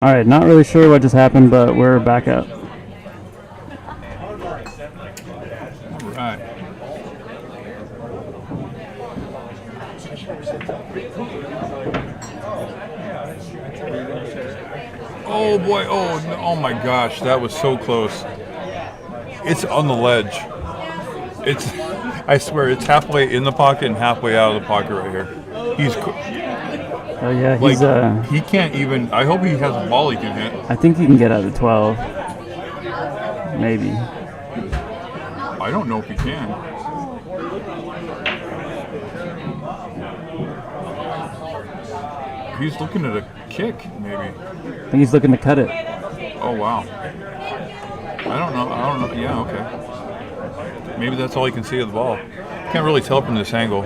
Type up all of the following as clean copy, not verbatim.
All right, not really sure what just happened, but we're back up. All right. Oh boy! Oh my gosh! That was so close. It's on the ledge. It's. I swear, it's halfway in the pocket and halfway out of the pocket right here. He's Oh yeah, like he's he can't even. I hope he has a ball he can hit. I think he can get out of 12. Maybe. I don't know if he can. He's looking at a kick, maybe. I think he's looking to cut it. Oh wow. I don't know. Yeah, okay. Maybe that's all you can see of the ball. Can't really tell from this angle.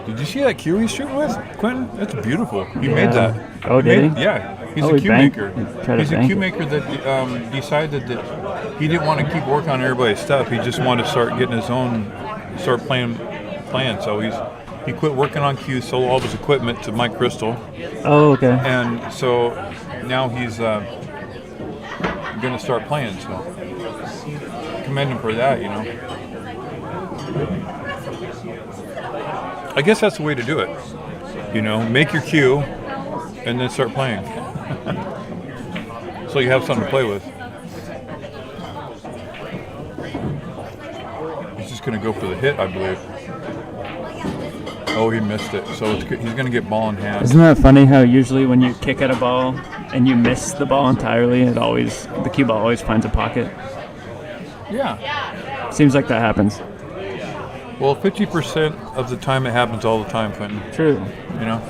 Did you see that cue he's shooting with, Quentin? That's beautiful. He made that. Oh, did he? Yeah, he's Oh, a he cue banked- maker. he tried to He's a bank cue it. maker that decided that he didn't want to keep working on everybody's stuff. He just wanted to start getting his own, start playing. So he quit working on cues, sold all of his equipment to Mike Crystal, Oh, okay. and so now he's going to start playing. So commend him for that. You know, I guess that's the way to do it. You know, make your cue and then start playing. So you have something to play with. He's just going to go for the hit, I believe. Oh, he missed it. So he's going to get ball in hand. Isn't that funny how usually when you kick at a ball and you miss the ball entirely, the cue ball always finds a pocket? Yeah. Seems like that happens. Well, 50% of the time it happens all the time, Quentin. True. You know?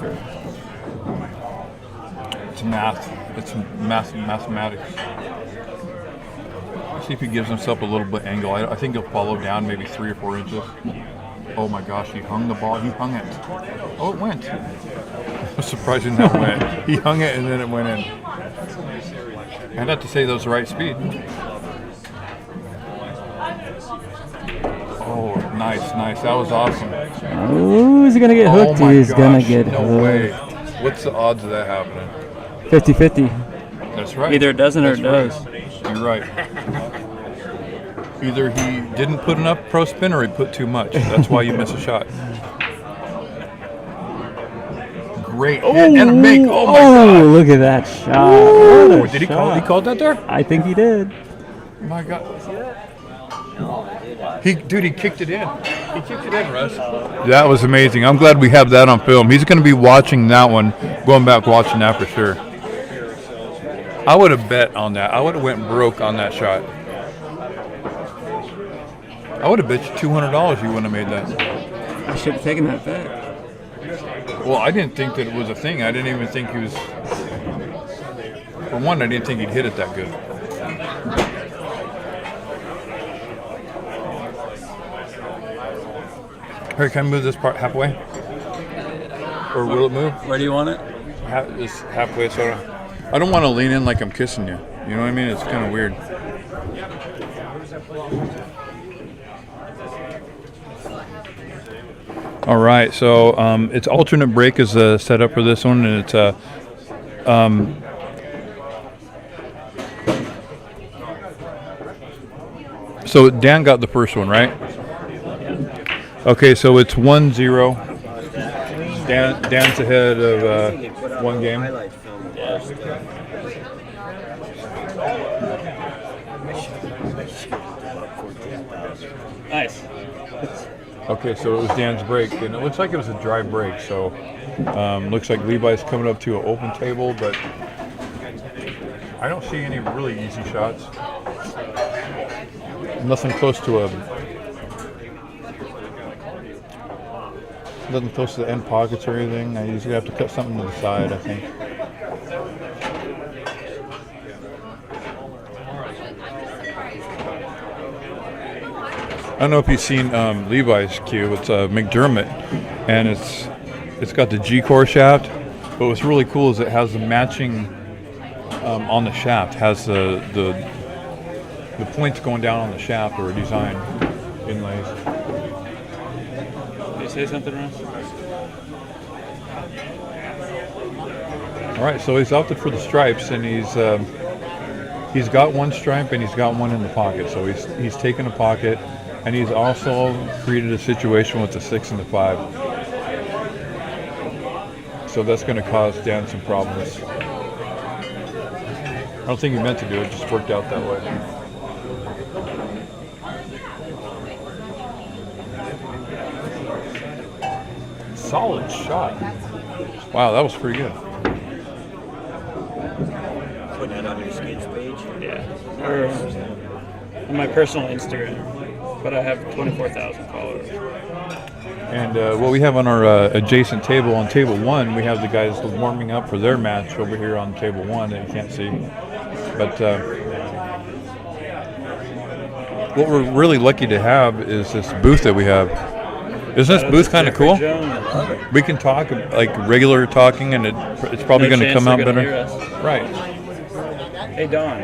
It's math. It's mathematics. See if he gives himself a little bit angle. I think he'll follow down maybe 3 or 4 inches. Oh my gosh, he hung the ball. He hung it. Oh, it went. Surprising that went. He hung it and then it went in. I'd have to say that was the right speed. Oh, nice. That was awesome. Oh, is he going to get hooked? Oh my He's going to gosh, get no hooked. way. What's the odds of that happening? 50-50. That's right. Either it doesn't or it That's does. right. You're right. Either he didn't put enough pro spin or he put too much. That's why you miss a shot. Great hit and a make. Oh my God. Look at that shot. Oh, What a did he shot. call that there? I think he did. My God. He kicked it in. He kicked it in, Russ. That was amazing. I'm glad we have that on film. He's going to be watching that one, going back watching that for sure. I would have bet on that. I would have went broke on that shot. I would have bet you $200 you wouldn't have made that. I should have taken that bet. Well, I didn't think that it was a thing. I didn't even think he was. For one, I didn't think he'd hit it that good. Harry, can I move this part halfway? Or will it move? Where do you want it? Just halfway, sort of. I don't want to lean in like I'm kissing you. You know what I mean? It's kind of weird. All right, so it's alternate brake is the setup for this one, and it's so Dan got the first one, right? Okay, so it's 1-0. Dan's ahead of one game. Nice. Okay, so it was Dan's break, and it looks like it was a dry break. So looks like Levi's coming up to an open table, but I don't see any really easy shots. Nothing close to the end pockets or anything. I usually have to cut something to the side, I think. I don't know if you've seen Levi's cue. It's McDermott, and it's got the G-core shaft. But what's really cool is it has the matching on the shaft. Has the points going down on the shaft or design inlays. say something, Russ? All right, so he's opted for the stripes, and he's got one stripe and he's got one in the pocket. So he's taken a pocket, and he's also created a situation with the 6 and the 5. So that's going to cause Dan some problems. I don't think he meant to do it; just worked out that way. Solid shot. Wow, that was pretty good. Put that on your skates page. Yeah. Or on my personal Instagram, but I have 24,000 followers. And what we have on our adjacent table, on table 1, we have the guys warming up for their match over here on table 1 that you can't see. But what we're really lucky to have is this booth that we have. Isn't this booth kind of cool? We can talk like regular talking, and it's probably going to come out better. Right. Hey, Don.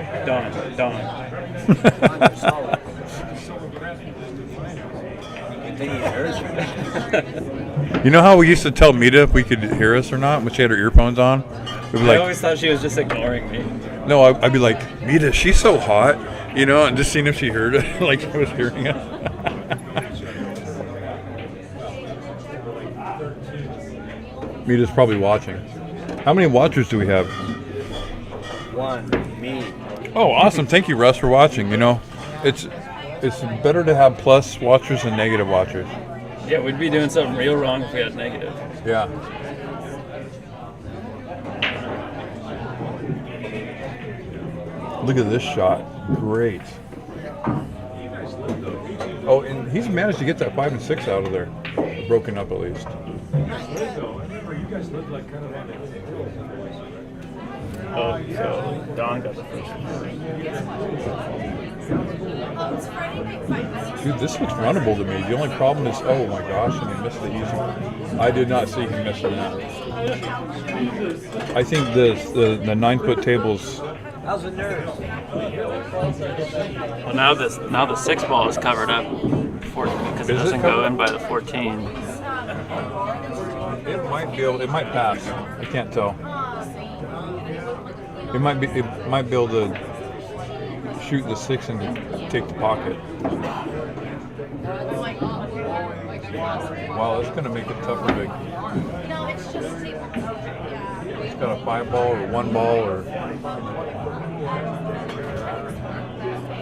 You know how we used to tell Mita if we could hear us or not when she had her earphones on? We'd be I like, always thought she was just ignoring me. no, I'd be like, Mita, she's so hot, you know, and just seeing if she heard it, like she was hearing us. Mita's probably watching. How many watchers do we have? 1, me. Oh, awesome. Thank you, Russ, for watching. You know, it's better to have plus watchers than negative watchers. Yeah, we'd be doing something real wrong if we had negative. Yeah. Look at this shot. Great. Oh, and he's managed to get that 5 and 6 out of there. Broken up at least. Oh, so Don got the first one. Dude, this looks runnable to me. The only problem is, oh my gosh, and he missed the easy one. I did not see him missing that. I think the 9-foot tables. How's the nerves? Well, now the 6 ball is covered up because it doesn't go in by the 14. It might pass. I can't tell. It might be able to shoot the 6 and take the pocket. Wow, that's going to make it tough for Vic. It's got a 5 ball or 1 ball or.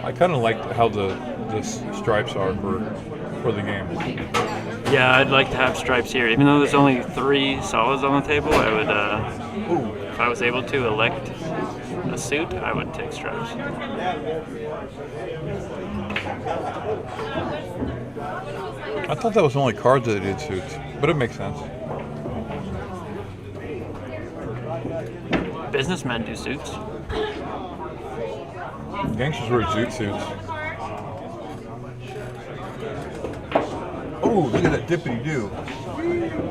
I kind of like how the stripes are for the game. Yeah, I'd like to have stripes here. Even though there's only 3 solids on the table, I would, if I was able to elect a suit, I would take stripes. I thought that was only cards that did suits, but it makes sense. Businessmen do suits. Gangsters wear zoot suits. Oh, look at that dippity-doo.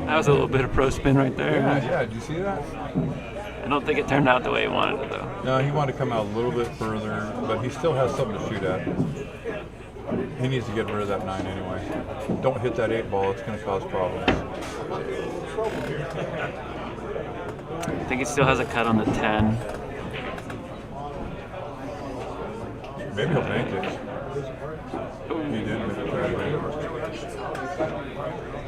That was a little bit of pro spin right there. Yeah, did you see that? I don't think it turned out the way he wanted it, though. No, he wanted to come out a little bit further, but he still has something to shoot at. He needs to get rid of that 9 anyway. Don't hit that 8 ball, it's going to cause problems. I think he still has a cut on the 10. Maybe he'll bank it. He did make a try to bank it.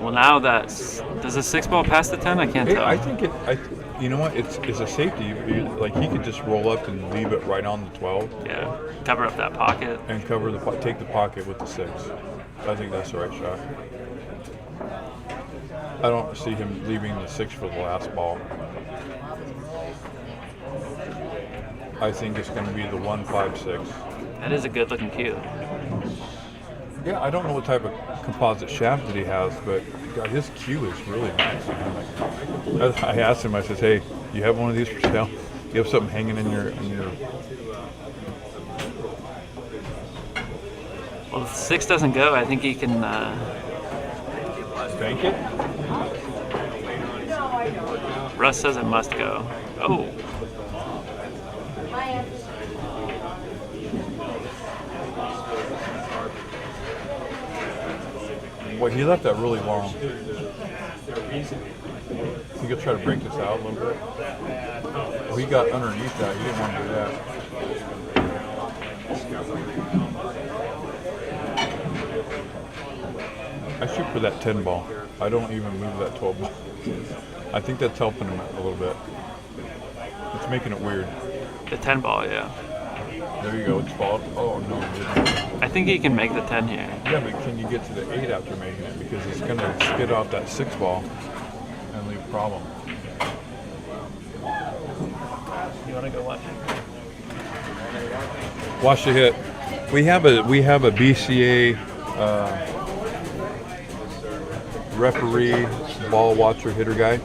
Well, now does the 6 ball pass the 10? I can't Hey, tell. I think you know what? It's a safety. Like he could just roll up and leave it right on the 12. Yeah, cover up that pocket. And take the pocket with the 6. I think that's the right shot. I don't see him leaving the 6 for the last ball. I think it's going to be the 1-5-6. That is a good looking cue. Yeah, I don't know what type of composite shaft that he has, but God, his cue is really nice. I asked him, I said, hey, you have one of these for sale? You have something hanging in your... Well, if 6 doesn't go, I think he can... Bank it? Russ says it must go. Oh. Boy, he left that really long. Think he'll try to break this out a little bit. Oh, he got underneath that. He didn't want to do that. I shoot for that 10 ball. I don't even move that 12 ball. I think that's helping him a little bit. It's making it weird. The 10 ball, yeah. There you go. It's ball. Oh no, it didn't. I think he can make the 10 here. Yeah, but can you get to the 8 after making it? Because it's going to skid off that 6 ball and leave a problem. You want to go watch it? Watch the hit. We have a BCA referee, ball watcher, hitter guy.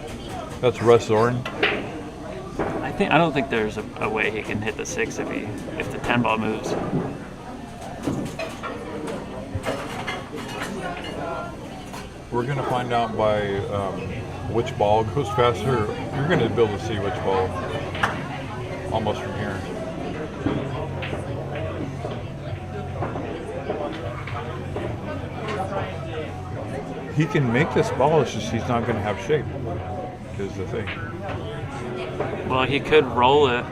That's Russ Zorn. I don't think there's a way he can hit the 6 if the 10 ball moves. We're going to find out by which ball goes faster. You're going to be able to see which ball almost from here. He can make this ball, it's just he's not going to have shape, is the thing. Well, he could roll it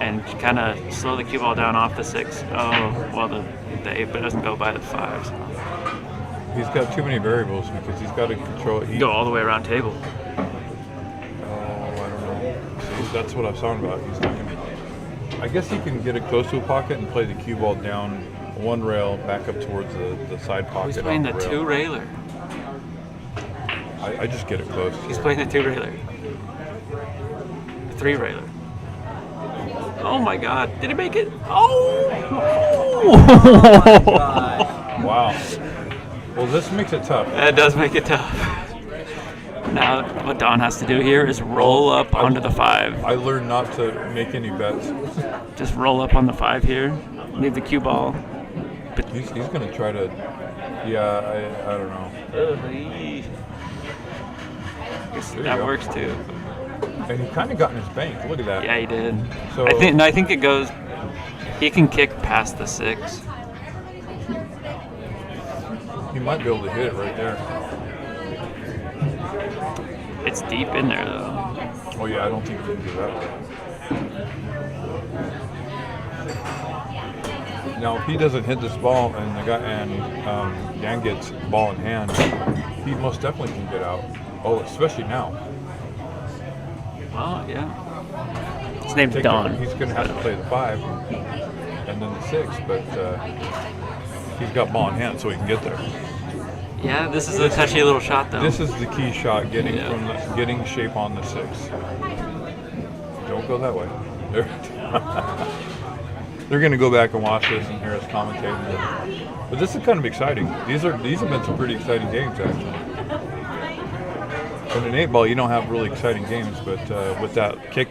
and kind of slow the cue ball down off the 6. Oh, well, the 8, but it doesn't go by the 5. So. He's got too many variables because he's got to control it. Go all the way around table. Oh, I don't know. See, that's what I was talking about. He's not going to. I guess he can get it close to a pocket and play the cue ball down one rail back up towards the side pocket. He's playing the rail. 2 railer. I just get it close. He's playing the 2 railer. The 3 railer. Oh my God! Did he make it? Oh! Wow. Well, this makes it tough. That does make it tough. Now, what Don has to do here is roll up onto the 5. I learned not to make any bets. Just roll up on the 5 here. Leave the cue ball. But he's going to try to. Yeah, I don't know. That works too. And he kind of got in his bank. Look at that. Yeah, he did. So, I think it goes. He can kick past the 6. he might be able to hit it right there. It's deep in there though. Oh yeah, I don't think he can do that. Now, if he doesn't hit this ball and Dan gets ball in hand, he most definitely can get out. Oh, especially now. Well, yeah. His name's He's Don. going to have to play the 5 and then the 6, but he's got ball in hand, so he can get there. Yeah, this is a touchy little shot though. This is the key shot, getting shape on the 6. Don't go that way. They're going to go back and watch this and hear us commentating. But this is kind of exciting. These have been some pretty exciting games, actually. In an 8 ball, you don't have really exciting games, but with that kick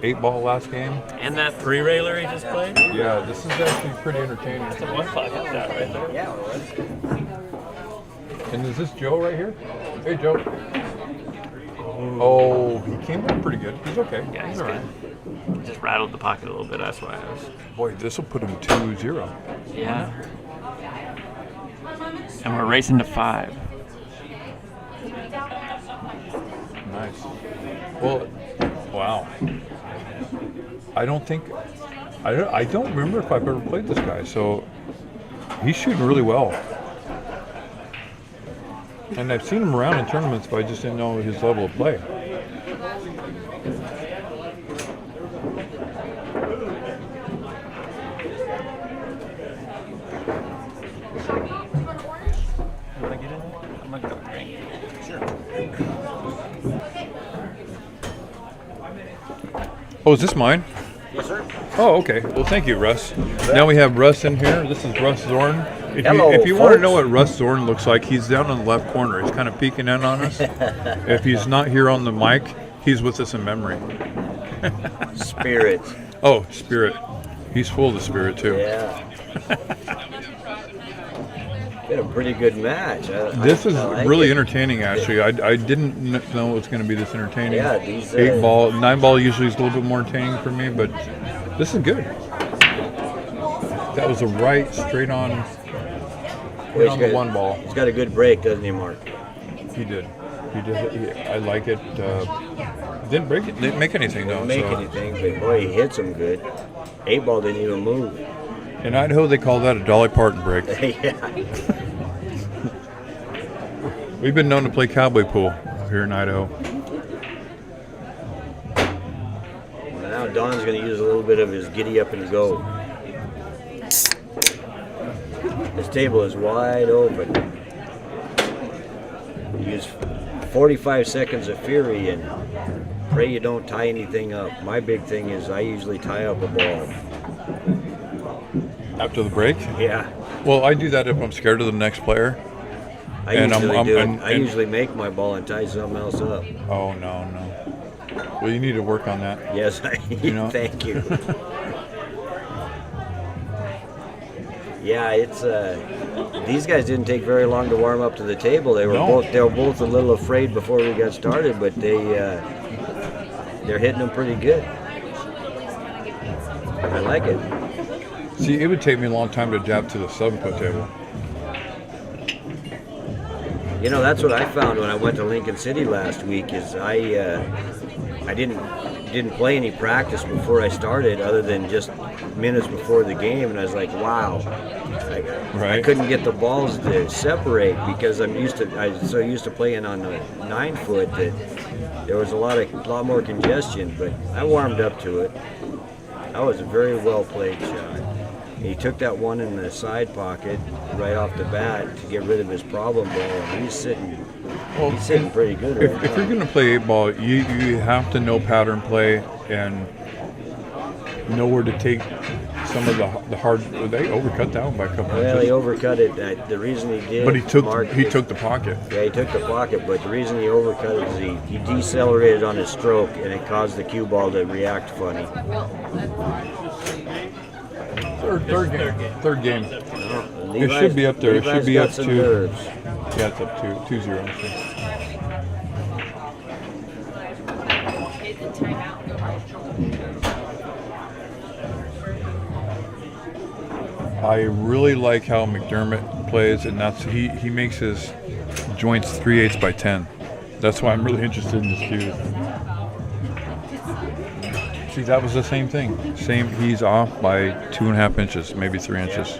8 ball last game. And that 3 railer he just played? Yeah, this is actually pretty entertaining. It's a 1 o'clock shot right there. Yeah, it was. And is this Joe right here? Hey, Joe. Oh, he came back pretty good. He's okay. Yeah, he's all good. right. Just rattled the pocket a little bit, that's why I was. Boy, this will put him 2-0. Yeah. And we're racing to 5. Nice. Well, wow. I don't remember if I've ever played this guy, so he's shooting really well. And I've seen him around in tournaments, but I just didn't know his level of play. You want to get in? I'm going to go drink. Sure. Oh, is this mine? Yes, sir. Oh, okay. Well, thank you, Russ. Now we have Russ in here. This is Russ Zorn. Hello, if you want to folks. know what Russ Zorn looks like, he's down in the left corner. He's kind of peeking in on us. If he's not here on the mic, he's with us in memory. Spirit. Oh, spirit. He's full of the spirit, too. Yeah. Been a pretty good match. This is I like really it. entertaining, actually. I didn't know it was going to be this entertaining. Yeah, these 8 ball, 9 ball usually is a little bit more entertaining for me, but this is good. That was a right, straight on the 1 ball. He's got a good break, doesn't he, Mark? He did. I like it. Didn't break it. Didn't make anything though. Didn't make so. anything, but boy, he hits him good. 8-ball didn't even move. In Idaho, they call that a Dolly Parton break. Yeah. We've been known to play cowboy pool here in Idaho. Now Don's going to use a little bit of his giddy up and go. This table is wide open. Use 45 seconds of fury and pray you don't tie anything up. My big thing is I usually tie up a ball. After the break? Yeah. Well, I do that if I'm scared of the next player. I And usually I'm- do it. and- I and- usually make my ball and tie something else up. Oh, no. Well, you need to work on that. Yes, know? thank you. Yeah, it's these guys didn't take very long to warm up to the table. They were No. both a little afraid before we got started, but they're hitting them pretty good. I like it. See, it would take me a long time to adapt to the 7-foot table. You know, that's what I found when I went to Lincoln City last week. Is I didn't play any practice before I started, other than just minutes before the game, and I was like, wow. I Right. couldn't get the balls to separate because I was so used to playing on the 9-foot that there was a lot more congestion. But I warmed up to it. That was a very well played shot. He took that one in the side pocket right off the bat to get rid of his problem ball, and he's sitting pretty good right If you're now. going to play 8-ball, you have to know pattern play and know where to take some of the hard. They overcut that one by a couple Well, he inches. overcut it. The reason he did, But he took Mark, the pocket. Yeah, he took the pocket, but the reason he overcut it is he decelerated on his stroke, and it caused the cue ball to react funny. Third game. Levi's, should be up there. It should Levi's be got up some to- nerves. Yeah, it's up to 2-0. I really like how McDermott plays, and that's he makes his joints 3/8 by 10. That's why I'm really interested in this cue. See, that was the same thing. He's off by 2.5 inches, maybe 3 inches.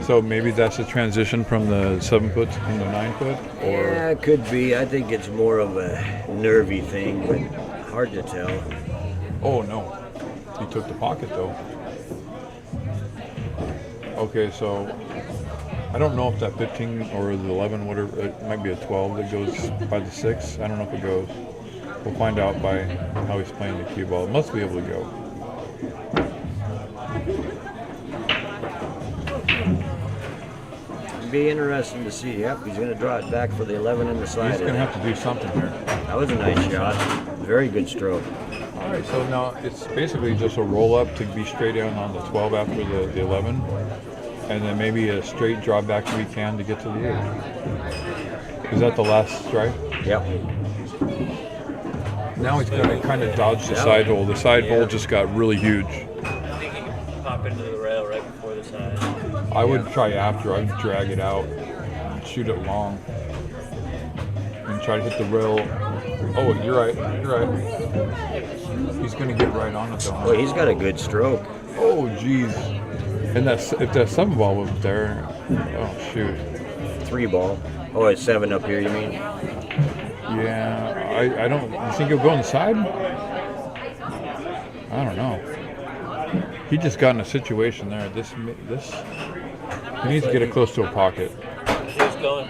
So maybe that's a transition from the 7-foot to the 9-foot, or Yeah, it could be. I think it's more of a nervy thing, but hard to tell. oh no, he took the pocket though. Okay, so I don't know if that 15 or the 11, whatever, it might be a 12 that goes by the 6. I don't know if it goes. We'll find out by how he's playing the cue ball. It must be able to go. It'd be interesting to see. Yep, he's going to draw it back for the 11 in the side. He's going to have to do something here. That was a nice shot. Very good stroke. All right, so now it's basically just a roll up to be straight down on the 12 after the 11, and then maybe a straight draw back if we can to get to the 8. Is that the last strike? Yep. Now he's going to kind of dodge the side hole. The side hole just got really huge. I think you can pop into the rail right before the side. I would try after. I'd drag it out, shoot it long, and try to hit the rail. Oh, you're right. He's going to get right on it though. Well, he's got a good stroke. Oh, jeez. And if that 7-ball wasn't there, oh shoot. 3 ball. Oh, it's 7 up here, you mean? Yeah, I don't. You think he'll go on the side? I don't know. He just got in a situation there. This he needs to get it close to a pocket. He was going.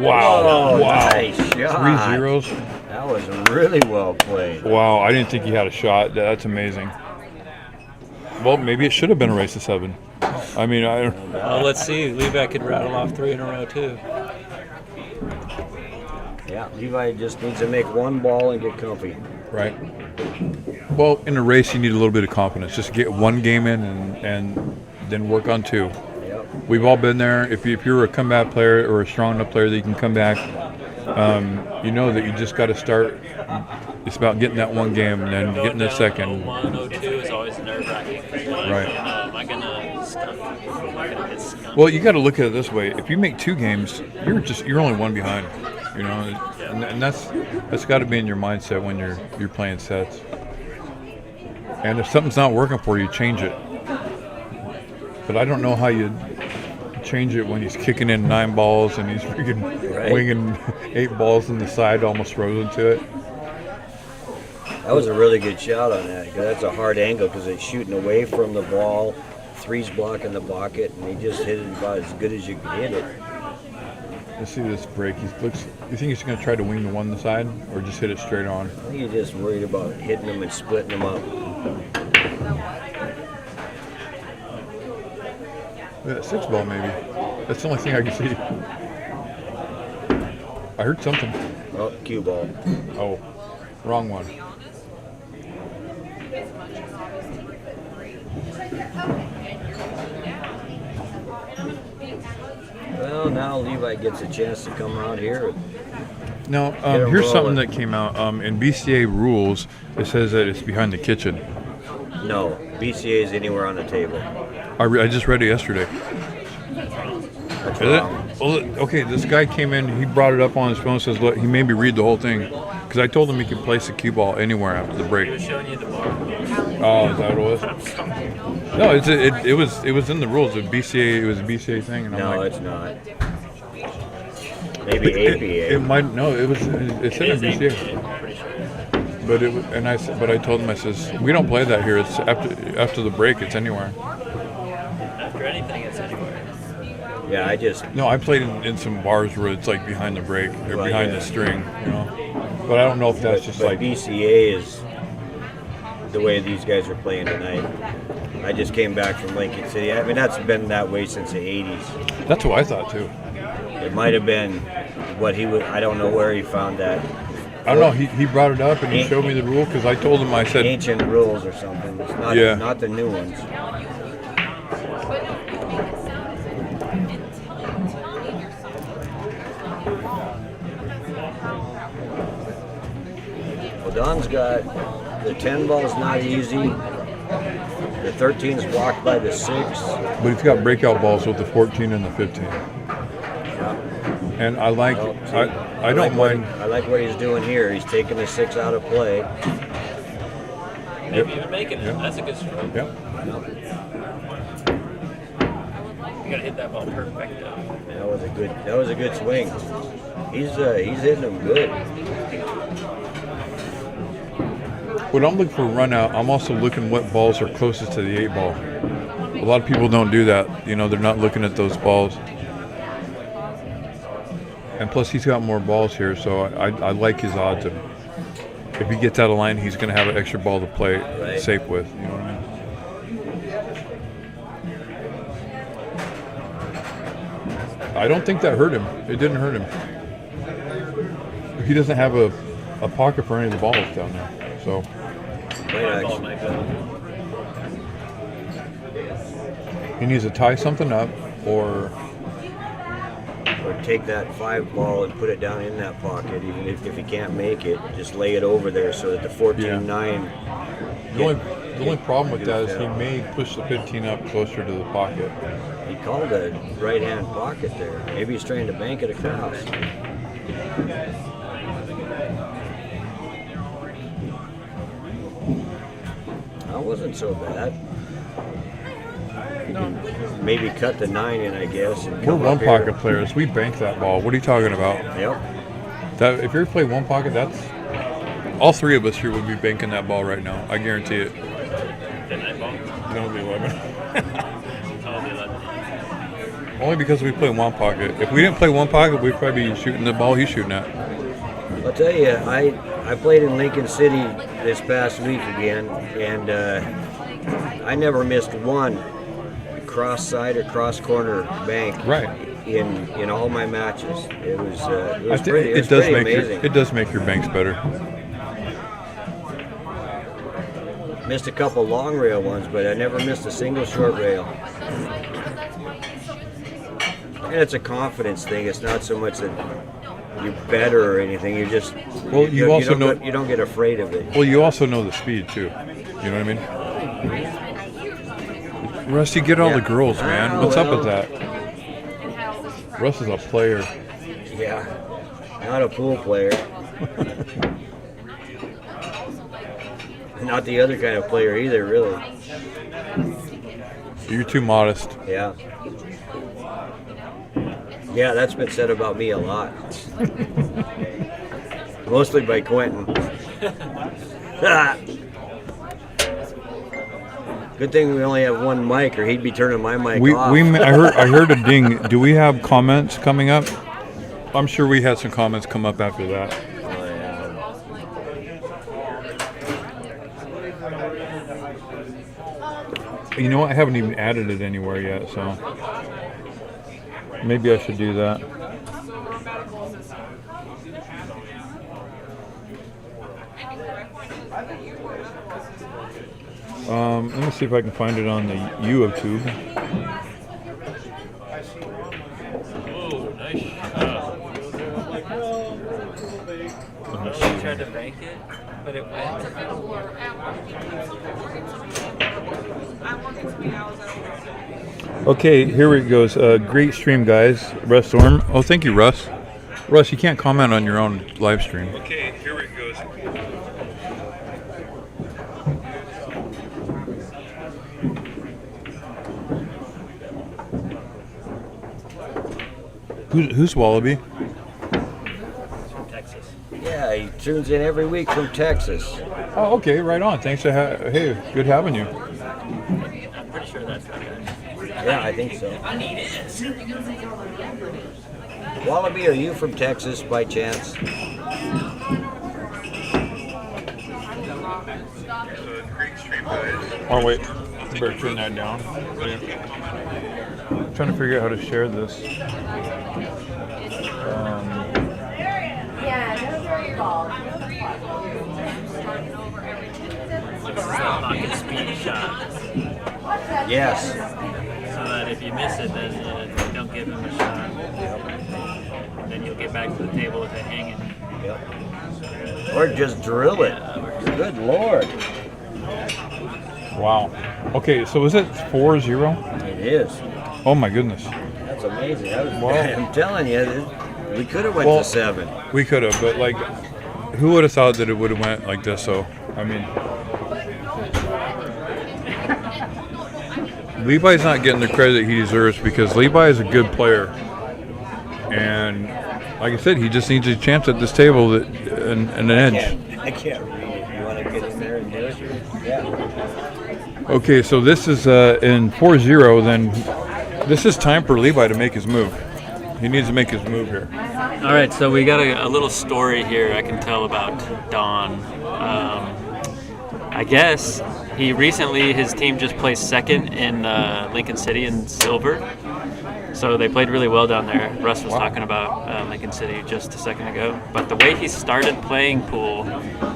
Wow! Oh, wow! nice shot. 3 zeros. That was really well played. Wow! I didn't think he had a shot. That's amazing. Well, maybe it should have been a race to 7. I mean, I don't. Well, let's see. Levi could rattle off 3 in a row too. Yeah, Levi just needs to make 1 ball and get comfy. Right. Well, in a race, you need a little bit of confidence. Just get 1 game in and then work on 2. Yep. We've all been there. If you're a comeback player or a strong enough player that you can come back, you know that you just got to start. It's about getting that 1 game and then getting the second. 0-1, 0-2 is always nerve-wracking. Right. Am I gonna skunk? Am I gonna get skunked? Well, you got to look at it this way. If you make 2 games, you're only 1 behind. You know, and that's got to be in your mindset when you're playing sets. And if something's not working for you, change it. But I don't know how you change it when he's kicking in 9 balls and he's freaking winging 8 balls in the side, almost throws into it. That was a really good shot on that, because that's a hard angle because it's shooting away from the ball. 3's blocking the bucket, and he just hit it about as good as you could hit it. You see this break. You think he's going to try to wing the one side or just hit it straight on? I think he's just worried about hitting them and splitting them up. Look at that 6 ball, maybe. That's the only thing I can see. I heard something. Oh, cue ball. Oh, wrong one. Well, now Levi gets a chance to come out here. Now, Get 'em here's something rolling. that came out. In BCA rules, it says that it's behind the kitchen. No, BCA is anywhere on the table. I just read it yesterday. That's Is it? wrong. Well, okay, this guy came in, he brought it up on his phone, says, look, he made me read the whole thing. Because I told him he could place a cue ball anywhere after the He break. was showing you the bar. Oh, is that what it was? No, it was in the rules. It was a BCA thing. And I'm No, like, it's not. Maybe APA. it might, no, it's in a It is BCA. APA, pretty sure. But I told him, I says, we don't play that here. It's after the break, it's anywhere. After anything, it's anywhere. Yeah, I just No, I played in some bars where it's like behind the break or Well, behind yeah. the string, you know. But I don't know if that's just but like BCA is the way these guys are playing tonight. I just came back from Lincoln City. I mean, that's been that way since the 80s. that's what I thought too. It might have been what he would. I don't know where he found that. I don't know. He brought it up and he showed me the rule because I told him, I said, Ancient rules or something. It's not, Yeah. not the new ones. Well, Don's got the 10 ball's not easy. The 13's blocked by the 6. but he's got breakout balls with the 14 and the 15. And I like, Well, see, I don't mind. I like what he's doing here. He's taking the 6 out of play. Maybe even making it. Yep. That's a good stroke. Yep. You gotta hit that ball perfecto. That was a good swing. He's hitting them good. When I'm looking for a run out, I'm also looking what balls are closest to the 8 ball. A lot of people don't do that. You know, they're not looking at those balls. And plus, he's got more balls here, so I like his odds. If he gets out of line, he's going to have an extra ball to play Right. safe with. You know what I mean? I don't think that hurt him. It didn't hurt him. He doesn't have a pocket for any of the balls down there. So Might My ball actually, might go. he needs to tie something up or or take that 5 ball and put it down in that pocket. Even if he can't make it, just lay it over there so that the 14-9. the only problem with that is he may push the 15 up closer to the pocket. He called a right-hand pocket there. Maybe he's trying to bank it across. That wasn't so bad. You can maybe cut the 9 in, I guess. And We're come one up here. pocket players. We bank that ball. What are you talking about? Yep. That if you play one pocket, that's all 3 of us here would be banking that ball right now. I guarantee it. The 9 ball. No, the 11. Oh, the 11. Only because we play one pocket. If we didn't play one pocket, we'd probably be shooting the ball he's shooting at. I'll tell you, I played in Lincoln City this past week again, and I never missed one cross side or cross corner bank Right. in all my matches. It was I think pretty, it was does pretty make amazing. it does make your banks better. Missed a couple long rail ones, but I never missed a single short rail. And it's a confidence thing. It's not so much that you're better or anything. You're just Well, you also don't know- you don't get afraid of it. Well, you also know the speed too. You know what I mean? Russ, you get all Yeah. the girls, man. Ah, What's up well. with that? Russ is a player. Yeah. Not a pool player. Not the other kind of player either, really. You're too modest. Yeah. Yeah, that's been said about me a lot. Mostly by Quentin. Good thing we only have one mic, or he'd be turning my mic off. I heard a ding. Do we have comments coming up? I'm sure we had some comments come up after that. Oh, yeah. You know what? I haven't even added it anywhere yet, so maybe I should do that. Let me see if I can find it on the YouTube. Oh, nice shot. She tried to bank it, but it went. Okay, here it goes. Great stream, guys. Russ Storm. Oh, thank you, Russ. Russ, you can't comment on your own live stream. Okay, here it goes. Who's Wallaby? From Texas. Yeah, he tunes in every week from Texas. Oh, okay, right on. Thanks. Hey, good having you. I'm pretty sure that's that guy. Yeah, I think so. Wallaby, are you from Texas by chance? Oh, wait. Better turn that down. I'm trying to figure out how to share this. Pocket speed shot. Yes. So that if you miss it, then you don't give him a shot. Then you'll get back to the table with it hanging. Yep. Or just drill it. Good Lord. Wow. Okay, so is it 4-0? It is. Oh my goodness. That's amazing. I'm telling you, we could have went to 7. We could have, but like, who would have thought that it would have went like this? So, I mean, Levi's not getting the credit he deserves because Levi is a good player, and like I said, he just needs a chance at this table and an edge. I can't read it. You want to get in there and do it? Yeah. Okay, so this is in 4-0. Then this is time for Levi to make his move. He needs to make his move here. All right, so we got a little story here I can tell about Don. I guess his team just placed second in Lincoln City in silver. So they played really well down there. Russ was talking about Lincoln City just a second ago. But the way he started playing pool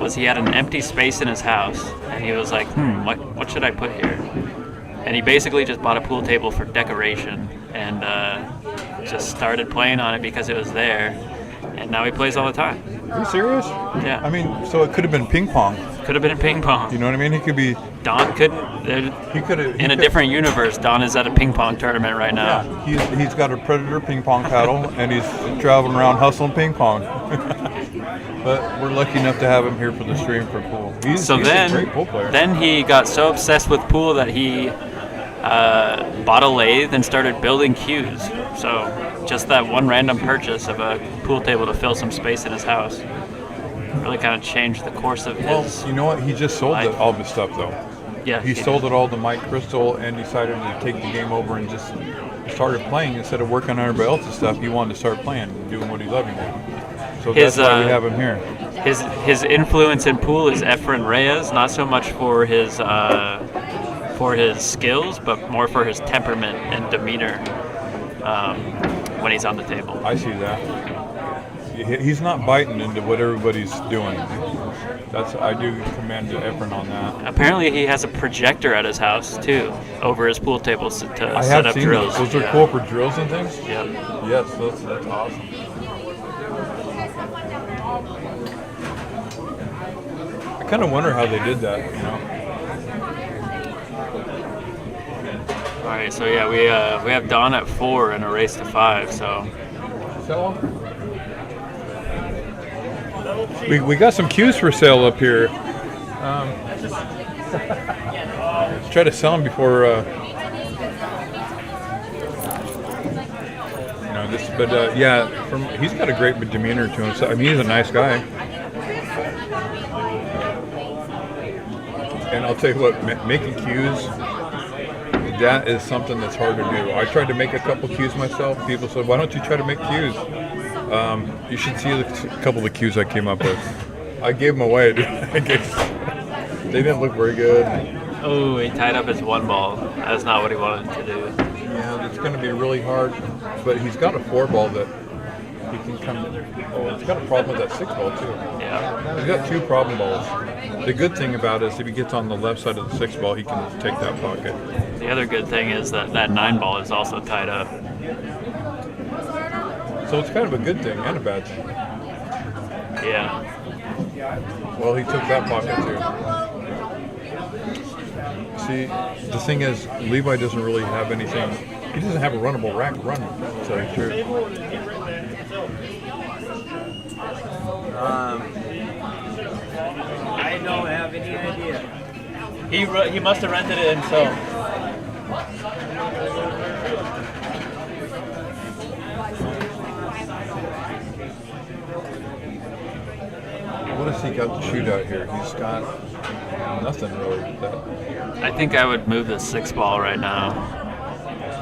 was he had an empty space in his house, and he was like, what should I put here? And he basically just bought a pool table for decoration and just started playing on it because it was there. And now he plays all the time. Are you serious? Yeah. I mean, so it could have been ping pong. Could have been in ping pong. You know what I mean? He could be. Don could. He could have. In a different universe, Don is at a ping pong tournament right now. Yeah, he's got a Predator ping pong paddle, and he's traveling around hustling ping pong. But we're lucky enough to have him here for the stream for pool. He's a great pool player. Then he got so obsessed with pool that he bought a lathe and started building cues. So just that one random purchase of a pool table to fill some space in his house really kind of changed the course of his. Well, you know what? He just sold all the stuff though. Yeah, he sold it all to Mike Crystal and decided to take the game over and just started playing instead of working on everybody else's stuff. He wanted to start playing and doing what he loved. So that's why we have him here. His influence in pool is Efren Reyes, not so much for his skills, but more for his temperament and demeanor when he's on the table. I see that. He's not biting into what everybody's doing. I do commend Efren on that. Apparently, he has a projector at his house too, over his pool table to set up drills. Those are cool for drills and things. Yeah. Yes, that's awesome. I kind of wonder how they did that. You know. All right, so yeah, we have Don at 4 in a race to 5. So. We got some cues for sale up here. Let's try to sell them before. Yeah, he's got a great demeanor to him. So, I mean, he's a nice guy. And I'll tell you what, making cues, that is something that's hard to do. I tried to make a couple cues myself. People said, "Why don't you try to make cues?" You should see a couple of the cues I came up with. I gave them away. They didn't look very good. Oh, he tied up his 1 ball. That's not what he wanted to do. Yeah, it's going to be really hard. But he's got a 4 ball that he can come. Oh, he's got a problem with that 6 ball too. Yeah. He's got 2 problem balls. The good thing about it is if he gets on the left side of the 6 ball, he can take that pocket. The other good thing is that 9 ball is also tied up. So it's kind of a good thing and a bad thing. Yeah. Well, he took that pocket too. See, the thing is, Levi doesn't really have anything. He doesn't have a runnable rack running. To tell you the truth. I don't have any idea. He must have rented it himself. What has he got to shoot out here? He's got nothing really. I think I would move the 6 ball right now.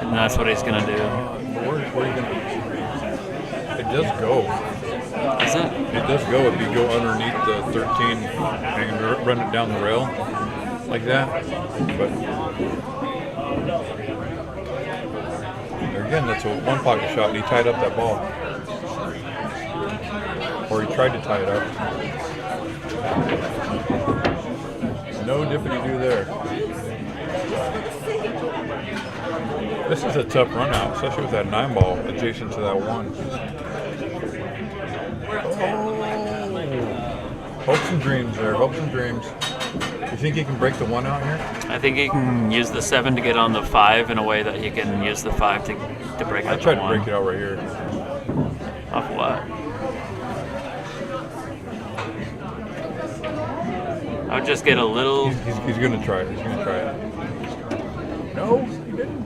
And that's what he's going to do. Where are you going to... It does go. Is it? It does go. If you go underneath the 13 and run it down the rail like that. But there again, that's a 1 pocket shot, and he tied up that ball. Or he tried to tie it up. No dippity-do there. This is a tough run out, especially with that 9 ball adjacent to that 1. Oh. Hopes and dreams there, hopes and dreams. You think he can break the 1 out here? I think he can use the 7 to get on the 5 in a way that he can use the 5 to break out I tried the 1. to break it out right here. Off what? I would just get a little... He's going to try it. He's going to try it. No, he didn't.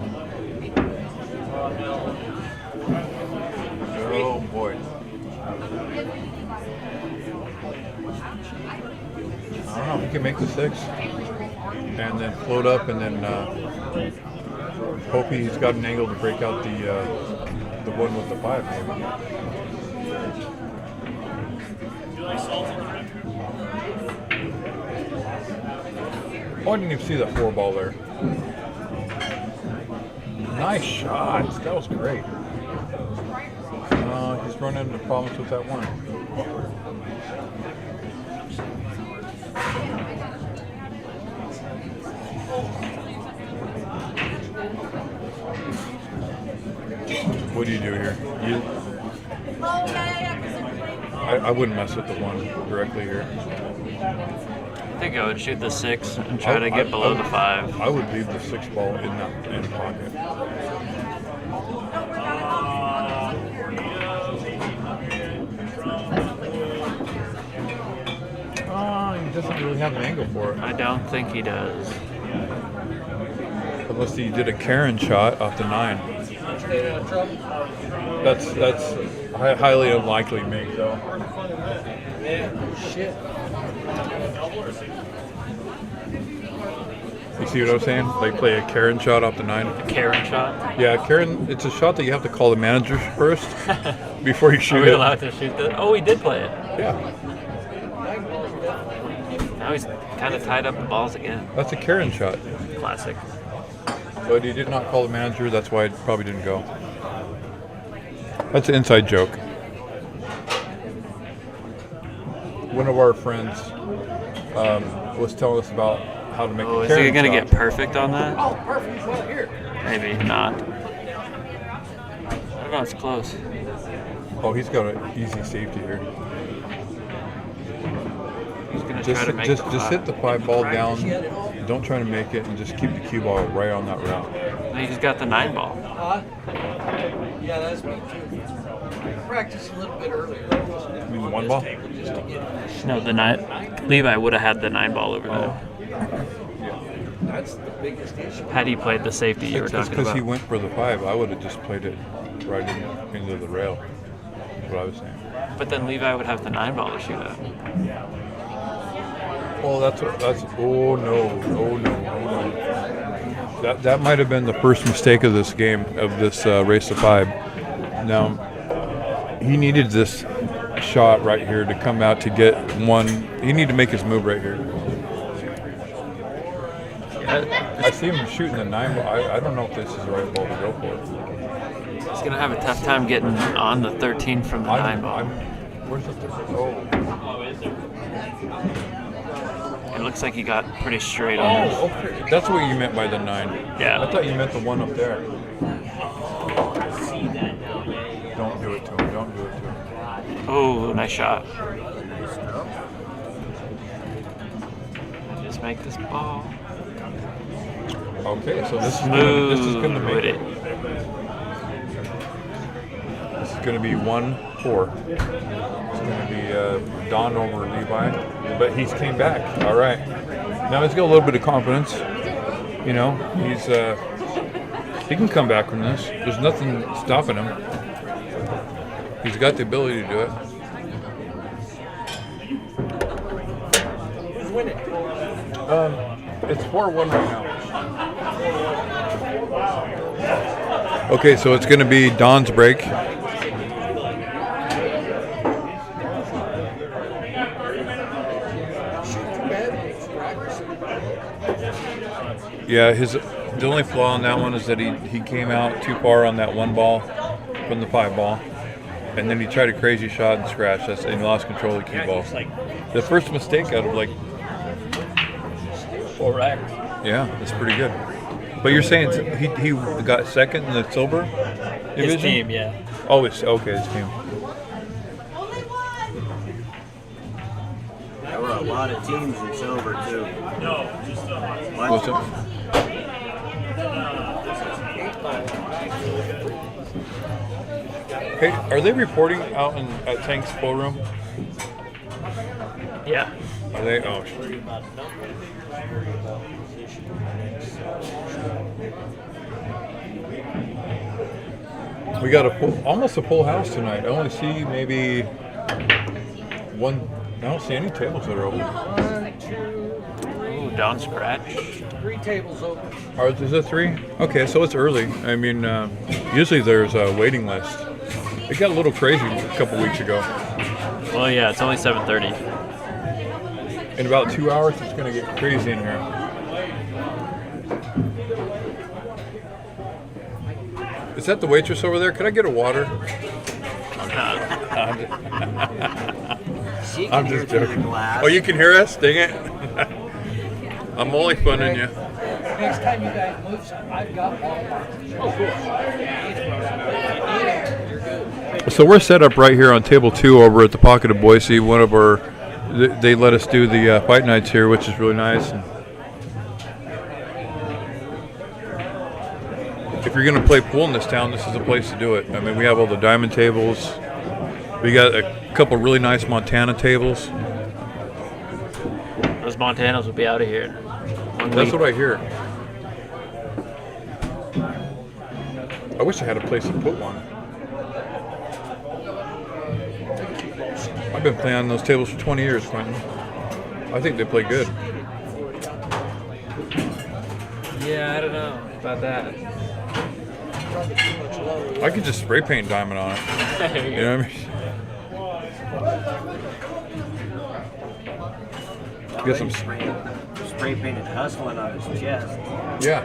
Oh, boy. I don't know. He can make the 6 and then float up and then hope he's got an angle to break out the 1 with the 5 maybe. Oh, I didn't even see that 4 ball there. Nice shot. That was great. He's running into problems with that 1. What do you do here? I wouldn't mess with the 1 directly here. I think I would shoot the 6 and try to get below the 5. I would leave the 6 ball in the pocket. He doesn't really have an angle for it. I don't think he does. Unless he did a Karen shot off the 9. That's highly unlikely, Meg, though. Shit. You see what I'm saying? They play a Karen shot off the 9. A Karen shot? Yeah, Karen, it's a shot that you have to call the manager first before you shoot Are we it. allowed to shoot that? Oh, he did play it. Yeah, Now he's kind of tied up the balls again. that's a Karen shot. Classic. But he did not call the manager, that's why it probably didn't go. That's an inside joke. One of our friends was telling us about how to make Oh, a is Karen he going to shot. get perfect on that? Oh, perfect. He's right here. Maybe not. What about it's close? Oh, he's got an easy safety here. He's going to try to make the Just hit the 5 ball down. Don't try to make it, and just keep the cue ball right on that route. He's got the 9 ball. Yeah, that's me too. practiced a little bit earlier. You mean the one ball? Just to get No, the 9. Levi would have had the 9 ball over there. that's the biggest issue. Had he played the safety you were It's talking because about. he went for the 5. I would have just played it right into the rail. That's what I was saying. But then Levi would have the 9 ball to shoot at. Well, that's oh no. That might have been the first mistake of this game, of this race to 5. Now, he needed this shot right here to come out to get one. He needed to make his move right here. I see him shooting the 9 ball. I don't know if this is the right ball to go for. He's going to have a tough time getting on the 13 from the 9 ball. Where's the oh. It looks like he got pretty straight on it. Oh, okay. That's what you meant by the 9. Yeah. I thought you meant the one up there. Don't do it to him. Don't do it to him. Oh, nice shot. Just make this ball. Okay, so this is Smooth gonna with make it. This is gonna be 1-4. It's gonna be Don over Levi, but he's came back. All right. Now he's got a little bit of confidence. You know, he can come back from this. There's nothing stopping him. He's got the ability to do it. Who's winning? It's 4-1 right now. Okay, so it's going to be Don's break. Yeah, the only flaw on that one is that he came out too far on that 1 ball from the 5 ball. And then he tried a crazy shot and scratched us, and he lost control of the cue ball. The first mistake out of 4x. yeah, that's pretty good. But you're saying he got second in the silver division? His team, yeah. Oh, it's okay, his team. There were a lot of teams in silver too. What's up? Hey, are they reporting out at Tank's pool room? Yeah. Are they? Oh, shit. We got almost a full house tonight. I only see maybe one. I don't see any tables that are open. 1, 2, Ooh, down scratch. 3 tables open. Is it 3? Okay, so it's early. I mean, usually there's a waiting list. It got a little crazy a couple weeks ago. Well, yeah, it's only 7:30. In about 2 hours, it's going to get crazy in here. Is that the waitress over there? Could I get a water? She can I'm hear just through the joking. glass. Oh, you can hear us? Dang it. I'm only funning you. Next time you guys move something, I've got all boxes. Oh, cool. So we're set up right here on table 2 over at the Pocket of Boise. One of our, they let us do the fight nights here, which is really nice. And if you're going to play pool in this town, this is the place to do it. I mean, we have all the diamond tables. We got a couple really nice Montana tables. Those Montanas will be out of here in 1 That's week. what I hear. I wish I had a place to put one. I've been playing on those tables for 20 years, Quentin. I think they play good. Yeah, I don't know about that. I could just spray paint diamond on it. You know what I mean? Get some. Spray painted hustling on his chest. Yeah.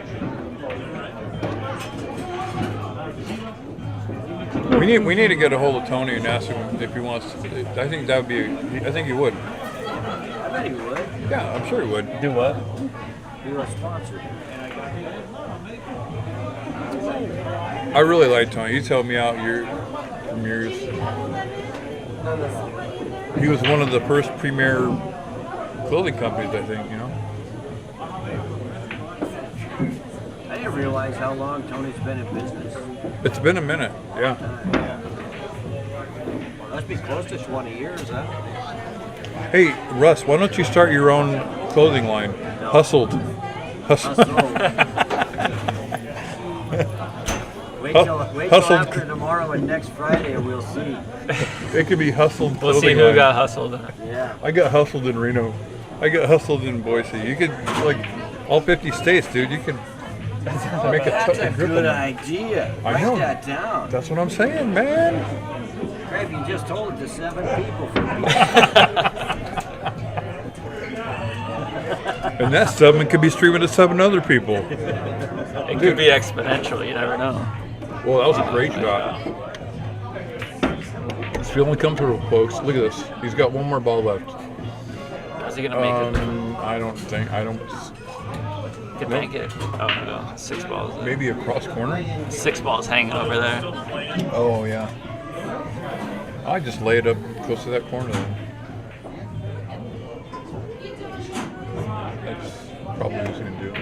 We need to get a hold of Tony and ask him if he wants to. I think that would be. I think he would. I bet he would. Yeah, I'm sure he would. Do what? Be our sponsor. I really like Tony. He's helped me out from years. He was one of the first premier clothing companies, I think, you know. I didn't realize how long Tony's been in business. It's been a minute, yeah. Must be close to 20 years, huh? Hey, Russ, why don't you start your own clothing line? Hustled. Hustled. Wait till Hustled. after tomorrow and next Friday, and we'll see. It could be hustled We'll see clothing who line. got hustled. Yeah. I got hustled in Reno. I got hustled in Boise. You could, like, all 50 states, dude. You could make That's a grip on good it. idea. I Write know. that down. That's what I'm saying, man. Craig, you just told it to 7 people. And that 7 could be streaming to 7 other people. It could be exponential. You never know. Well, that was a great shot. It's feeling comfortable, folks. Look at this. He's got one more ball left. Is he gonna make it? I don't. Could make it. Oh no, 6 balls. There. Maybe across corner. 6 balls hanging over there. Oh yeah. I just lay it up close to that corner then. That's probably what he's gonna do.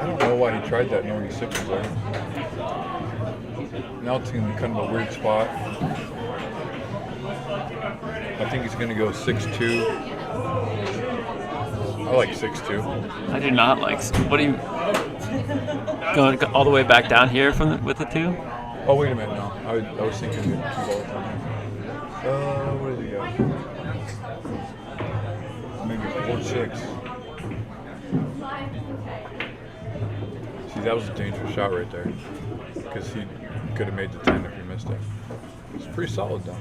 I don't know why he tried that knowing he's 6 there. Now it's in kind of a weird spot. I think he's gonna go 6-2. I like 6-2. I do not like. What do you going all the way back down here with the 2? Oh wait a minute, no. I was thinking 2 balls on there. What did he got? Maybe 4-6. See, that was a dangerous shot right there. Because he could have made the 10 if he missed it. It's pretty solid though.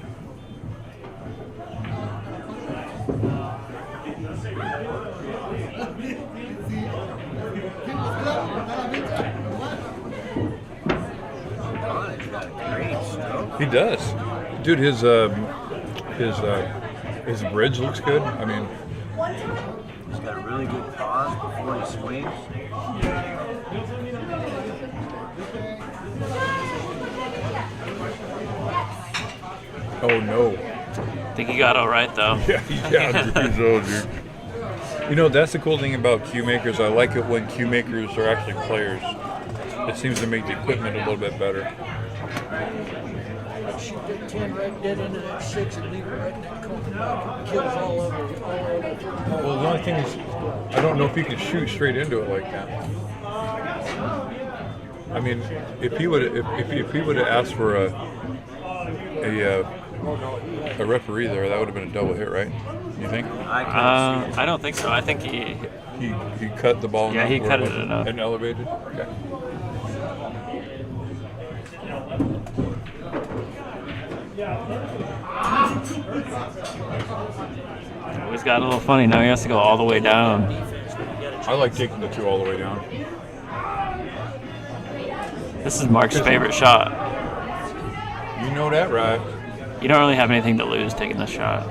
He does, dude. His bridge looks good. I mean, He's got a really good pause before he swings. oh no. I think he got all right though. Yeah, he's old, dude. You know, that's the cool thing about cue makers. I like it when cue makers are actually players. It seems to make the equipment a little bit better. Shoot that 10 right dead into that 6 and leave it right in that corner. Kills all over. Well, the only thing is, I don't know if he can shoot straight into it like that. I mean, if he would have asked for a referee there, that would have been a double hit, right? You think? I don't think so. I think he. He cut the ball. Yeah, enough he where cut it it wasn't enough. and elevated. Okay. He's got a little funny. Now he has to go all the way down. I like taking the 2 all the way down. This is Mark's favorite shot. You know that, right? You don't really have anything to lose taking this shot.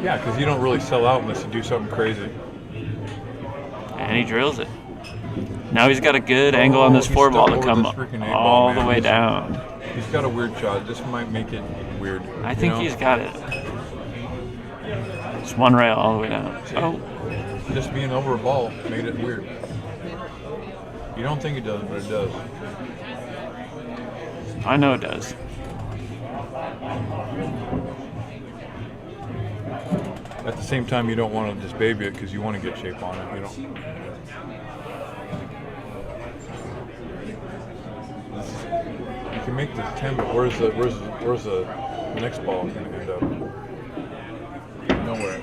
Yeah, because you don't really sell out unless you do something crazy. And he drills it. Now he's got a good angle on this he's 4 ball stuck to over come this freaking 8 ball, all the man. way He's- down. He's got a weird shot. This might make it weird. I think he's got it. Just 1 rail all the way down. Oh, Just being over a ball made it weird. You don't think it does, but it does. I know it does. At the same time, you don't want to just baby it because you want to get shape on it. You don't. You can make the 10, but where's the next ball going to end up? Nowhere.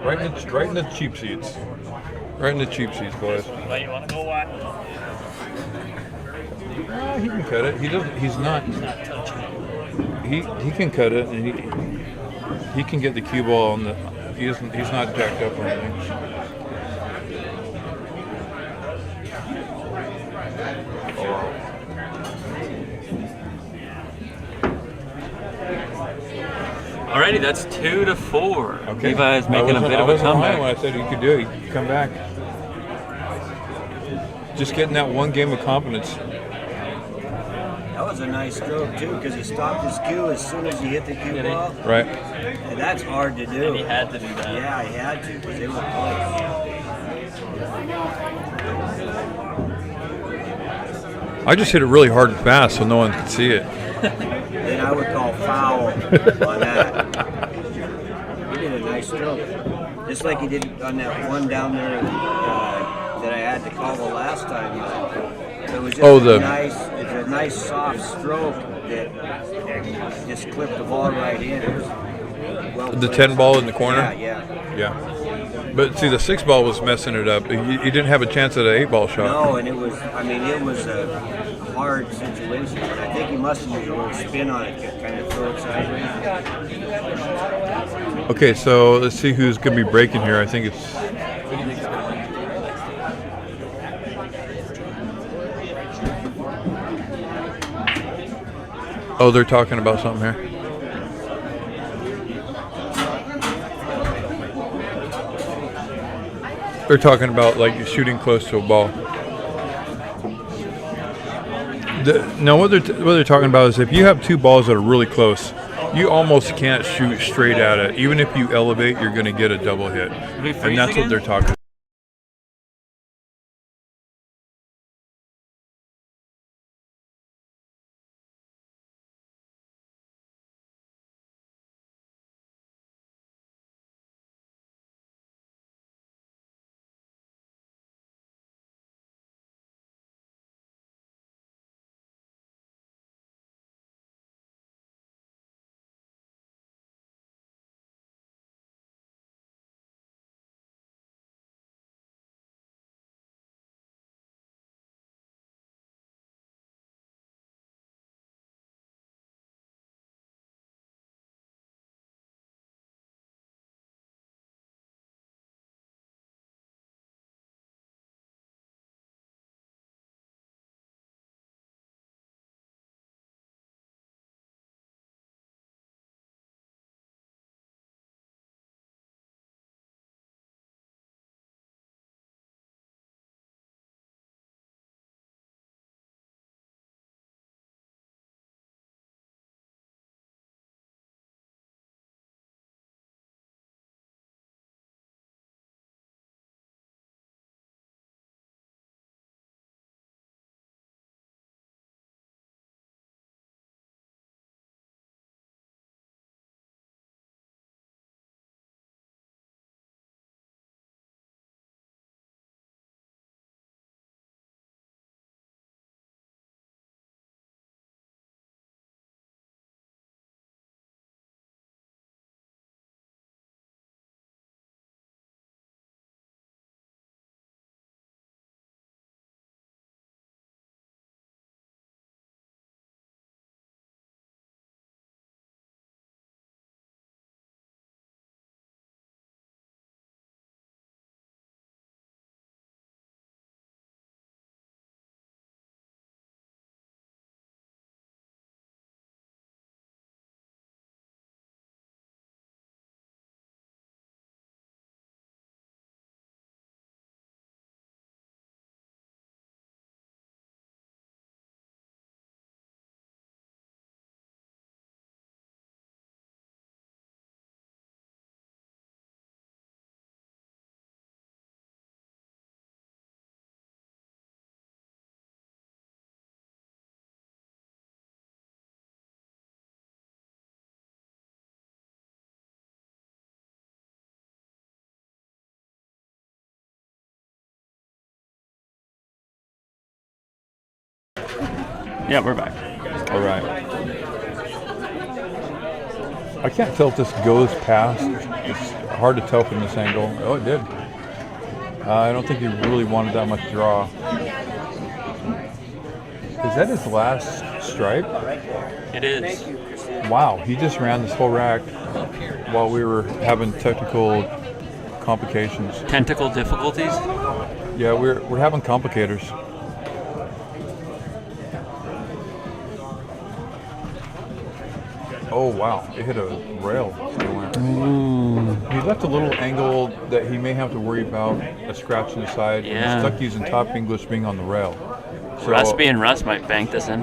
Right in the cheap seats. Right in the cheap seats, boys. But you want to go what? He can cut it. He doesn't. He's not. He can cut it, and he can get the cue ball on the. He's not jacked up or anything. Oh wow. Alrighty, that's 2-4. Okay. Levi's making a bit I of a wasn't lying comeback. when I said he could do it. He could come back. Just getting that one game of confidence. That was a nice stroke too, because he stopped his cue as soon as he hit the cue Did he? ball. Right. And that's hard to do. And he had to do that. Yeah, he had to, because they were close. I just hit it really hard and fast so no one could see it. Then I would call foul on that. He did a nice stroke. Just like he did on that one down there that I had to call the last time. It was just it's a nice soft stroke that just clipped the ball right in. It was well The played. 10 ball in the corner? Yeah. But see, the 6 ball was messing it up. He didn't have a chance at an 8 ball shot. No, and it was a hard situation. I think he must have used a little spin on it to kind of throw it sideways. Okay, so let's see who's going to be breaking here. I think it's... Oh, they're talking about something here. They're talking about like shooting close to a ball. No, what they're talking about is if you have 2 balls that are really close, you almost can't shoot straight at it. Even if you elevate, you're going to get a double hit. And that's what they're talking about. Yeah, we're back. All right. I can't tell if this goes past. It's hard to tell from this angle. Oh, it did. I don't think he really wanted that much draw. Is that his last stripe? It is. Wow, he just ran this whole rack while we were having technical complications. Tentacle difficulties? Yeah, we're having complicators. Oh wow, it hit a rail. He left a little angle that he may have to worry about a scratch in the side. Yeah. And Stuckey's and Top English being on the rail. So, Russ being Russ might bank this in.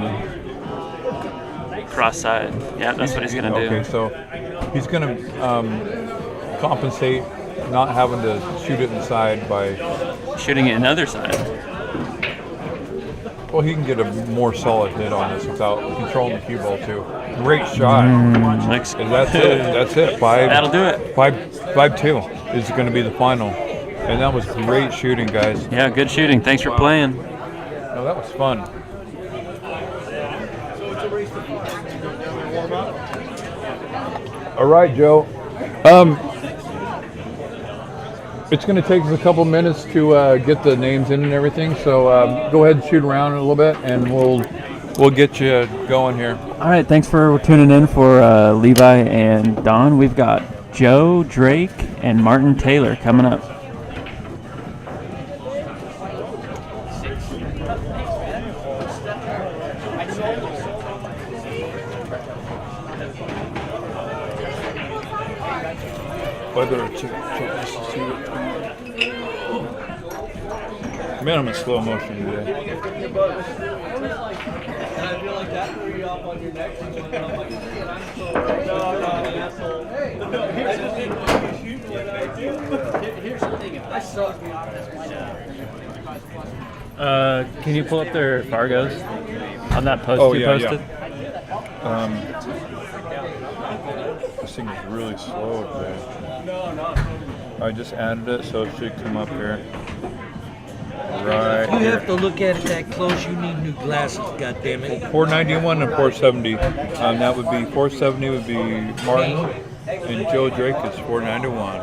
Cross side. Yeah, that's what he's going to do. Okay, so he's going to compensate not having to shoot it inside by... Shooting it another side. Well, he can get a more solid hit on this without controlling the cue ball too. Great shot. Next. And that's it. That's it. That'll do it. 5-2 is going to be the final. And that was great shooting, guys. Yeah, good shooting. Thanks for playing. No, that was fun. All right, Joe. It's going to take us a couple minutes to get the names in and everything. So go ahead and shoot around a little bit, and we'll get you going here. All right, thanks for tuning in for Levi and Don. We've got Joe, Drake, and Martin Taylor coming up. Man, I'm in slow motion today. Can you pull up their Fargos on that post Oh, you yeah, posted? This thing is really slow today. I just added it, so it should come up here. Right You here. have to look at it that close. You need new glasses, goddammit. 491 and 470. That would be 470 would be Martin, and Joe Drake is 491.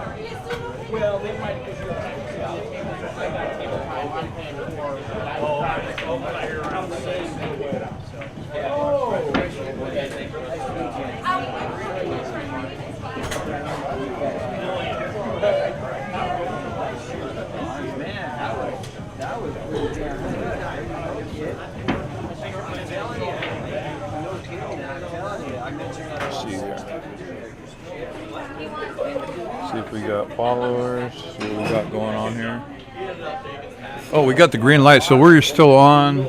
Let's see here. See if we got followers. See what we got going on here. Oh, we got the green light, so we're still on.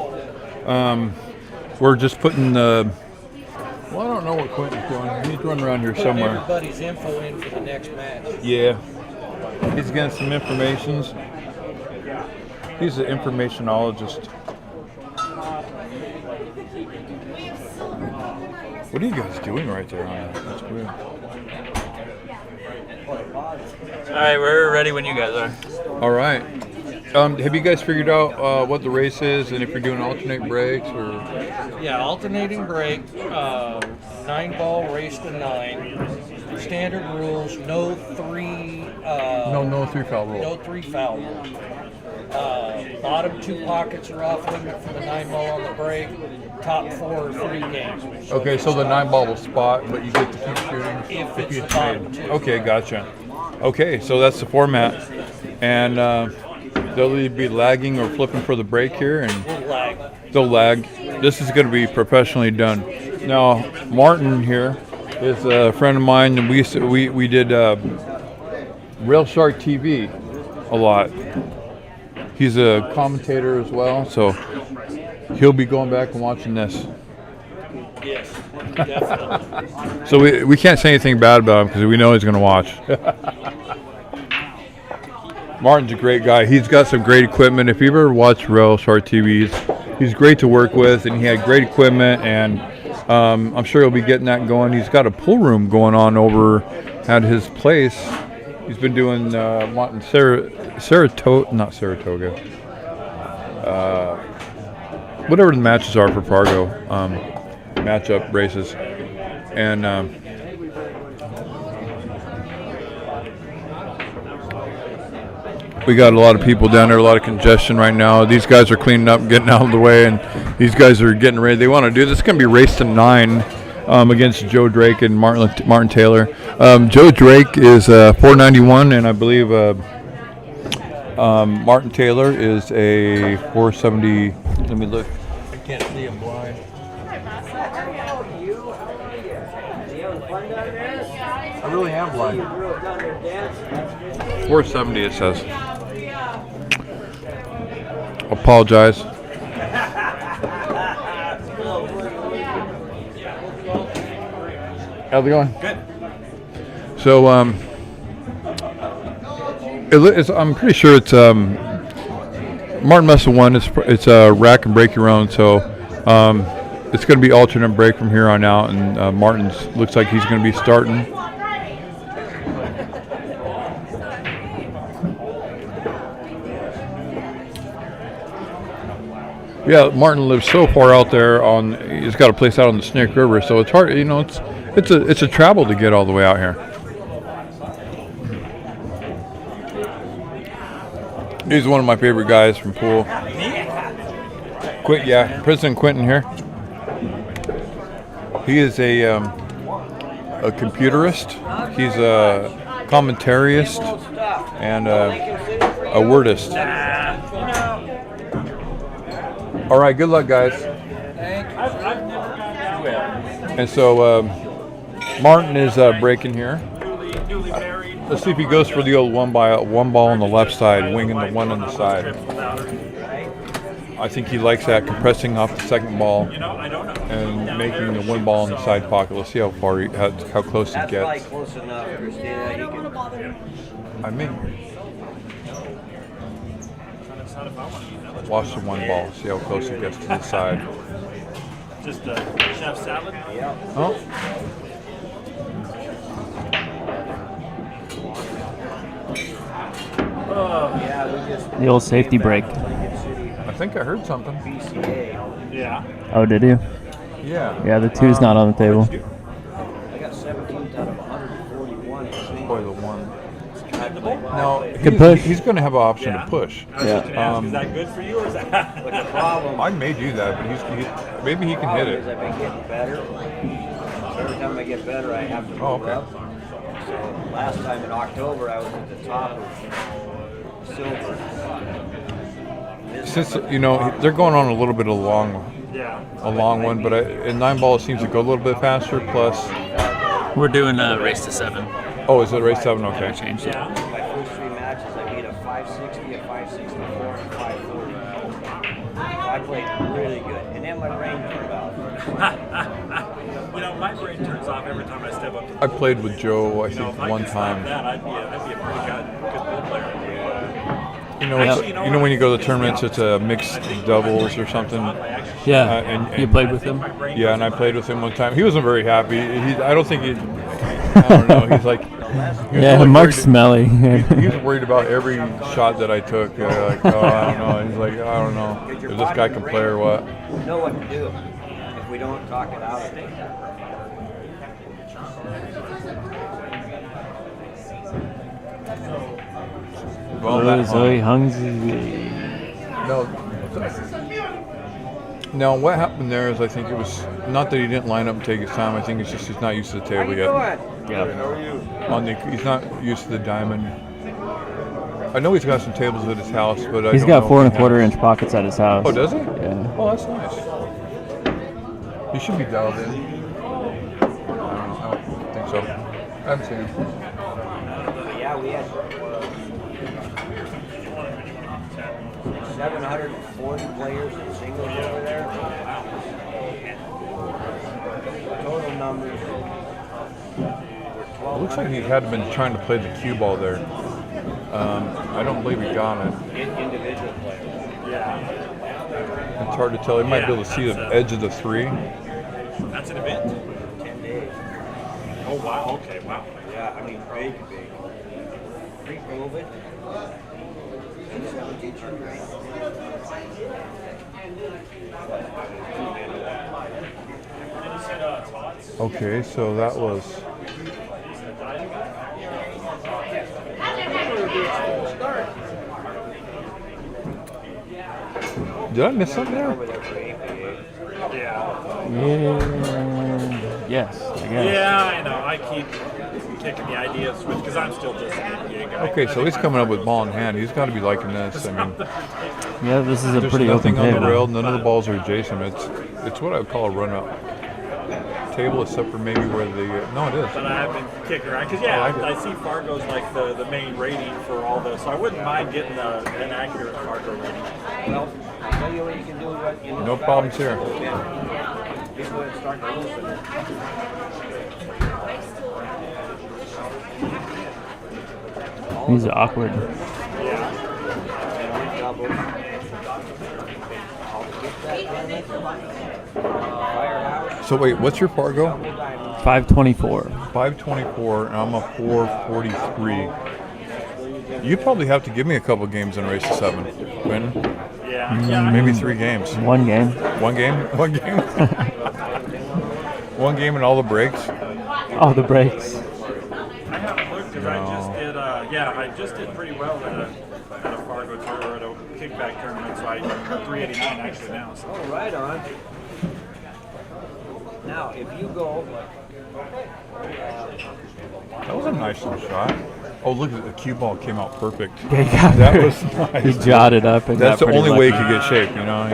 We're just putting the. Well, I don't know what Quentin's doing. He's running around here Putting somewhere. everybody's info in for the next match. Yeah, he's getting some informations. He's an informationologist. What are you guys doing right there? That's weird. All right, we're ready when you guys are. All right. Have you guys figured out what the race is, and if you're doing alternate breaks or? Yeah, alternating break, 9-ball race to 9. Standard rules, no 3. No 3-foul rule. No 3-foul rule. Bottom 2 pockets are off limit for the 9-ball on the break. Top 4 are free games. Okay, so the 9-ball will spot, but you get to keep shooting If it's you the get bottom made. 2. Okay, gotcha. Okay, so that's the format, and they'll either be lagging or flipping for the break here, and We'll lag. they'll lag. This is going to be professionally done. Now, Martin here is a friend of mine, and we did Rail Shark TV a lot. He's a commentator as well, so he'll be going back and watching this. Yes, definitely. So we can't say anything bad about him because we know he's going to watch. Martin's a great guy. He's got some great equipment. If you ever watch Rail Shark TV, he's great to work with, and he had great equipment, and I'm sure he'll be getting that going. He's got a pool room going on over at his place. He's been doing Saratoga. Whatever the matches are for Fargo, matchup races. And we got a lot of people down there, a lot of congestion right now. These guys are cleaning up, getting out of the way, and these guys are getting ready. They want to do this. It's going to be race to 9 against Joe Drake and Martin Taylor. Joe Drake is 491, and I believe Martin Taylor is a 470. Let me look. I can't see him blind. I really am blind. 470 it says. Apologize. How's it going? Good. So I'm pretty sure it's Martin must have won. It's a rack and break your own, so it's going to be alternate break from here on out, and Martin's looks like he's going to be starting. Yeah, Martin lives so far out there he's got a place out on the Snake River, so it's hard, it's a travel to get all the way out here. He's one of my favorite guys from pool. President Quentin here. He is a computerist. He's a commentarist and a wordist. All right, good luck, guys. And so Martin is breaking here. Let's see if he goes for the old one ball on the left side, winging the one on the side. I think he likes that, compressing off the second ball and making the one ball in the side pocket. Let's see how close he gets. That's like close enough, Christina. You can. I mean, watch the one ball. See how close he gets to the side. Just a chef salad? Yeah. Oh. Yeah, we just. The old safety break. I think I heard something. BCA. Yeah. Oh, did you? Yeah. Yeah, the two's not on the table. I got 17th out of 141. Boy, the one. Now, Good push. he's going to have an option to push. I was just gonna ask, Um, is that good for you or is that? But the problem I may do that, but maybe he can hit is it. I've been getting better. Every time I get better, I have to Oh, move okay. up. So last time in October, I was at the top of silver. This Since time they're going on a little bit of Yeah. a long one, but in 9 ball it seems to go a little bit faster. Plus, We're doing a race to 7. oh, is it race 7? Okay. Changed it. my first 3 matches, I beat a 560, a 564, and a 540. I played really good, and then my brain turned off. My brain turns off every time I step up to I played with Joe, I if think, I one could stop time. that, I'd be a pretty good pool player. When you go to tournaments, it's a mixed doubles or something. Yeah. And You played with him? Yeah, and I played with him one time. He wasn't very happy. I don't think I don't know. He's like, he was Yeah, really Mark's worried- smelly. He was worried about every shot that I took. Like, oh, I don't know. He's like, I don't know if this guy can play or what. We know what to do if we don't talk it out of it. Well, that Zoe Hung's. No. No, what happened there is I think it was not that he didn't line up and take his time. I think it's just he's not used to the How table you yet. doing? Yeah. He's not used to the diamond. I know he's got some tables at his house, but He's I got don't 4 know and if a he quarter has- inch pockets at his house. Oh, does he? Yeah. Oh, that's nice. He should be dialed in. I don't think so. I haven't seen him. Yeah, we had 740 players in singles over there. Total numbers were It looks like he had been trying to play the cue ball there. I don't believe he got it. individual players. Yeah. It's hard to tell. He might be able to see the edge of the 3. That's an event? 10 days. Oh, wow. Okay, wow. Yeah, I mean, big. Pre-COVID. Okay, so that was. Did I miss something there? Over there for APA. Yeah. Yes, I guess. Yeah, I know. I keep kicking the idea switch because I'm still just an NBA guy. Okay, so he's coming up with ball in hand. He's got to be liking this. I mean, Yeah, this is a there's pretty open nothing on the table. rail. None of the balls are adjacent. It's what I would call a run-up table, except for maybe where the no, it is. But I have been kicking around because I like it. I see Fargo's like the main rating for all this, so I wouldn't mind getting an accurate Fargo rating. Well, I'll tell you what you can do. No problems here. Just go ahead and start to listen. He's awkward. Yeah. Double. So wait, what's your Fargo? 524. 524, and I'm a 443. You probably have to give me a couple games in race to 7. Quinn? Yeah. Maybe 3 games. One game. One game? One game? One game and all the breaks? Oh, the breaks. I haven't looked because I just did pretty well at a Fargo tour or at a kickback tournament, so I'm 389 actually now. So. Oh, right on. Now, if you go, That was a nice little shot. Oh, look, the cue ball came out perfect. Yeah, he got That very- was nice. He jotted up. And That's got the pretty only way he lucky. could get shape, you know?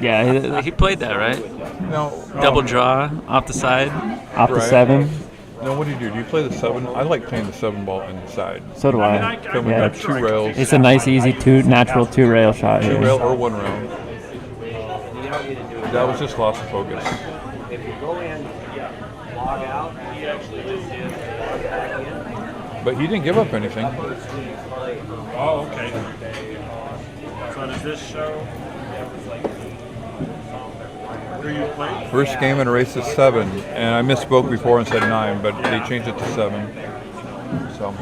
Yeah, he played that, right? No. Double draw off the side, off the Right. 7. No, what do? Do you play the 7? I like playing the 7 ball inside. So do I. Come Yeah. with 2 rails. It's a nice, easy natural two rail shot 2 here. rail or 1 rail. That was just lost of focus. if you go in, log out, log back in, But he didn't give up anything. Oh, okay. So does this show who you played? First game in a race is 7, and I misspoke before and said 9, but they changed it to 7. So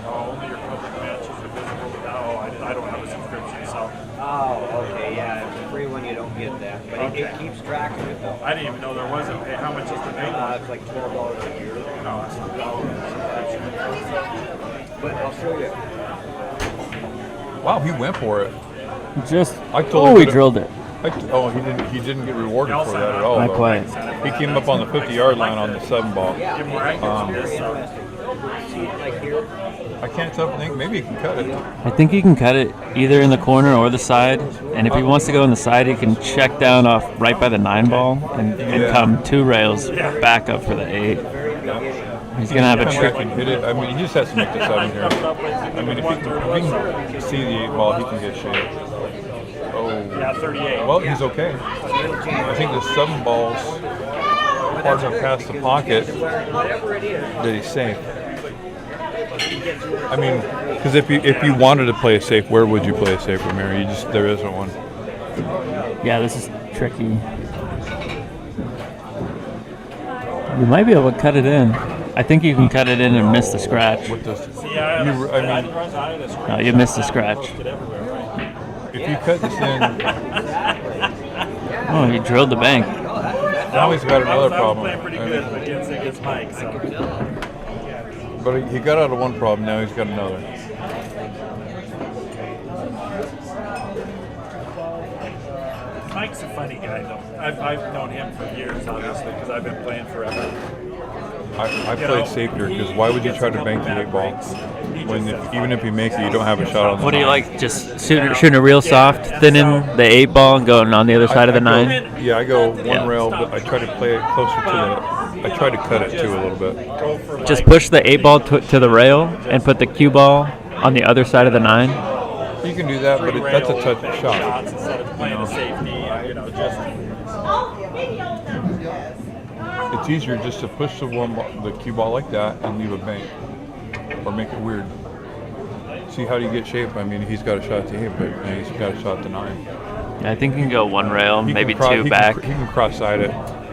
Oh, only your public matches are visible. Oh, I don't have a subscription, so oh, okay, yeah, it's a free one, you don't get that, but it keeps track of it though. I didn't even know there was a pay. How much is the pay? It's like $12 a year, No, it's not. but I'll show you. wow, he went for it. Just, I told him he to- drilled it. He didn't get rewarded for that at all. I though. play. He came up on the 50-yard line on the 7 ball. Yeah, Give more accuracy. very interesting. See, like here, I can't tell. Think maybe he can cut it. I think he can cut it either in the corner or the side. And if he wants to go in the side, he can check down off right by the 9 ball and Yeah. come 2 rails back up for the 8. He's going to have a Come trick. back and hit it. I mean, he just has to make the 7 here. I mean, if he can see the 8 ball, he can get shape. Oh, Yeah, 38. well, he's okay. I think the 7 balls far enough past the pocket whatever it is, that he's safe. I mean, because if you wanted to play a safe, where would you play a safe, Ramiro? There isn't one. Yeah, this is tricky. You might be able to cut it in. I think you can cut it in and miss the scratch. With this, Yeah, I mean, No, you missed the scratch. if you cut this in, Oh, he drilled the bank. now he's got another I was problem. playing pretty good against Mike. So. But he got out of one problem. Now he's got another. Mike's a funny guy, though. I've known him for years, obviously, because I've been playing forever. I played safer because why would you try to bank the 8 ball when even if you make it, you don't have a shot on the What do you 9? like? Just shooting it real soft, thinning the 8 ball and going on the other side of the 9? Yeah, I go 1 Yeah. rail, but I try to play it closer to the. I try to cut it too a little bit. Go for Just push the 8 ball to the rail and put the cue ball on the other side of the 9. You can do that, but that's a touch shot. shots instead of playing a safety. Just It's easier just to push the cue ball like that and leave a bank, or make it weird. See how do you get shape? I mean, he's got a shot to 8, but he's got a shot to 9. Yeah, I think you can go 1 rail, He maybe can cro- 2 he back. Can, he can cross-side it,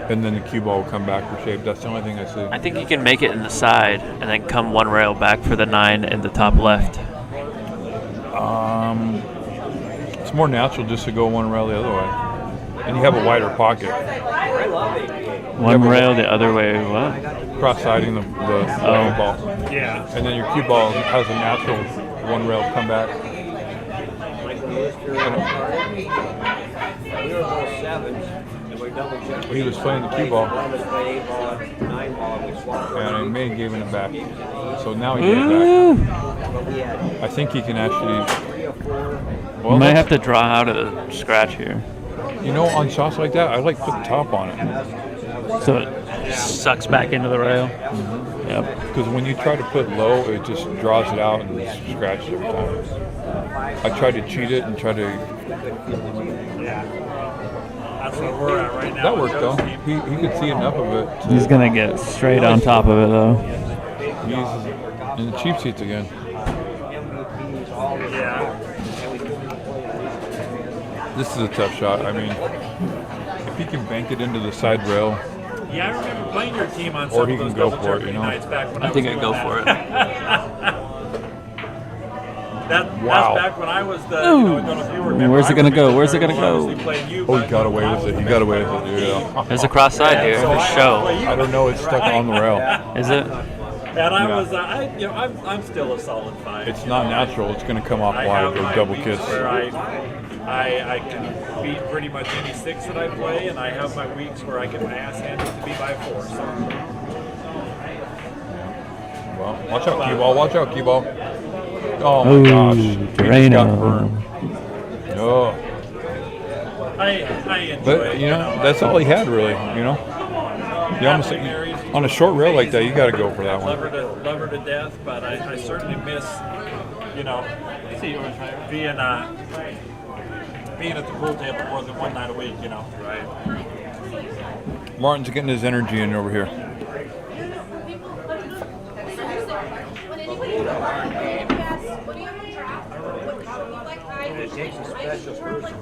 and then the cue ball will come back for shape. That's the only thing I see. I think you can make it in the side and then come 1 rail back for the 9 in the top left. It's more natural just to go 1 rail the other way, and you have a wider pocket. 1 rail the other way, what? Cross-siding the cue ball, yeah. and then your cue ball has a natural 1 rail come back. we were both 7s, and we double checked. He was playing the cue ball, One was playing 8 ball, 9 ball, we swapped. and May gave it back. So now he gave it Ooh. back. But we had I think he can actually. 3 or 4. You Well, might that's- have to draw out of the scratch here. You know, on shots like that, I like put the top on it. So it sucks back into the rail. Yep. Because when you try to put low, it just draws it out and scratches every time. I tried to cheat it and try to. That's where we're at right now. That worked though. He could see enough of it. He's going to get straight on top of it, though. He's in the cheap seats again. Yeah. This is a tough shot. I mean, if he can bank it into the side rail, Yeah, I remember playing your team on Or some he of those can go double for it, jeopardy you know? nights back when I think was I'd doing go for it. That's Wow. back when I was the. I don't know if you remember. Where's it I gonna was go? the Where's it third gonna one, go? obviously playing you, oh, he but got away when I with was it. He the got best away player with on it. the Yeah. team, There's a cross side here. so For I had to show. play you. I don't know. It's stuck on the rail. Is it? And I Yeah. was, I'm still a solid 5. It's not natural. It's going to come off I wide have or my double weeks kiss. where I can beat pretty much any 6 that I play, and I have my weeks where I can ass hand it to be by 4. So Well, watch out, cue ball. Watch out, cue ball. Oh my gosh. He just got Drano. burned. Oh. I enjoy But, it. you know, that's all he had, really, you know? You almost, on a short rail like that, you got to go for that Love one. her to death, but I certainly miss, being at the pool table more than one night a week, Right. Martin's getting his energy in over here. It takes a special person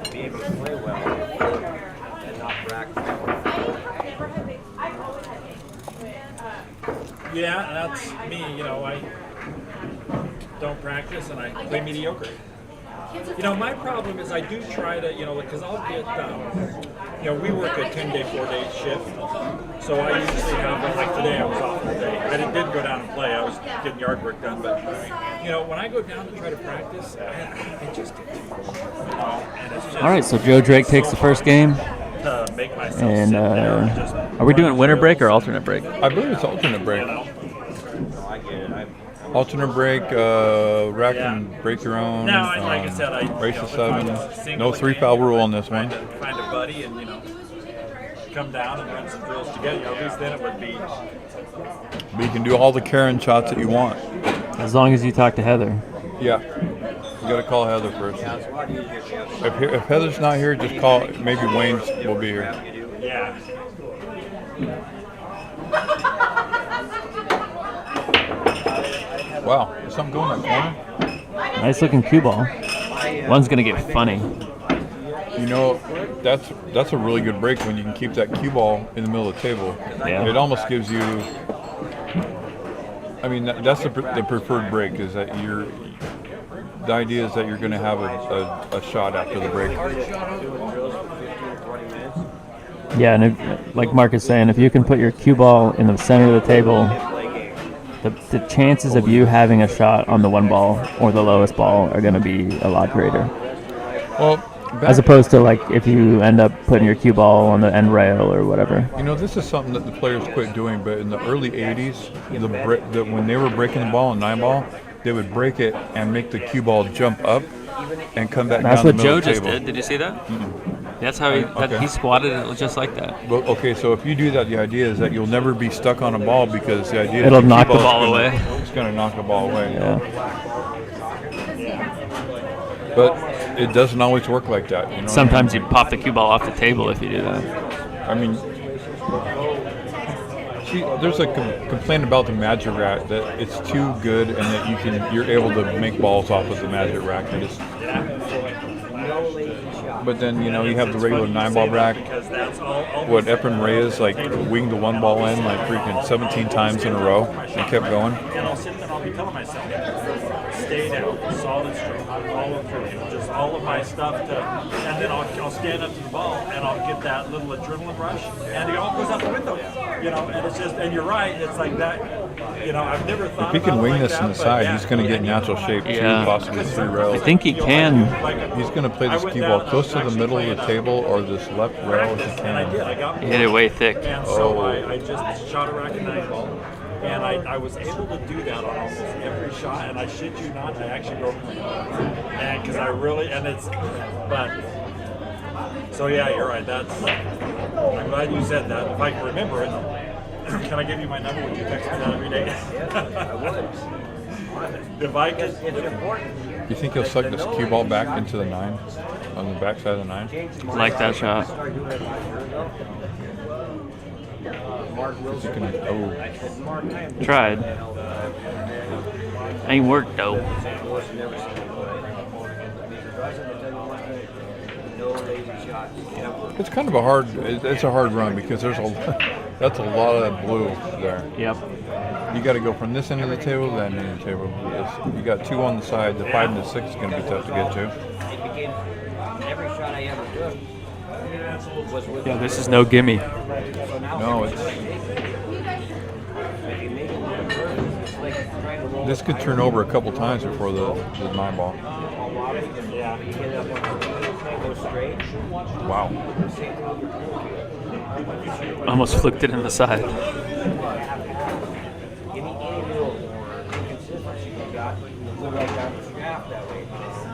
to be able to play well and not practice. Yeah, that's me. I don't practice and I play mediocre. My problem is I do try to, because I'll get, we work a 10-day, 4-day shift. So I usually have, like today I was off all day. I didn't go down and play. I was getting yard work done. But, when I go down to try to practice, I just get too bored. And it's just All right, so Joe Drake takes the first game. to make myself And sit there and just are we doing winter break or alternate break? I believe it's alternate break. No, I get it. Alternate break, rack and break your own. No, like I said, race to if I'm 7. single No 3 game, foul rule on this one. Find a buddy and come down and run some drills together. At least then it would be. But you can do all the Karen shots that you want. As long as you talk to Heather. Yeah. You got to call Heather first. Yeah, it's a lot easier if you have If Heather's not here, just call. Maybe Wayne's will be here. Yeah. Wow, is something going in that corner? Nice looking cue ball. One's gonna get funny. You know, that's a really good break when you can keep that cue ball in the middle of the table. Yeah. It almost gives you. I mean, that's the preferred break. Is that the idea is that you're going to have a shot after the break. Yeah, and if, like Mark is saying, if you can put your cue ball in the center of the table, the chances of you having a shot on the one ball or the lowest ball are going to be a lot greater. Well, As opposed to like if you end up putting your cue ball on the end rail or whatever. you know, this is something that the players quit doing. But in the early '80s, when they were breaking the ball in 9-ball, they would break it and make the cue ball jump up and come back That's down what the middle Joe of the just table. did. Did you see that? That's how Okay. he squatted it just like that. Well, okay, so if you do that, the idea is that you'll never be stuck on a ball because the idea It'll is knock the cue ball gonna- away. It's going to knock the ball away. Yeah. But it doesn't always work like that. You know what I Sometimes mean? you pop the cue ball off the table if you do that. I mean, see, there's a complaint about the Magic Rack that it's too good and that you're able to make balls off of the Magic Rack. And it's, but then you have the regular 9-ball rack. Because that's all What Efren Reyes like winged the one ball in like freaking 17 times in a row and kept going. And I'll sit there and I'll be telling myself, stay down, solid stroke, follow through, just all of my stuff and then I'll stand up to the ball and I'll get that little adrenaline rush and it all goes out the window, and it's just, and you're right, it's like that, I've never thought If he can about it wing like this that, in the but side, yeah, he's going to get in natural shape Yeah. too, possibly 3 rails. I think he can. He's going to play this cue ball close to the middle of the table or this left rail if he And I did, can. I got He hit it way thick. And so I just shot a rack and 9-ball. And I was able to do that on almost every shot, and I shit you not, I actually broke my arm. And because I really, so yeah, you're right, I'm glad you said that. If I can remember it, can I give you my number? Would you text me that every day? I would. If I could, It's important. You think he'll suck this cue ball back into the 9, on the backside of the 9? Like that shot. Start doing it a year ago. Mark You Wilson. can, oh, I said, Mark, I am Tried. Ain't worked though. St. Louis never seen him play. No lazy shots ever. It's kind of a hard. It's a hard run because there's a that's a lot of blue there. Yep. You got to go from this end of the table to that end of the table. You got 2 on the side. The 5 and the 6 is going to be tough to get to. It became every shot I ever took was with Yeah, this is no gimme. So now No, every it's shot I take, if you make it one person, it's like trying to roll this could turn over a couple times before the 9 ball. Yeah. You get it up on the can't go straight. Wow. Same thing with your pool cue. Almost flicked it in the side. Give me any little inconsistency you got, go right down the shaft that way.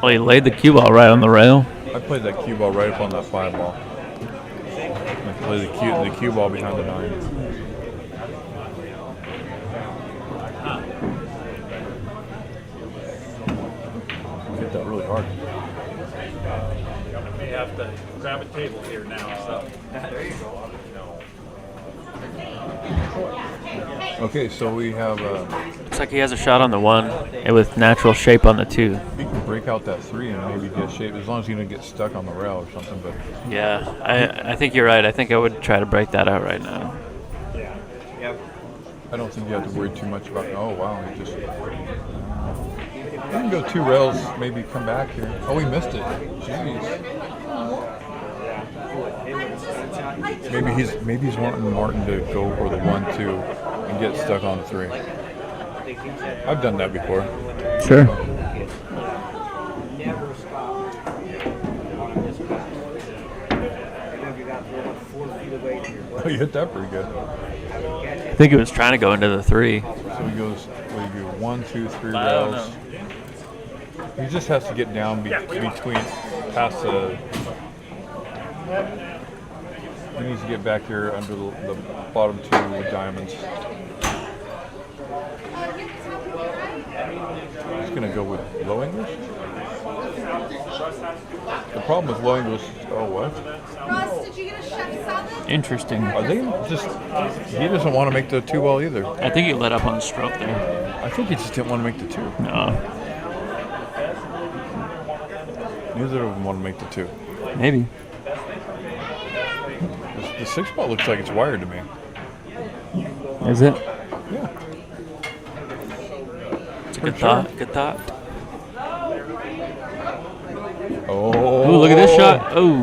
Well, he laid the cue ball right on the rail. I played that cue ball right up on that 5 ball. I played the cue ball behind the 9. Hit that really hard. May have to grab a table here now. So there you go. Okay, so we have Looks like he has a shot on the 1 and with natural shape on the 2. he can break out that 3 and maybe get shape as long as he doesn't get stuck on the rail or something. But Yeah, I think you're right. I think I would try to break that out right now. Yep. I don't think you have to worry too much about. Oh wow, he just. You can go 2 rails, maybe come back here. Oh, he missed it. Jeez. Maybe he's wanting Martin to go for the 1-2 and get stuck on the 3. I've done that before. Sure. Never stop on this pass. Even if you got 4 feet away to your butt, Oh, you hit that pretty good. I think he was trying to go into the 3. So he goes. What do you do? 1, 2, 3 I don't rails. He just has to get down between past the. He needs to get back here under the bottom 2 diamonds. He's going to go with low English. The problem with low English. Oh, what? Ross, did you get a chef salad? Interesting. Are they just? He doesn't want to make the 2 ball either. I think he let up on the stroke there. I think he just didn't want to make the 2. No, Neither of them want to make the 2. maybe. The 6 ball looks like it's wired to me. Is it? Yeah. It's a good thought. Good thought. Oh. Ooh, look at this shot. Oh.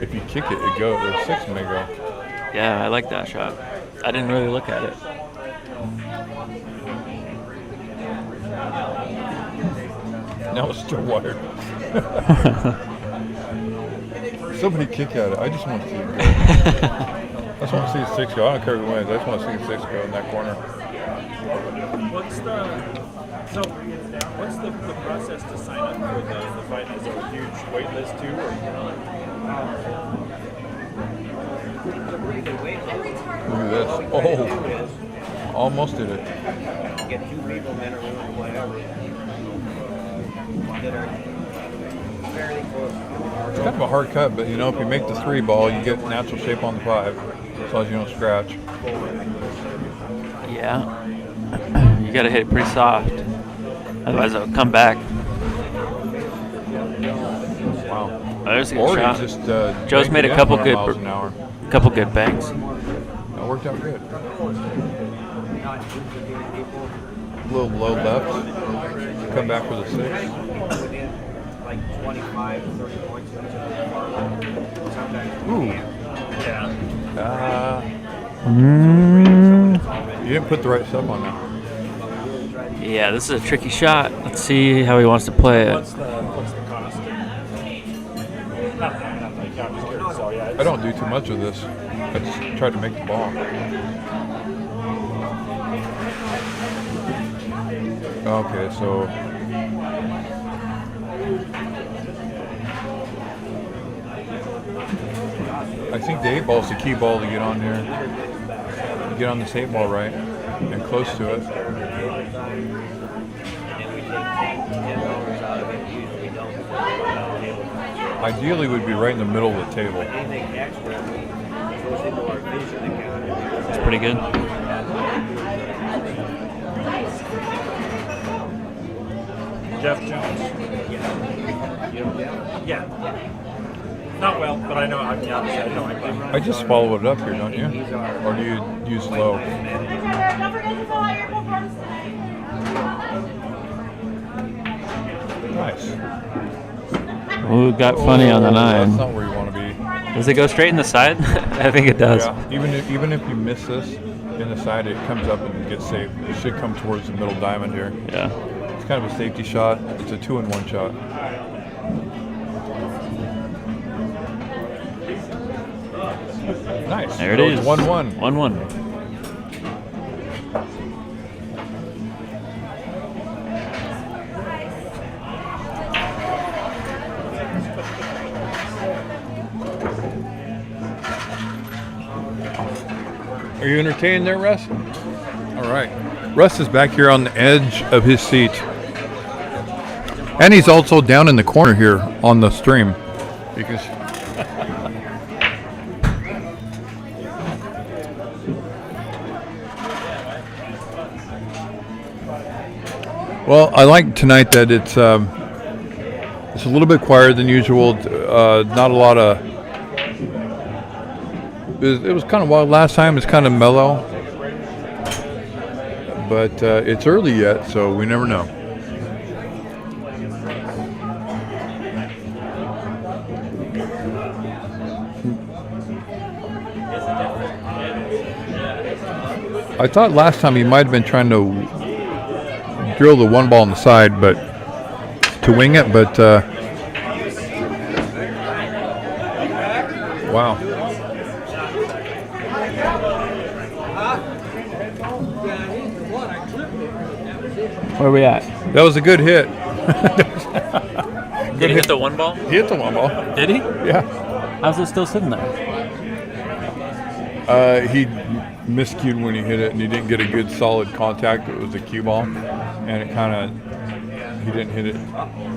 If you kick it, it goes. The 6 may go. Yeah, I like that shot. I didn't really look at it. Now it's still wired. Somebody kick at it. I just want to see it go. I just want to see the 6 go. I don't care who wins. I just want to see the 6 go in that corner. what's the process to sign up for the fight? Is it a huge wait list too? Look at this. Oh, almost did it. get 2 people, men or women, whatever, that are fairly close. It's kind of a hard cut, but you know, if you make the 3 ball, you get natural shape on the 5, as long as you don't scratch. Yeah. You gotta hit it pretty soft. Otherwise it'll come back. Wow. Oh, there's a good Or shot. you just Joe's banged made it a down couple 100 good miles an hour. couple good banks. That worked out good. Not duplicating people A little low left. Come back with a 6. within like 25, 30 points. Sometimes Ooh. Yeah. You didn't put the right stuff on that. Yeah, this is a tricky shot. Let's see how he wants to play it. What's the cost? Not that, I'm just curious. So yeah, I don't do too much of this. I just try to make the ball. Okay, so I think the 8 ball is the key ball to get on there. Get on this 8 ball right and close to it. Ideally, would be right in the middle of the table. anything extra goes into our vision account. It's pretty good. Jeff Jones. Yeah. Not well, but I know. I mean, obviously, I know I can. I just follow it up here, don't you? Or do you use low? Don't forget to fill out your forms tonight. Nice. Ooh, got funny on the That's 9. not where you want to be. Does it go straight in the side? I think it does. Yeah. Even if you miss this in the side, it comes up and gets saved. It should come towards the middle diamond here. Yeah. It's kind of a safety shot. It's a 2-in-1 shot. Nice. There it So is. it's 1-1. 1-1. Are you entertained there, Russ? All right. Russ is back here on the edge of his seat. And he's also down in the corner here on the stream. Because well, I like tonight that it's a little bit quieter than usual. Not a lot of. It was kind of wild last time. It's kind of mellow, but it's early yet, so we never know. I thought last time he might have been trying to drill the one ball on the side, but to wing it. But wow. Where are we at? That was a good hit. Did he hit the 1 ball? He hit the one ball. Did he? Yeah. How's it still sitting there? He miscued when he hit it, and he didn't get a good solid contact. It was a cue ball, and it kind of he didn't hit it.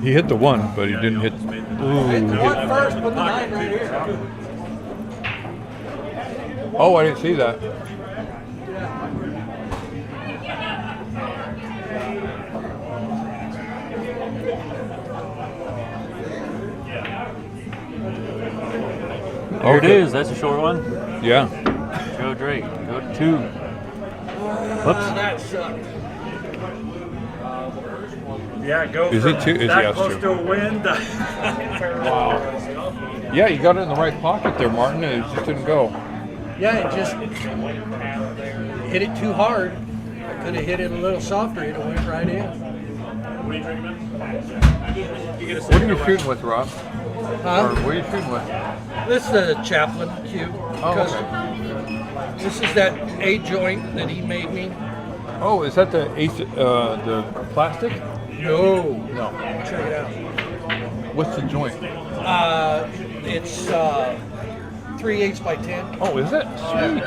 He hit the 1, but he didn't hit. One first, put the 9 right here. Oh, I didn't see that. There it is. That's a short one. Yeah. Joe Drake. Go to 2. Whoops. That sucked. Yeah, go. Is from it two? Is he that has close two? to a win? Wow. Yeah, you got it in the right pocket there, Martin. It just didn't go. Yeah, it just hit it too hard. I could have hit it a little softer. It went right in. What are you shooting with, Rob? Or Huh? what are you shooting with? This is a Chaplin cube. Oh, Custom. okay. This is that A joint that he made me. Oh, is that the the plastic? No. No. Check it out. What's the joint? It's 3/8 by 10. Oh, is it? Sweet.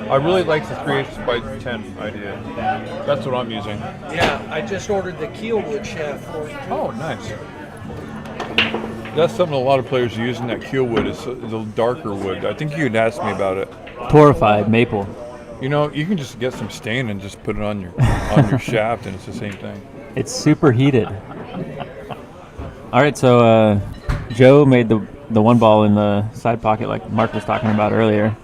I really like the 3/8 by 10 idea. That's what I'm using. Yeah, I just ordered the Keelwood shaft for it. Oh, nice. That's something a lot of players are using. That keel wood is the darker wood. I think you had asked me about it. Torrified maple. You know, you can just get some stain and just put it on your shaft, and it's the same thing. It's super heated. All right, so Joe made the 1 ball in the side pocket like Mark was talking about earlier.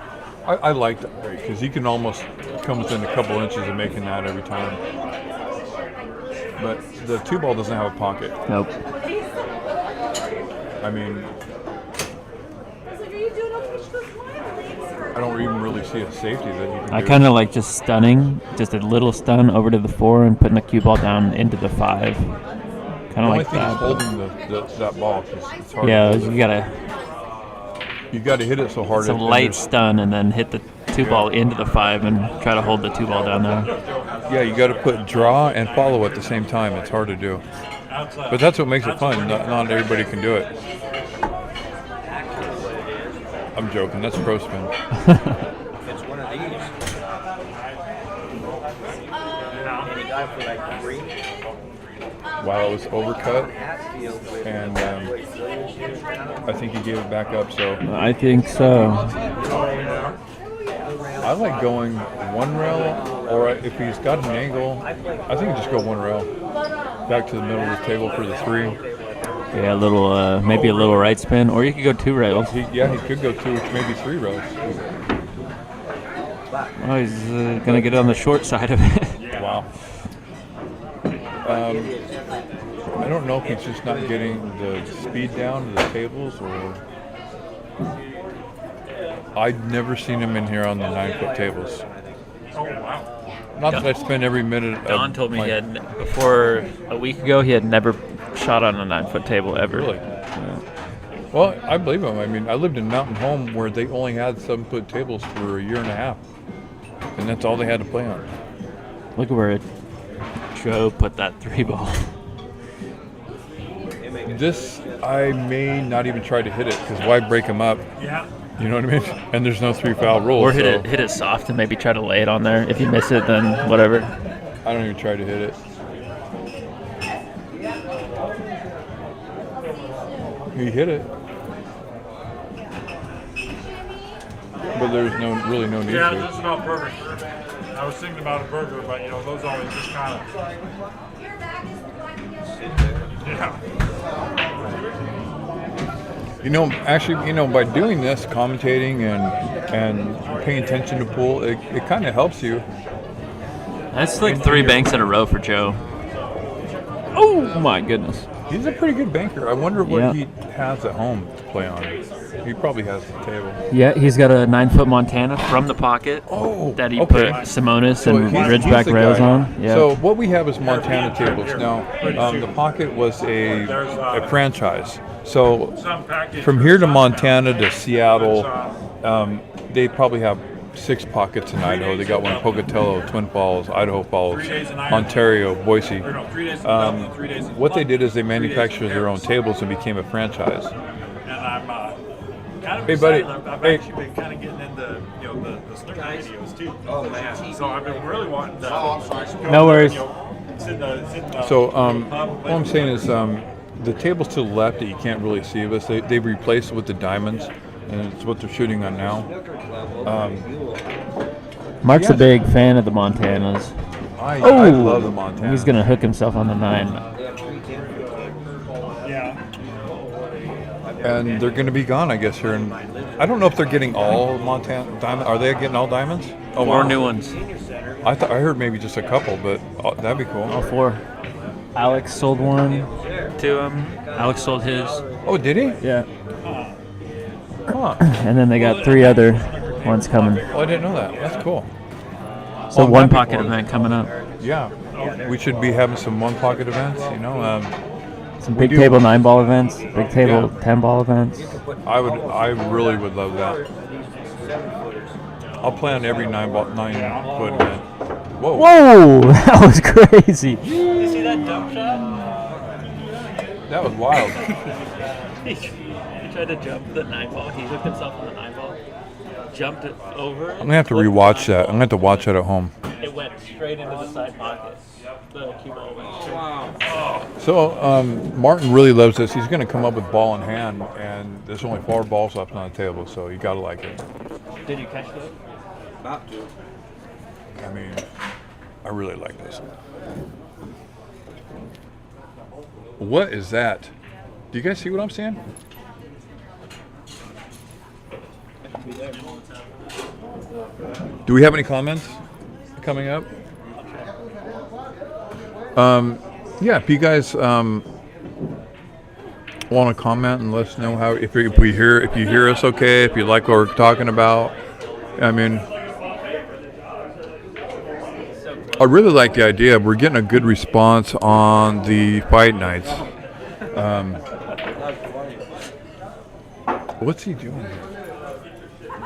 I like that because you can almost come within a couple inches of making that every time. But the 2 ball doesn't have a pocket. Nope. I mean, I was like, are you doing okay? She goes, "Why?" I don't even really see a safety that you can I do. kind of like just stunning, just a little stun over to the 4 and putting the cue ball down into the 5. Kind The of only like thing is that. holding that ball. It's hard Yeah, to hold you it. got to hit it so hard. it's a and light there's- stun and then hit the 2 ball into the 5 and try to hold the 2 ball down there. Yeah, you got to put draw and follow at the same time. It's hard to do. But that's what makes it fun. Not everybody can do it. I'm joking. That's pro spin. It's one of these. And he got it for like 3. While it was overcut, and I think he gave it back up. So I think so. I like going 1 rail, or if he's got an angle, I think just go 1 rail back to the middle of the table for the 3. Yeah, a little, maybe a little right spin, or you could go 2 rails. He could go 2, maybe 3 rails. Oh, he's gonna get on the short side of it. Wow. I don't know if he's just not getting the speed down to the tables, or I'd never seen him in here on the 9-foot tables. Oh wow. Not that I spend every minute. Don told me he had, before a week ago, he had never shot on a 9-foot table ever. Really? Yeah. Well, I believe him. I mean, I lived in Mountain Home where they only had 7-foot tables for a year and a half, and that's all they had to play on. Look at where Joe put that 3-ball. This, I may not even try to hit it, because why break them up? Yeah. You know what I mean? And there's no 3-foul rule. Or so hit it soft and maybe try to lay it on there. If you miss it, then whatever. I don't even try to hit it. He hit it. But there's really no need Yeah, to. this is not perfect. I was thinking about a burger, but you know, those always just kind of. Yeah. You know, actually, you know, by doing this, commentating and paying attention to pool, it kind of helps you. That's like 3 banks in a row for Joe. Oh my goodness. He's a pretty good banker. I wonder what Yeah. he has at home to play on. He probably has the table. Yeah, he's got a 9-foot Montana from the pocket Oh, that he okay. put Simonis So and he's Ridgeback the rails guy. on. Yeah. So what we have is Montana tables. Now, the Pocket was a franchise. So Some package from here to Montana to Seattle, they probably have 6 pockets in Idaho. They got one Pocatello, Twin Falls, Idaho Falls, 3 days in Idaho. Ontario, Boise. Or no, 3 days in Dublin, 3 days in What they London, did is they 3 days in manufactured their own Paris. tables and became a franchise. And I'm kind of Hey, buddy. excited. I've Hey. actually been kind of getting into the snooker videos too. Oh man! So I've been really wanting to. No worries. So what I'm saying is the tables to the left that you can't really see of us, they've replaced it with the diamonds, and it's what they're shooting on now. Mark's a big fan of the Montanas. I Oh, love the Montana. He's gonna hook himself on the 9. Yeah. And they're going to be gone, I guess, here. And I don't know if they're getting all Montana diamond. Are they getting all diamonds? Oh, Or wow. new ones. I heard maybe just a couple, but that'd be cool. All 4. Alex sold one to him. Alex sold his. Oh, did he? Yeah. Huh. And then they got 3 other ones coming. Oh, I didn't know that. That's cool. So Well, one that'd be pocket cool. event coming up. Yeah. We should be having some one pocket events, you know. Some We big do. table 9-ball events, big table Yeah. 10-ball events. I really would love that. I'll plan every 9-foot event. Whoa. Whoa, that was crazy. You see that dump shot? That was wild. He tried to jump the 9-ball. He hooked himself on the 9-ball, jumped it over. I'm going to have to rewatch that. I'm going to have to watch that at home. It went straight into the side pocket. The cue ball went straight. So Martin really loves this. He's going to come up with ball in hand, and there's only 4 balls left on the table, so you got to like it. Did you catch that? About to. I mean, I really like this. What is that? Do you guys see what I'm seeing? Do we have any comments coming up? Yeah, if you guys want to comment and let us know how if you hear us okay, if you like what we're talking about. I mean, I really like the idea. We're getting a good response on the fight nights. What's he doing?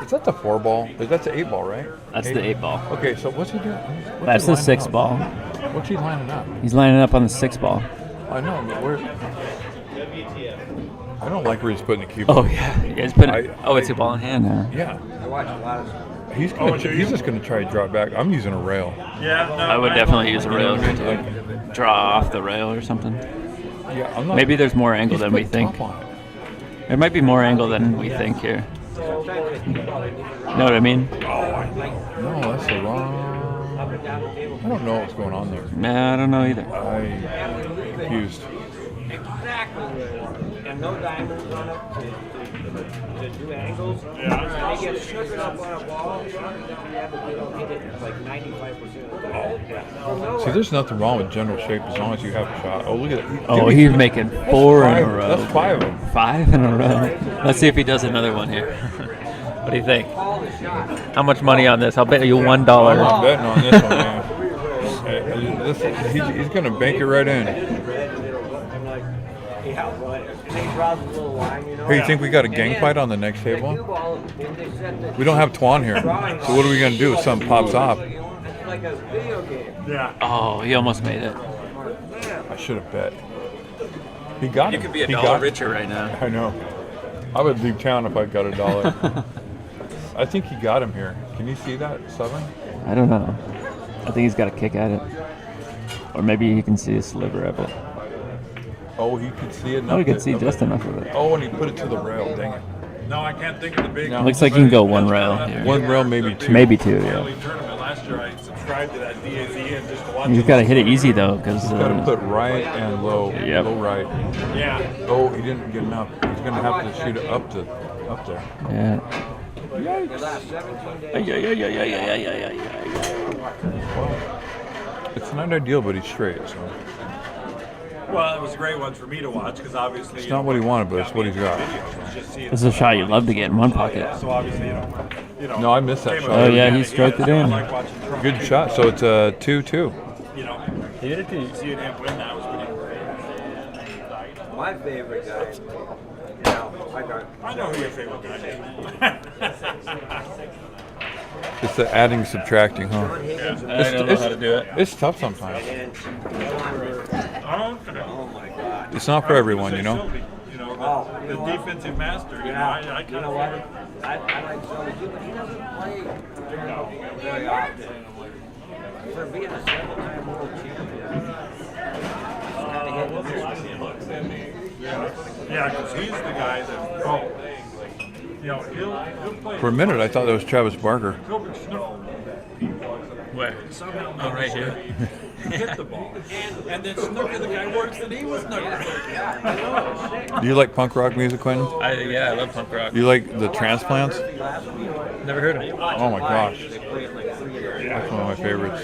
Is that the 4-ball? That's the 8-ball, right? That's the 8-ball. Okay, so what's he doing? What's That's he the lining 6-ball. up? What's he lining up? He's lining up on the 6-ball. I know, but where? I don't like where he's putting the cue. Oh yeah, he's putting. I- It's a ball in hand now. Yeah. I watch a lot of. He's just gonna try to drop back. I'm using a rail. Yeah. No, I would definitely use a rail here too. Like, Draw off the rail or something. yeah, I'm not. Maybe there's more angle he's than we putting think. top on it. There might be more angle than we think here. Know what I mean? No, that's the wrong. I don't know what's going on there. Nah, I don't know either. I'm confused. Exactly where they want it. And no diamonds on it to do angles. Yeah. And they get snookered up on a ball. You have to hit it like 95% of the time. See, there's nothing wrong with general shape as long as you have a shot. Oh, look at it. Oh, he's making 4 in a row. That's 5 of them. 5 in a row. Let's see if he does another one here. What do you think? How much money on this? I'll bet you $1. I'm not betting on this one, man. He's going to bank it right in. Hey, you think we got a gang fight on the next table? We don't have Twan here. So what are we going to do if something pops off? Like a video game. Yeah. Oh, he almost made it. I should have bet. He got You it. could be a He dollar got- richer right now. I know. I would leave town if I got $1. I think he got him here. Can you see that, 7? I don't know. I think he's got a kick at it. Or maybe he can see a sliver of it. Oh, he could see it. Oh, he could see just enough of it. Oh, and he put it to the rail. Dang it. No, I can't think of the big. No. Looks like he can go one rail here. One rail, maybe 2. Maybe 2, yeah. Early tournament last year, I subscribed to that DAZ and just to watch. You've got to hit it easy though, because Got to put right and low. Yep. Low right. Yeah. Oh, he didn't get enough. He's going to have to shoot it up there. yeah. Well, it's not ideal, but he's straight. So Well, it was a great one for me to watch because obviously it's not what he wanted, but it's what he's got. This is a shot you'd love to get in one pocket. So obviously, No, I missed that came shot. up Oh, with yeah, it. he stroked it in. I like watching Trump. Good shot. So it's a 2-2. You know, seeing him win that was pretty great. My favorite guy. I know who your favorite guy is. It's the adding, subtracting, huh? I don't know how to do it. It's tough sometimes. Oh my God. It's not for everyone, you know. You know, the defensive master. You know, I kind of what? I like Sully too, but he doesn't play very often. For being a 7-time world champion, Yeah, because he's the guy that. You know, he'll play. For a minute, I thought that was Travis Barker. Gilbert Snow. Where? Somehow Oh, right here. hit the ball. And then Snooker, the guy works that he was Snooker. Do you like punk rock music, Quentin? Yeah, I love punk rock. Do you like the Transplants? Never heard of it. Oh my gosh. That's one of my favorites.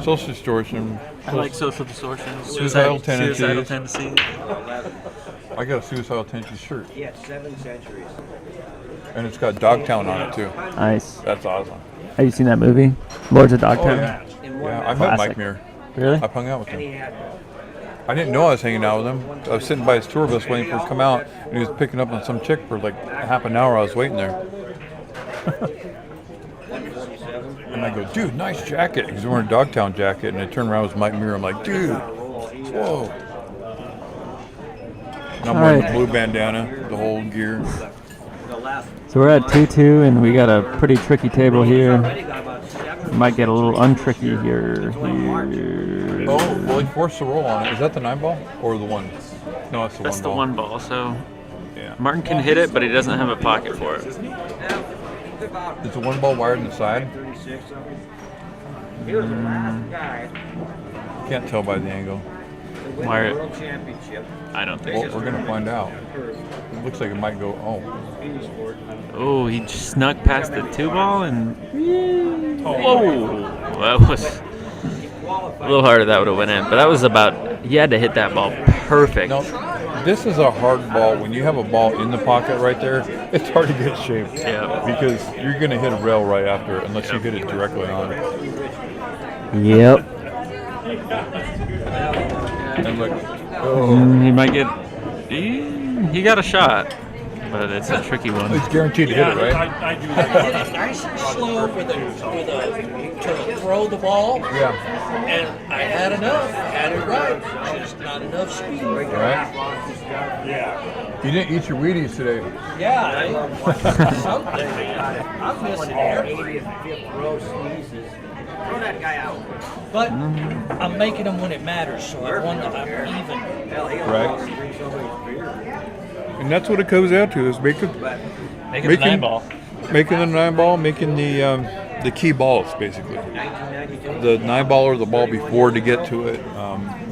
Social Distortion. I like Social Distortion. Suicidal Tendencies. Suicidal Tendencies. I got a Suicidal Tendencies shirt. he had 7 centuries. And it's got Dogtown on it too. Nice. That's awesome. Have you seen that movie? Lords of Dogtown? Yeah, I met Classic. Mike Muir. Really? I've hung out with And he him. had I didn't know I was hanging out with him. I was sitting by his tour bus waiting for him to come out, and he was picking up on some chick for like half an hour. I was waiting there. And I go, dude, nice jacket. He's wearing a Dogtown jacket, and I turn around, it was Mike Muir. I'm like, dude, whoa. And I'm wearing the blue bandana, the whole gear. the last. So we're at 2-2, and we got a pretty tricky table here. Already got about 7. Might get a little untricky here. Oh, well, he forced the roll on it. Is that the 9-ball or the 1? No, it's the 1 That's the ball. 1 ball. So Yeah. Martin can hit it, but he doesn't have a pocket for it. Is the 1 ball wired in the side? 36 of them. He was the last guy Can't tell by the angle. to win Wire it. the world championship. I don't think Well, so. we're going to find out. It looks like it might go, oh. Oh, he just snuck past the 2 ball and. Whoa! That was a little harder. That would have went in, but that was about. He had to hit that ball perfect. No, this is a hard ball. When you have a ball in the pocket right there, it's hard to get shaped. Yeah. Because you're going to hit a rail right after it unless you hit it directly on it. Yep. And look, He might get. He got a shot, but it's a tricky one. it's guaranteed to hit it, right? I do I that. did it nice and slow to throw the ball, Yeah. and I had enough, had it right, just not enough speed. Right? Yeah. You didn't eat your Wheaties today. Yeah, something. I'm missing air. 85th row sneezes. Throw that guy out. But I'm making them when it matters, so I won. I'm even. Hell, he'll Right. lost drink somebody's beer. And that's what it comes out to, is making Making Making- the 9 ball. the 9-ball, making the key balls, basically. 1992. The 9-ball or the ball before to get to it,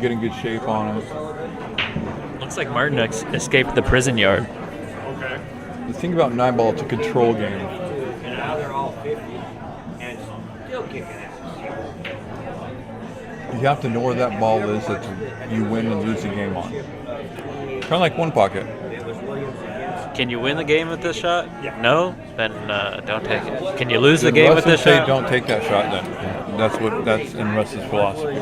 getting good shape on it. Looks like Martin escaped the prison yard. Okay. The thing about 9-ball, it's a control game. Now they're all 50 and still kicking ass. You have to know where that ball is that you win and lose the game on. Kind of like one pocket. It was Williams against. Can you win the game with this shot? Yeah. No? Then don't take it. Can you lose the Did game with Russell this say shot? don't take that shot then? That's in Russ's philosophy.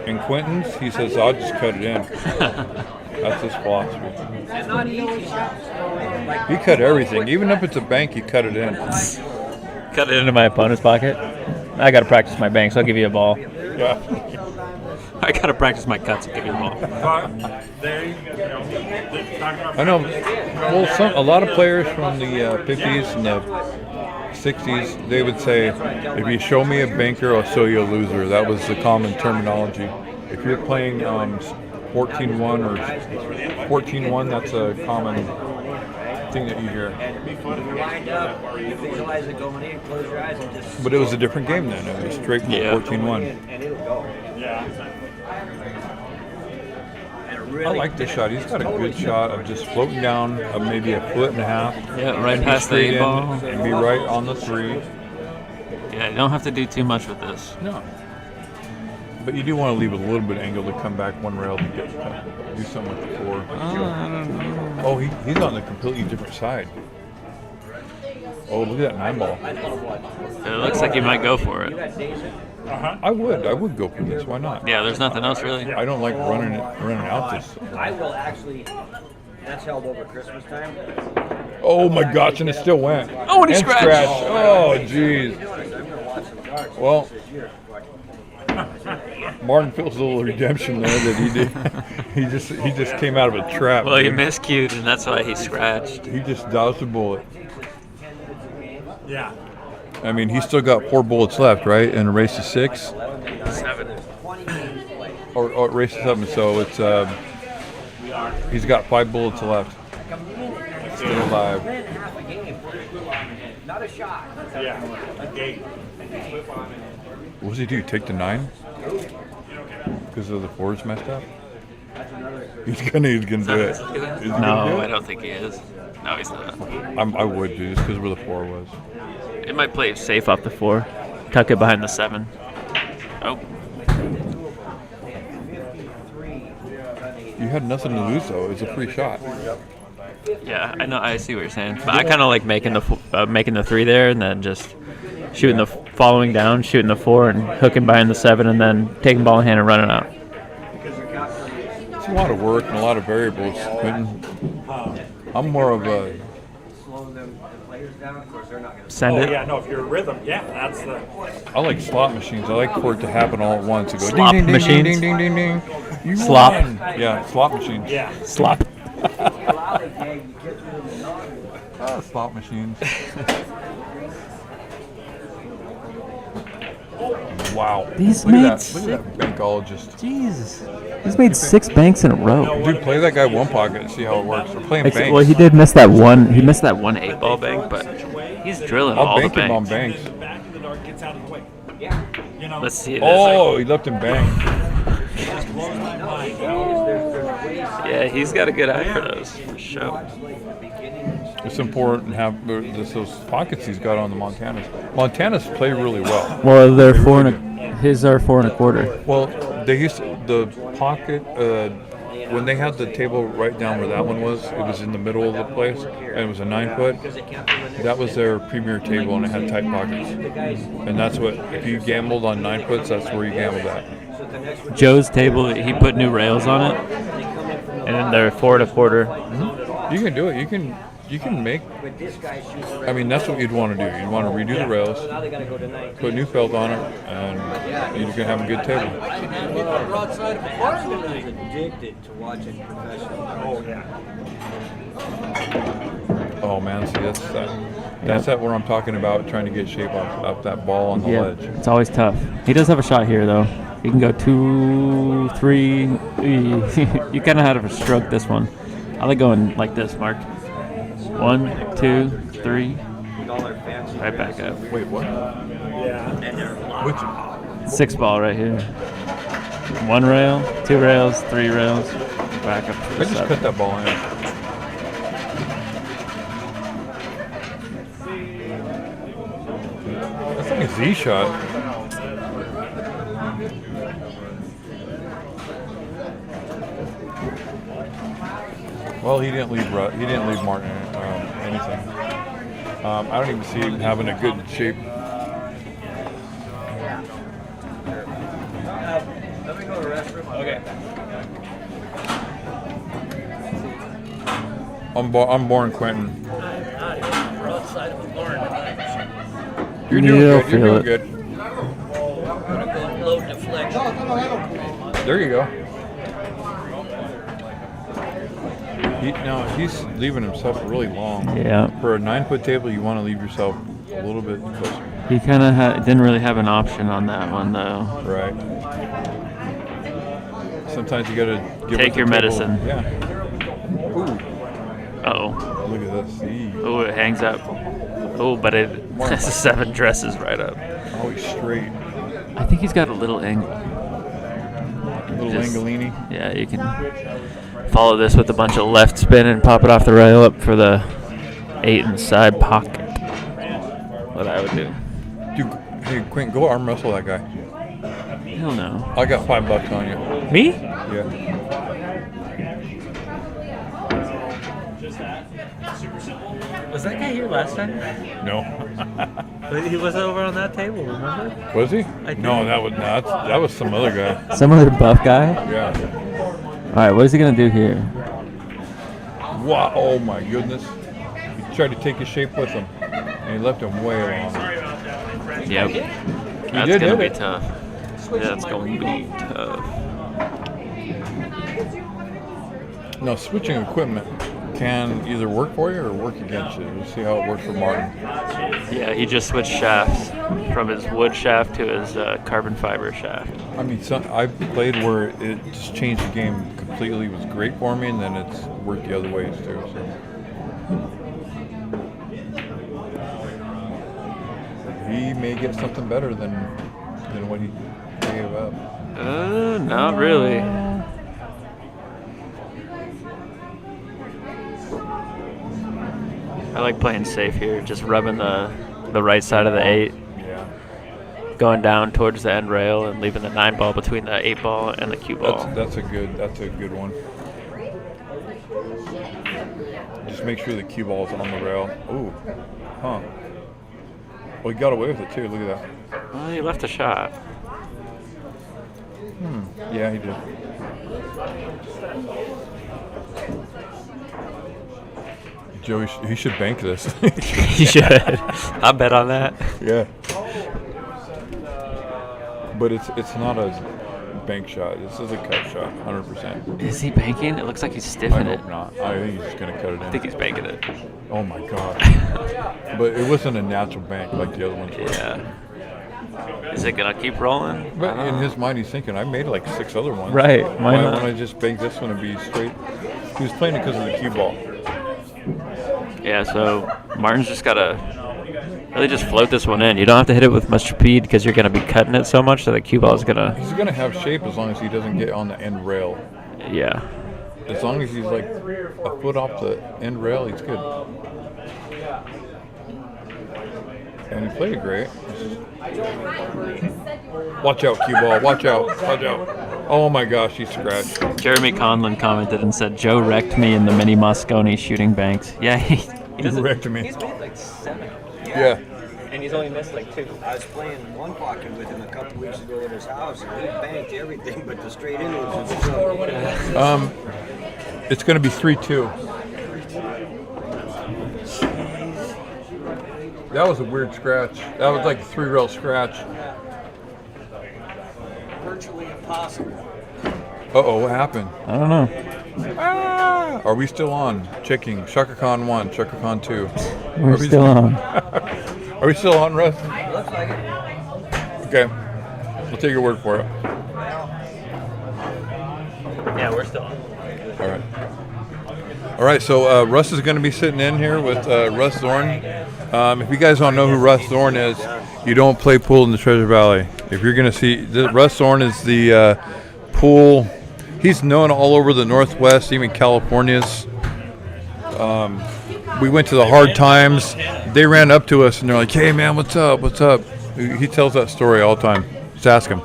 In Quentin's, he says, I'll just cut it in. That's his philosophy. And not easy shots. Like He cut everything. Even if it's a bank, he cut it in. Cut it into my opponent's pocket. I got to practice my banks. I'll give you a ball. Yeah. I got to practice my cuts. I'll give you a ball. But they, talking about I know. Well, a lot of players from the 50s and the 60s, they would say, if you show me a banker, I'll show you a loser. That was the common terminology. If you're playing 14-1 or 14-1, that's a common thing that you hear. lined up, you visualize it going in, close your eyes and just. But it was a different game then. It was straight Yeah. 14-1. And it'll go. Yeah. And it I really like this shot. He's got a good shot of just floating down maybe a foot and a half. Yeah, right and be past the straight eight in ball. and be right on the 3. Yeah, you don't have to do too much with this. No. But you do want to leave a little bit of angle to come back one rail to get do something with the 4. I don't know. Oh, he's on a completely different side. Oh, look at that 9-ball. It looks like you might go for it. I would go for this. Why not? Yeah, there's nothing else really. I don't like running out this. I will actually. That's held over Christmas time. Oh my gosh, and it still went. Oh, and he scratched. Oh, jeez. I'm gonna watch some darts Well, this year. Martin feels a little redemption there that he did. he just came out of a trap. Well, he dude. miscued, and that's why he scratched. He just dodged a bullet. Yeah. I mean, he's still got 4 bullets left, right? In a race to 6, 7. or race to 7. So it's he's got 5 bullets left. Still alive. Half a game. Not a shot. Yeah. A gate. What does he do? Take the 9? Because of the 4's messed up. He's gonna do it. Is he gonna do No, it? I don't think he is. No, he's not. I would do just because where the 4 was. It might play it safe off the 4. Tuck it behind the 7. Oh, You had nothing to lose though. It was a free shot. yeah, I know. I see what you're saying. But I kind of like making the 3 there, and then just shooting the following down, shooting the 4, and hooking behind the 7, and then taking ball in hand and running out. It's a lot of work and a lot of variables, Quentin. I'm more of a Slow them the players down. Of course, they're not gonna. Send Oh it. yeah, no, if you're rhythm, yeah, that's the. I like slot machines. I like for it to happen all at once. It goes Slop ding, ding, machines? ding, ding, ding, ding, ding. You Slop. won. Yeah, slot machines. Yeah. Slop. Slot machines. Wow. These Look at mates- that. Look at that bankologist. Jesus. He's made 6 banks in a row. Dude, play that guy one pocket and see how it works. We're playing banks. Well, he did miss that one. He missed that one 8-ball bank, but he's drilling I'll all the bank him on banks. banks. The back of the dart gets out of the way. Yeah. You know. Let's see. Oh, he left him bang. Just blows my mind. Yeah, he's got a good eye for those, for sure. It's important to have those pockets he's got on the Montanas. Montanas play really well. Well, they're 4 and his are 4 1/4. Well, they used to, the pocket when they had the table right down where that one was. It was in the middle of the place, and it was a 9-foot. That was their premier table, and it had tight pockets. And that's what if you gambled on 9-foots, that's where you gambled at. Joe's table, he put new rails on it, and then they're 4 1/4. You can do it. You can make. I mean, that's what you'd want to do. You'd want to redo the rails, Now they gotta go to 9. put new felt on it, and you can have a good table. Everyone's addicted to watching professional. Oh yeah. Oh man, see that's that where I'm talking about trying to get shape off that ball on the Yeah, ledge. it's always tough. He does have a shot here, though. He can go 2, 3. You kind of had a stroke this one. I like going like this, Mark. 1, 2, 3. Right back up. Wait, what? Yeah. Which 6-ball right here. 1 rail, 2 rails, 3 rails, back up to I the just 7. cut that ball in. That's like a Z shot. Well, he didn't leave. He didn't leave Martin anything. I don't even see him having a good shape. Let me go to the restroom. Okay. I'm born Quentin. Broadside of a barn tonight. You're doing You'll good. You're feel doing it. good. I'm gonna go low deflection. There you go. He's leaving himself really long. Yeah. For a 9-foot table, you want to leave yourself a little bit closer. He kind of didn't really have an option on that one, though. Right. Sometimes you gotta give Take it the your table. medicine. Yeah. Ooh, Uh-oh. look at this. Oh, it hangs up. Oh, but it 7 dresses right up. Oh, he's straight. I think he's got a little angle. Little Just- Langolini. Yeah, you can follow this with a bunch of left spin and pop it off the rail up for the 8 inside pocket. What I would do. Dude, hey Quint, go arm wrestle that guy. Hell no. I got $5 on you. Me? Yeah. Was that guy here last time? No. He was over on that table, remember? Was he? think- No, that was some other guy. Some other buff guy? Yeah. Alright, what is he going to do here? Wow. Oh my goodness. He tried to take his shape with him, and he left him way long. Yep. He That's did going to hit be it. tough. That's going to be tough. Now, switching equipment can either work for you or work against you. We'll see how it works for Martin. Yeah, he just switched shafts from his wood shaft to his carbon fiber shaft. I mean, I've played where it just changed the game completely. It was great for me, and then it's worked the other ways too. So. He may get something better than what he gave up. Not really. I like playing safe here, just rubbing the right side of the 8, Yeah. going down towards the end rail and leaving the 9 ball between the 8 ball and the cue ball. That's a good one. Just make sure the cue ball is on the rail. Ooh, huh? Well, he got away with it too. Look at that. Well, he left a shot. Yeah, he did. Joey, he should bank this. He should. I bet on that. Yeah. But it's not a bank shot. This is a cut shot, 100%. Is he banking? It looks like he's I stiffing it. hope not. I think he's just gonna cut it I think in. he's banking it. Oh my god. But it wasn't a natural bank like the other ones were. Yeah. Is it gonna keep rolling? But in his mind, he's thinking, I made like 6 other ones. Right, why Why not? don't I just bank this one and be straight? He was playing it because of the cue ball. Yeah, so Martin's just gotta really just float this one in. You don't have to hit it with much speed because you're gonna be cutting it so much that the cue ball is gonna. He's gonna have shape as long as he doesn't get on the end rail. Yeah. As long as he's like a foot off the end rail, he's good. And he played it great. Watch out, cue ball. Watch out. Watch out. Oh my gosh, he scratched. Jeremy Conlon commented and said, "Joe wrecked me in the mini Moscone shooting banks." Yeah, he He wrecked me. He's made like 7. Yeah. And he's only missed like 2. I was playing one pocket with him a couple weeks ago at his house, and he banked everything but the straight in was just It's gonna be 3-2. That was a weird scratch. That was like a 3-rail scratch. Virtually impossible. Uh-oh, what happened? I don't know. Ah! Are we still on? Checking. Shaka Khan 1, Shaka Khan 2. We're Are we still on. Are we still on, Russ? looks like it. Okay. We'll take your word for it. Yeah, we're still on. All right. All right, so Russ is going to be sitting in here with Russ Zorn. If you guys don't know who Russ Zorn is, you don't play pool in the Treasure Valley. If you're going to see, Russ Zorn is the pool. He's known all over the Northwest, even California's. We went to the Hard Times. They ran up to us and they're like, "Hey man, what's up? What's up?" He tells that story all the time. Just ask him.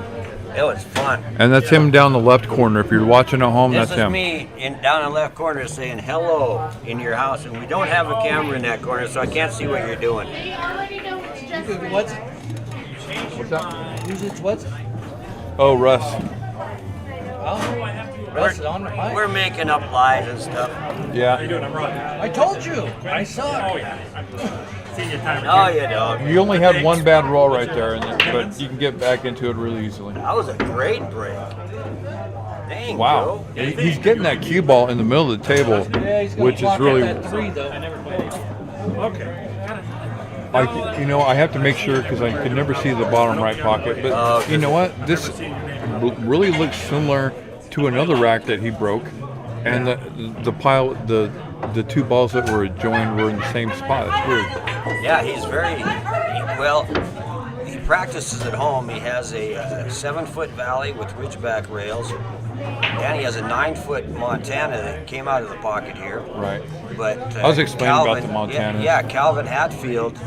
It was fun. And that's him down the left corner. If you're watching at home, This that's is him. me down in the left corner saying hello in your house, and we don't have a camera in that corner, so I can't see what you're doing. You already know it's just. What's What's that? usually it's what's? Oh, Russ. Russ is on the mic. We're making up lies and stuff. Yeah. I'm Ron. I told you, I suck. Oh yeah. Seen your time. No, you don't. You only had one bad roll right there, but you can get back into it really easily. That was a great break. Dang, Wow. Joe. He's getting that cue ball in the middle of the table, Yeah, he's gonna which is block really. out that 3 though. Okay. I have to make sure because I could never see the bottom right pocket. But you know what? This really looks similar to another rack that he broke, and the pile, the 2 balls that were joined were in the same spot. It's weird. Yeah, he's well. He practices at home. He has a 7-foot valley with ridgeback rails, and he has a 9-foot Montana that came out of the pocket here. Right. But I was explaining about the Montanas. Yeah, Calvin Hatfield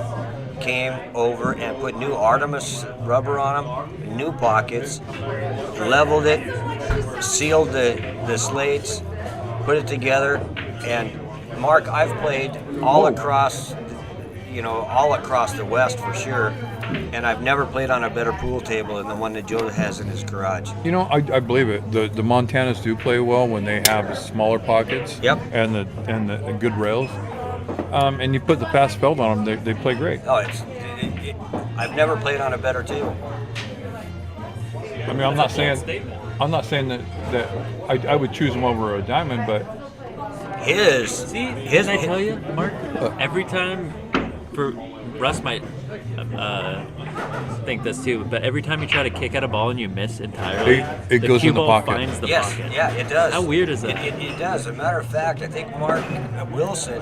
came over and put new Artemis rubber on them, new pockets, leveled it, sealed the slates, put it together, and Mark, I've played all across the West for sure, and I've never played on a better pool table than the one that Joe has in his garage. You know, I believe it. The Montanas do play well when they have smaller pockets. Yep. And the good rails. And you put the fast felt on them, they play great. Oh, I've never played on a better table. I mean, I'm not saying that I would choose them over a diamond, but See, didn't I tell you, Mark? Every time, for Russ might think this too, but every time you try to kick at a ball and you miss entirely, It the goes cue in the ball pocket. finds the Yes, pocket. yeah, it does. How weird is that? It does. As a matter of fact, I think Mark Wilson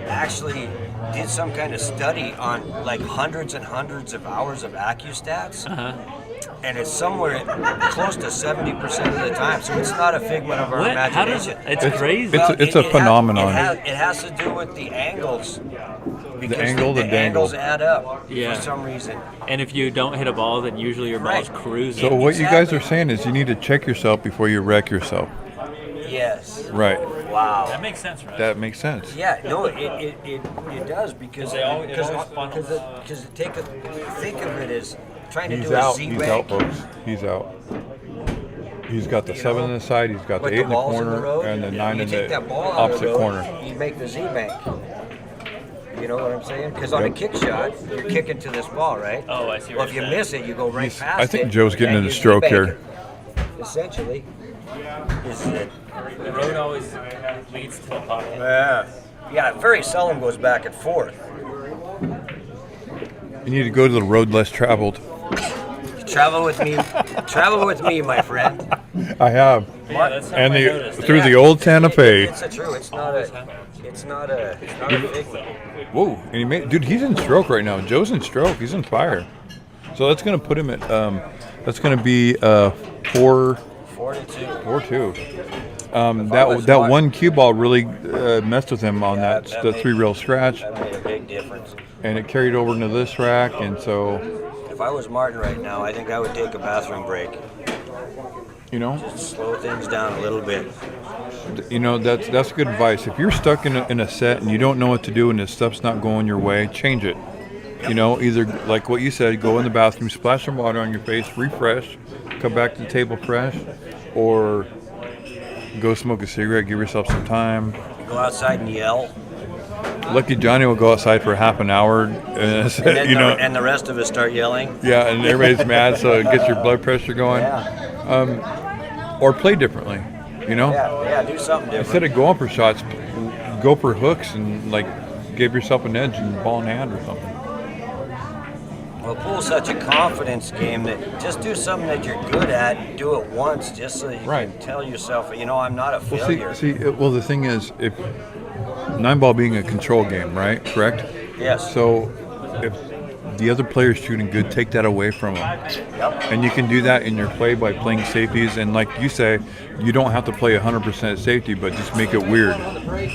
actually did some kind of study on like hundreds and hundreds of hours of AccuStats, and it's somewhere close to 70% of the time. So it's not a figment of our What? How does imagination. it's crazy? It's a phenomenon. It has to do with the angles. Because angle, the dangle. angles add up Yeah. for some reason. And if you don't hit a ball, then usually your ball's Right. cruising. So what you guys are Exactly. saying is you need to check yourself before you wreck yourself. Yes. Right. Wow. That makes sense, right? That makes sense. Yeah, no, it does because think of it as trying to He's do a out. Z He's bank. out, folks. He's out. He's got the 7 on the side. He's got the With 8 in the balls corner road, and the 9 you in take the that ball out of opposite the road, corner. You make the Z bank. You know what I'm saying? Because on a kick shot, you're kicking to this ball, right? Oh, I see what Well, if you're you saying. miss it, you go right He's- past I it. think Joe's getting and into you stroke Z-bank here. it. Essentially, is it? The road always leads to the pocket. Yeah, it very seldom goes back and forth. You need to go to the road less traveled. Travel with me, my friend. I have. Yeah, that's And something I the noticed. through the old Santa Fe. It's true. It's not a figment. Whoa! And he made, dude, he's in stroke right now. Joe's in stroke. He's in fire. So that's gonna put him at. That's gonna be 4-2. 4-2. That one cue ball really messed with him on that the 3-rail scratch, That made a big difference. and it carried over into this rack, and so If I was Martin right now, I think I would take a bathroom break. you know. Slow things down a little bit. You know, that's good advice. If you're stuck in a set and you don't know what to do and this stuff's not going your way, change it. You know, either like what you said, go in the bathroom, splash some water on your face, refresh, come back to the table fresh, or go smoke a cigarette, give yourself some time. Go outside and yell. Lucky Johnny will go outside for half an hour, and And you know, and the rest of us start yelling. yeah, and everybody's mad, so it gets your blood pressure going. Yeah, Or play differently, you know. yeah, do something Instead different. of going for shots, go for hooks and like give yourself an edge and ball in hand or something. Well, pool's such a confidence game that just do something that you're good at. Do it once, just so you Right. can tell yourself, you know, I'm not a Well, failure. well, the thing is, if 9-ball being a control game, right? Correct. Yes. So, if the other player's shooting good, take that away from them. And you can do that in your play by playing safeties. And like you say, you don't have to play 100% safety, but just make it weird.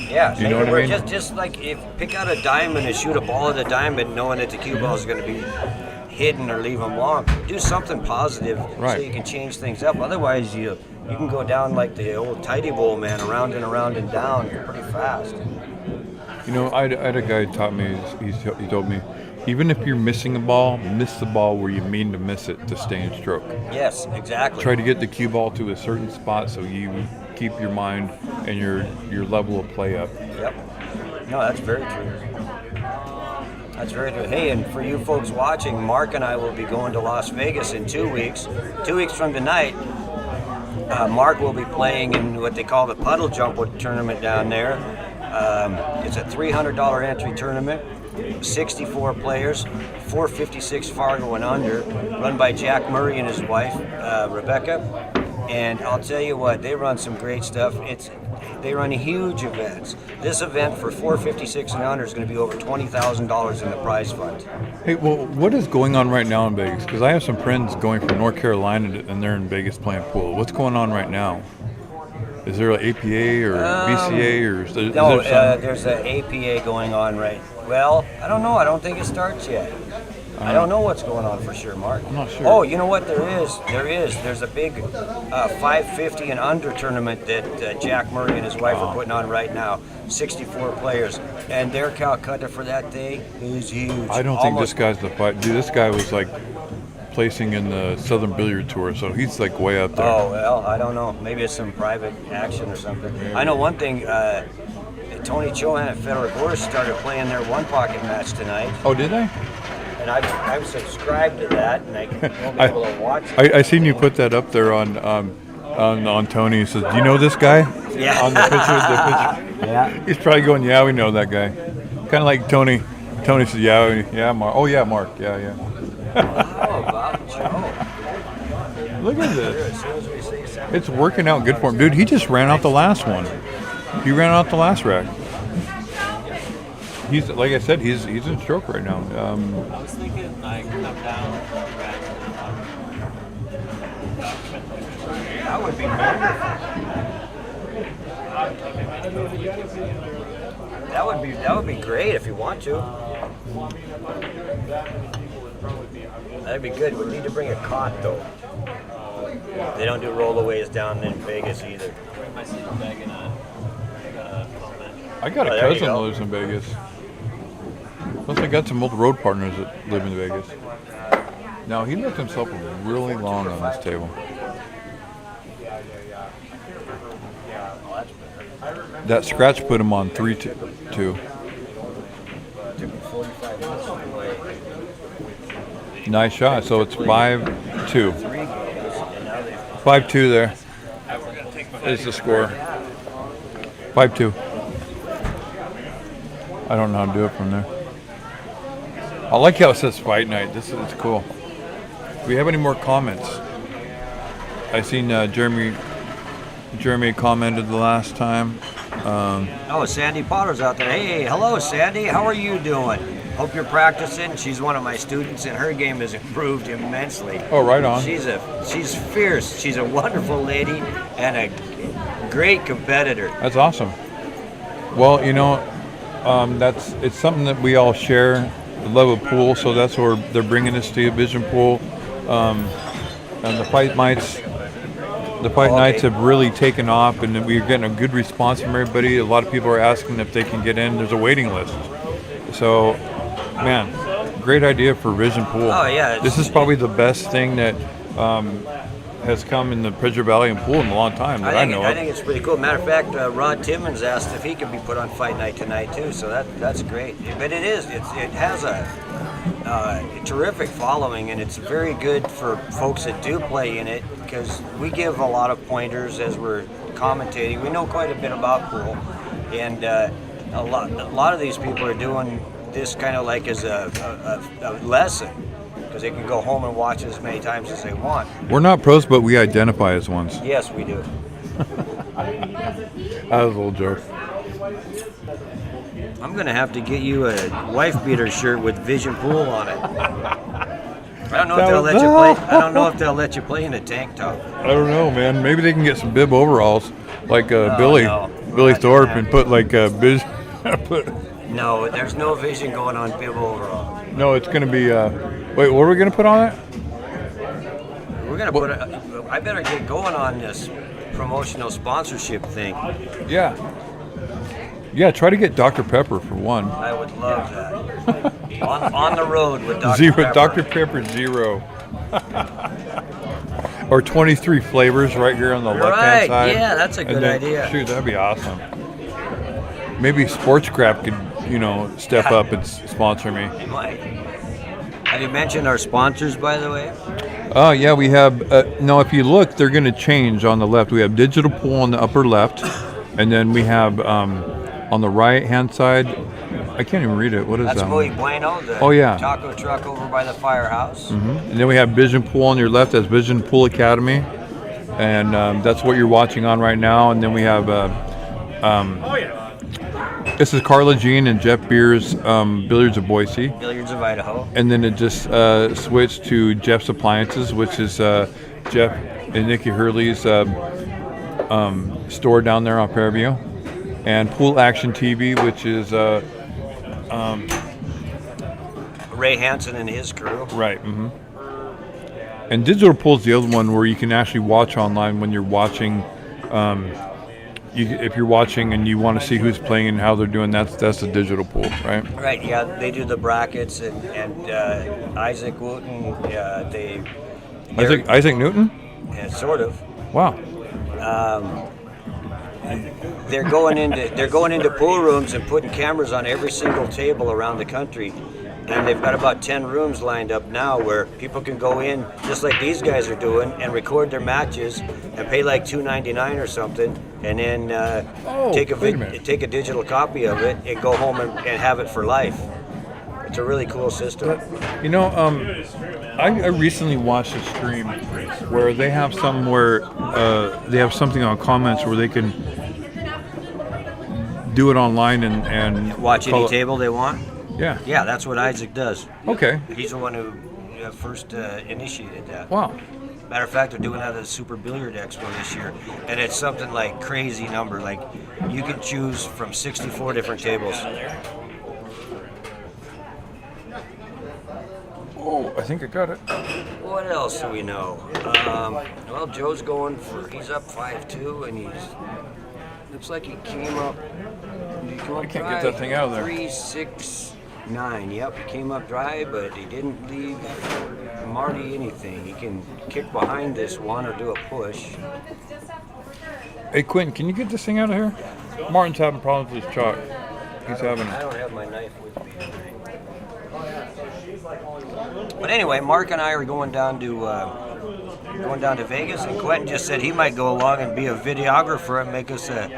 Yeah, You know what I mean? Just like if pick out a diamond and shoot a ball at a diamond, knowing that the cue ball is going to be hidden or leave them long. Do something positive Right. so you can change things up. Otherwise, you can go down like the old tidy bowl man, around and down pretty fast. You know, I had a guy who taught me, he told me, even if you're missing a ball, miss the ball where you mean to miss it to stay in stroke. Yes, exactly. Try to get the cue ball to a certain spot so you keep your mind and your level of play up. Yep. No, that's very true. That's very true. Hey, and for you folks watching, Mark and I will be going to Las Vegas in 2 weeks. 2 weeks from tonight, Mark will be playing in what they call the Puddle Jump tournament down there. It's a $300 entry tournament, 64 players, 456 Fargo and under, run by Jack Murray and his wife, Rebecca. And I'll tell you what, they run some great stuff. They run huge events. This event for 456 and under is going to be over $20,000 in the prize fund. Hey, well, what is going on right now in Vegas? Because I have some friends going from North Carolina and they're in Vegas playing pool. What's going on right now? Is there an APA or BCA or is there There's an APA going on right. Well, I don't know. I don't think it starts yet. I don't know what's going on for sure, Mark. I'm not sure. Oh, you know what? There's a big 550 and under tournament that Jack Murray and his wife are putting on right now. 64 players, and their Calcutta for that day is huge. I don't think this guy's the fight. Dude, this guy was like placing in the Southern Billiard Tour, so he's like way up there. Oh well, I don't know. Maybe it's some private action or something. I know one thing. Tony Chohan at Federer Gorge started playing their one pocket match tonight. Oh, did they? And I've subscribed to that, and I won't be able to watch it. I seen you put that up there on Tony. He says, "Do you know this guy?" Yeah. On the picture. Yeah. He's probably going, "Yeah, we know that guy." Kind of like Tony. Tony says, "Yeah, Mark. Oh yeah, Mark. Yeah." How about Joe? Look at this. It's working out good for him, dude. He just ran out the last one. He ran out the last rack. He's like I said, he's in stroke right now. I was thinking like come down. That would be wonderful. That would be great if you want to. That'd be good. We need to bring a cot though. They don't do rollaways down in Vegas either. I got a Oh, there you cousin that go. lives in Vegas. Plus, I got some old road partners that live in Vegas. Now, he left himself really long on this table. That scratch put him on 3-2. Took me 45 minutes to play Nice shot. So it's 5-2. 3 games, and now they've 5-2 there. Is the score. 5-2. I don't know how to do it from there. I like how it says fight night. This is cool. Do we have any more comments? I seen Jeremy commented the last time. Oh, Sandy Potter's out there. Hey, hello, Sandy. How are you doing? Hope you're practicing. She's one of my students, and her game has improved immensely. Oh, right on. She's fierce. She's a wonderful lady and a great competitor. That's awesome. Well, you know, it's something that we all share, the love of pool. So that's where they're bringing us to Vision Pool, and the fight nights. The fight nights have really taken off, and we're getting a good response from everybody. A lot of people are asking if they can get in. There's a waiting list. So, man, great idea for Vision Pool. Oh, yeah, This is probably the best thing that has come in the Treasure Valley and Pool in a long time that I know I of. think it's pretty cool. Matter of fact, Rod Timmons asked if he could be put on Fight Night tonight too. So that's great. But it has a terrific following, and it's very good for folks that do play in it because we give a lot of pointers as we're commentating. We know quite a bit about pool, and a lot of these people are doing this kind of like as a lesson because they can go home and watch it as many times as they want. We're not pros, but we identify as ones. Yes, we do. That was a little joke. I'm gonna have to get you a wife beater shirt with Vision Pool on it. I don't know if they'll let you play. I don't know if they'll let you play in a tank top. I don't know, man. Maybe they can get some bib overalls like Billy no. Billy Not Thorpe doing and that. put like Biz. put, No, there's no Vision going on bib overall. no, it's gonna be. Wait, what are we gonna put on it? We're gonna put. I better get going on this promotional sponsorship thing. Yeah. Yeah, try to get Dr. Pepper for one. I would love that. on the road with Dr. Zero, Pepper. Dr. Pepper Zero. Or 23 flavors right here on the left-hand Right, side. yeah, that's a And good then- idea. Shoot, that'd be awesome. Maybe Sports Crap could, step up and sponsor me. Mike, have you mentioned our sponsors, by the way? Oh, yeah, we have, no, if you look, they're going to change on the left. We have Digital Pool on the upper left, and then we have on the right-hand side, I can't even read it. What is That's that? Muy Bueno, the Oh, yeah. taco truck over by the firehouse. And then we have Vision Pool on your left. That's Vision Pool Academy, and that's what you're watching on right now. And then we have Oh yeah. this is Carla Jean and Jeff Beers Billiards of Boise, Billiards of Idaho. and then it just switched to Jeff's Appliances, which is Jeff and Nikki Hurley's store down there on Fairview, and Pool Action TV, which is Ray Hansen and his crew. right. And Digital Pool's the other one where you can actually watch online when you're watching. If you're watching and you want to see who's playing and how they're doing, that's the Digital Pool, right? Right, yeah, they do the brackets and Isaac Wooten, Isaac Newton. sort of. Wow. They're going into pool rooms and putting cameras on every single table around the country. And they've got about 10 rooms lined up now where people can go in, just like these guys are doing, and record their matches and pay like $2.99 or something, and then wait a minute. take a digital copy of it and go home and have it for life. It's a really cool system. I recently watched a stream where they have they have something on comments where they can do it online and Watch call any it- table they want. Yeah. Yeah, that's what Isaac does. Okay. He's the one who first initiated that. Wow. Matter of fact, they're doing that at the Super Billiard Expo this year, and it's something like crazy number. Like you can choose from 64 different tables. Oh, I think I got it. What else do we know? Well, Joe's he's up 5-2, and looks like he came up. I can't get that thing out of there. 3-6-9. Yep, he came up dry, but he didn't leave Marty anything. He can kick behind this one or do a push. Hey, Quentin, can you get this thing out of here? Martin's having problems with his chalk. He's having. I don't have my knife with me. But anyway, Mark and I are going down to Vegas, and Quentin just said he might go along and be a videographer and make us a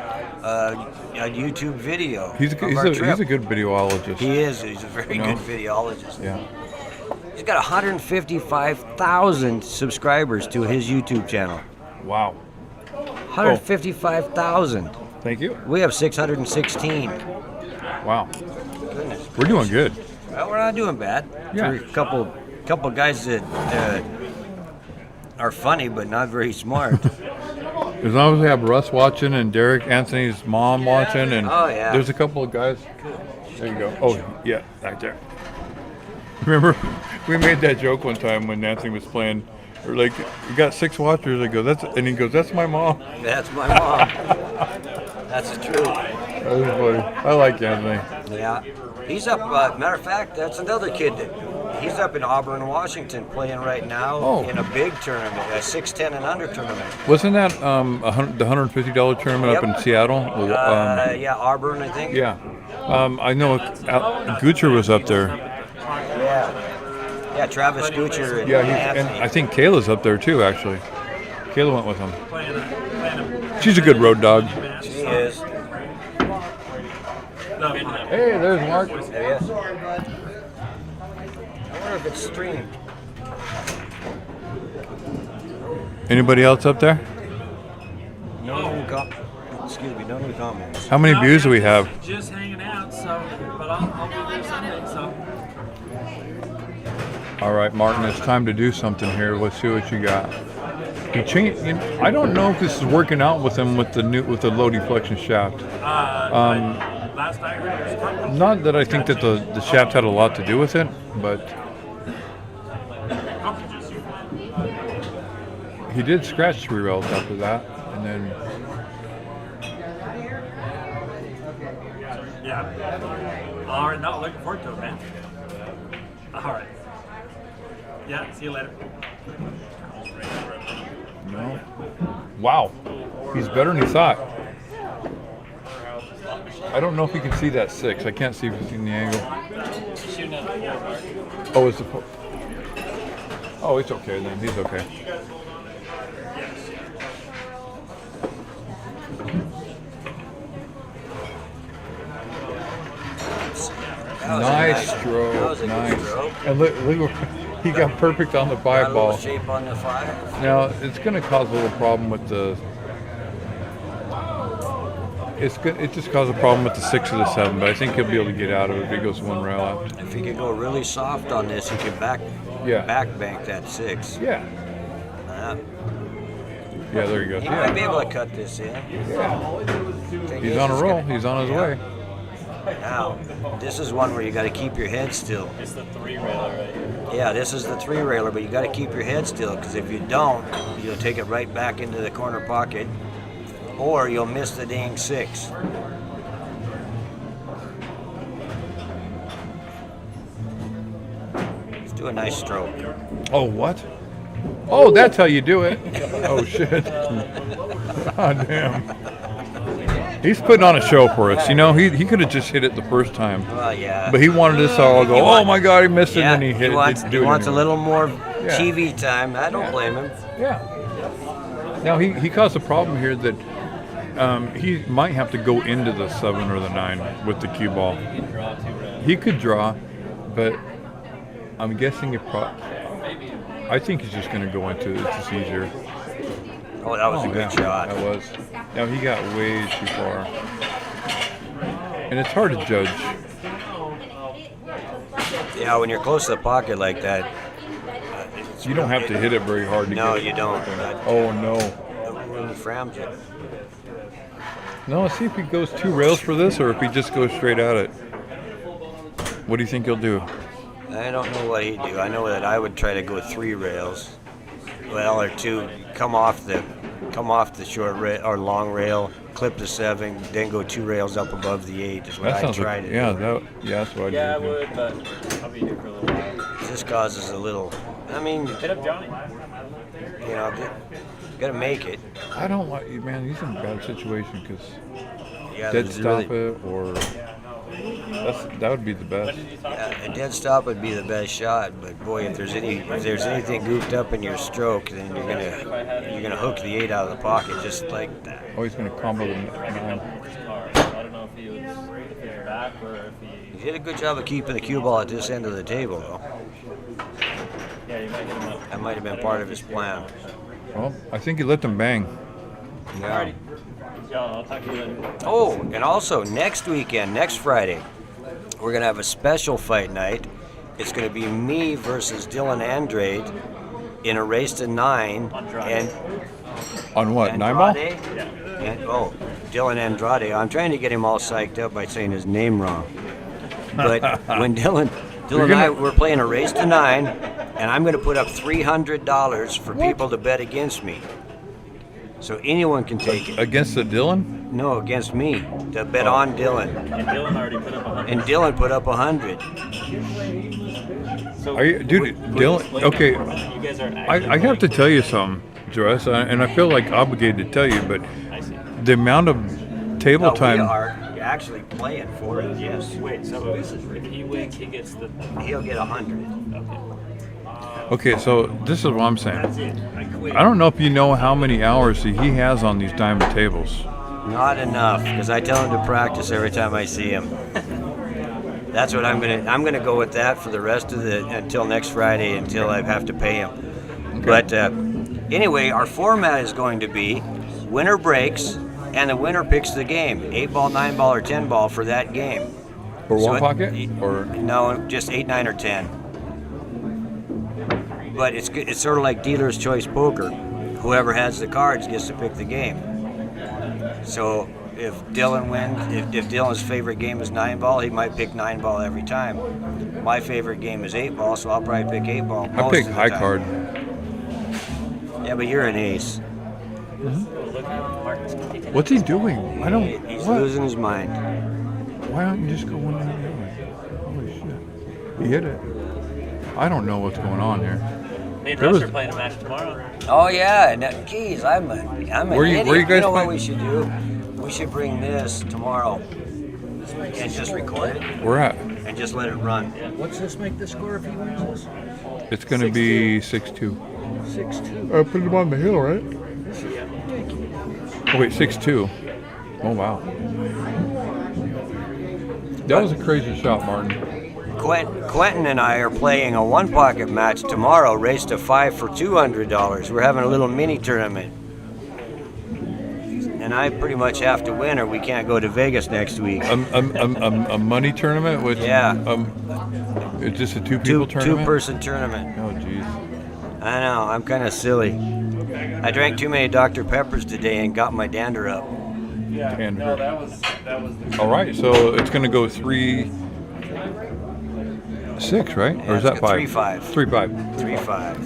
YouTube video. He's a of our trip. good videologist. He is. He's a very No. good videologist. Yeah. He's got 155,000 subscribers to his YouTube channel. Wow. 155,000. Thank you. We have 616. Wow. Goodness. We're doing good. Well, we're not doing bad. Yeah. We're a couple guys that are funny but not very smart. As long as we have Russ watching and Derek Anthony's mom watching, and Oh, yeah. there's a couple of guys. There you go. Oh, yeah, back there. Remember, we made that joke one time when Anthony was playing. We're like, "We got 6 watchers." I go, and he goes, "That's my mom." That's my mom. That's the truth. That was funny. I like Anthony. Yeah. He's up, matter of fact, that's another kid he's up in Auburn, Washington, playing right now Oh. in a big tournament, a 6'10" and under tournament. Wasn't that the $150 tournament up Yep. in Seattle? Yeah, Auburn, I think. Yeah. I know Gucher was up there. Yeah, Travis Gucher and Yeah, Anthony. and I think Kayla's up there too, actually. Kayla went with him. She's a good road dog. She is. Hey, there's Mark. There he is. I wonder if it's streamed. Anybody else up there? No new comments. How many views do we have? Just hanging out, so All right, Martin, it's time to do something here. Let's see what you got. He changed. I don't know if this is working out with him with the low deflection shaft. Last I heard, it was coming. Not that I think that the shaft had a lot to do with it, but he did scratch 3 rails after that, and then Yeah. All right, no, looking forward to it, man. All right. Yeah, see you later. no. Wow, he's better than he thought. I don't know if you can see that 6. I can't see if it's in the angle. Oh, it's the. Oh, it's okay then. He's okay. Nice stroke, nice. And look, he got perfect on the Got 5 a little ball. shape on the 5. Now it's going to cause a little problem with the. It just caused a problem with the 6 or the 7, but I think he'll be able to get out of it if he goes 1 rail out. If he could go really soft on this, he could back bank that 6. Yeah. Yeah, there he goes. He might be Yeah. able to cut this in. Thing He's is, on a it's roll. gonna- He's on his yeah. way. Now, this is one where you got to keep your head still. It's the 3-railer right here. Yeah, this is the 3-railer, but you got to keep your head still, because if you don't, you'll take it right back into the corner pocket, or you'll miss the dang 6. Let's do a nice stroke. Oh, what? Oh, that's how you do it. Oh, shit. Oh, damn. He's putting on a show for us. You know, he could have just hit it the first time. Well, yeah. But he wanted us all to go, oh my God, he missed it, Yeah, and then he hit he wants, it. he wants a little more Yeah. TV time. I don't blame him. Yeah. Now, he caused a problem here that he might have to go into the 7 or the 9 with the cue ball. He could draw, but I'm guessing I think he's just going to go into it. It's just easier. Oh, that was a good shot. That was. Now, he got way too far. And it's hard to judge. Yeah, when you're close to the pocket like that, You don't have to hit it very hard to no, get it. you don't. But Oh, no. he frams it. No, let's see if he goes 2 rails for this or if he just goes straight at it. What do you think he'll do? I don't know what he'd do. I know that I would try to go 3 rails. Well, or 2. Come off the short rail or long rail, clip the 7, then go 2 rails up above the 8 is what That I sounds try like, to yeah, do. that's what I'd do. Yeah, I too. would, but I'll be here for a little while. This causes a little. I mean, Hit up Johnny. you know, gotta make it. I don't like, man, he's in a bad situation because Yeah, dead there's stop really- it or that would be the best. Yeah, a dead stop would be the best shot, but boy, if there's anything goofed up in your stroke, then you're gonna hook the 8 out of the pocket just like that. Oh, he's going to combo the 9. I don't know if he was back or if he. You did a good job of keeping the cue ball at this end of the table, though. Yeah, you might hit him up. That might have been part of his plan. Well, I think he let them bang. Yeah. Yo, I'll talk to you later. Oh, and also next weekend, next Friday, we're gonna have a special fight night. It's gonna be me versus Dylan Andrade in a race to 9. And On what, 9 ball? Andrade. Dylan Andrade. I'm trying to get him all psyched up by saying his name wrong. But when Dylan and I we're playing a race to 9, and I'm going to put up $300 for people to bet against me. So anyone can take it. Against the Dylan? No, against me to bet on Dylan. And Dylan already put up 100. And Dylan put up 100. So, Are you, dude, Dylan, okay, You guys are I have to tell you something, Joyce, and I feel like obligated to tell you, but I see. the amount of table No, we time. are actually playing for it. Yes, Wait, so if he wins, he gets the. he'll get 100. Okay, so this is what I'm saying. it. I quit. I don't know if you know how many hours he has on these diamond tables. Not enough, because I tell him to practice every time I see him. That's what I'm gonna go with that for the rest of until next Friday, until I have to pay him. But anyway, our format is going to be winner breaks, and the winner picks the game. 8 ball, 9 ball, or 10 ball for that game. For So one it- pocket? Or No, just 8, 9, or 10. but it's sort of like dealer's choice poker. Whoever has the cards gets to pick the game. So if Dylan wins, if Dylan's favorite game is 9-ball, he might pick 9-ball every time. My favorite game is 8-ball, so I'll probably pick 8-ball. I pick high card. Yeah, but you're an ace. What's he doing? I don't. He's What? losing his mind. Why don't you just go one the other way? Holy shit! He hit it. I don't know what's going on here. Me and There Russ was- are playing a match tomorrow. Oh yeah, and geez, I'm an Where you- idiot. where you guys know what playing? we should do? We should bring this tomorrow and just record it We're at. and just let it run. What's this make the score if he wins this? It's gonna be 6-2. 6-2. I put him on the hill, right? Oh wait, 6-2. Oh wow. That was a crazy shot, Martin. Quentin and I are playing a one-pocket match tomorrow, race to 5 for $200. We're having a little mini tournament. And I pretty much have to win or we can't go to Vegas next week. A money tournament with Yeah. It's just a two-people tournament. Two-person tournament. Oh jeez. I know, I'm kind of silly. I drank too many Dr. Peppers today and got my dander up. And that was the all right, so it's gonna go 3-6, right? Yeah, Or is that it's got 5? 3-5. 3-5. 3-5.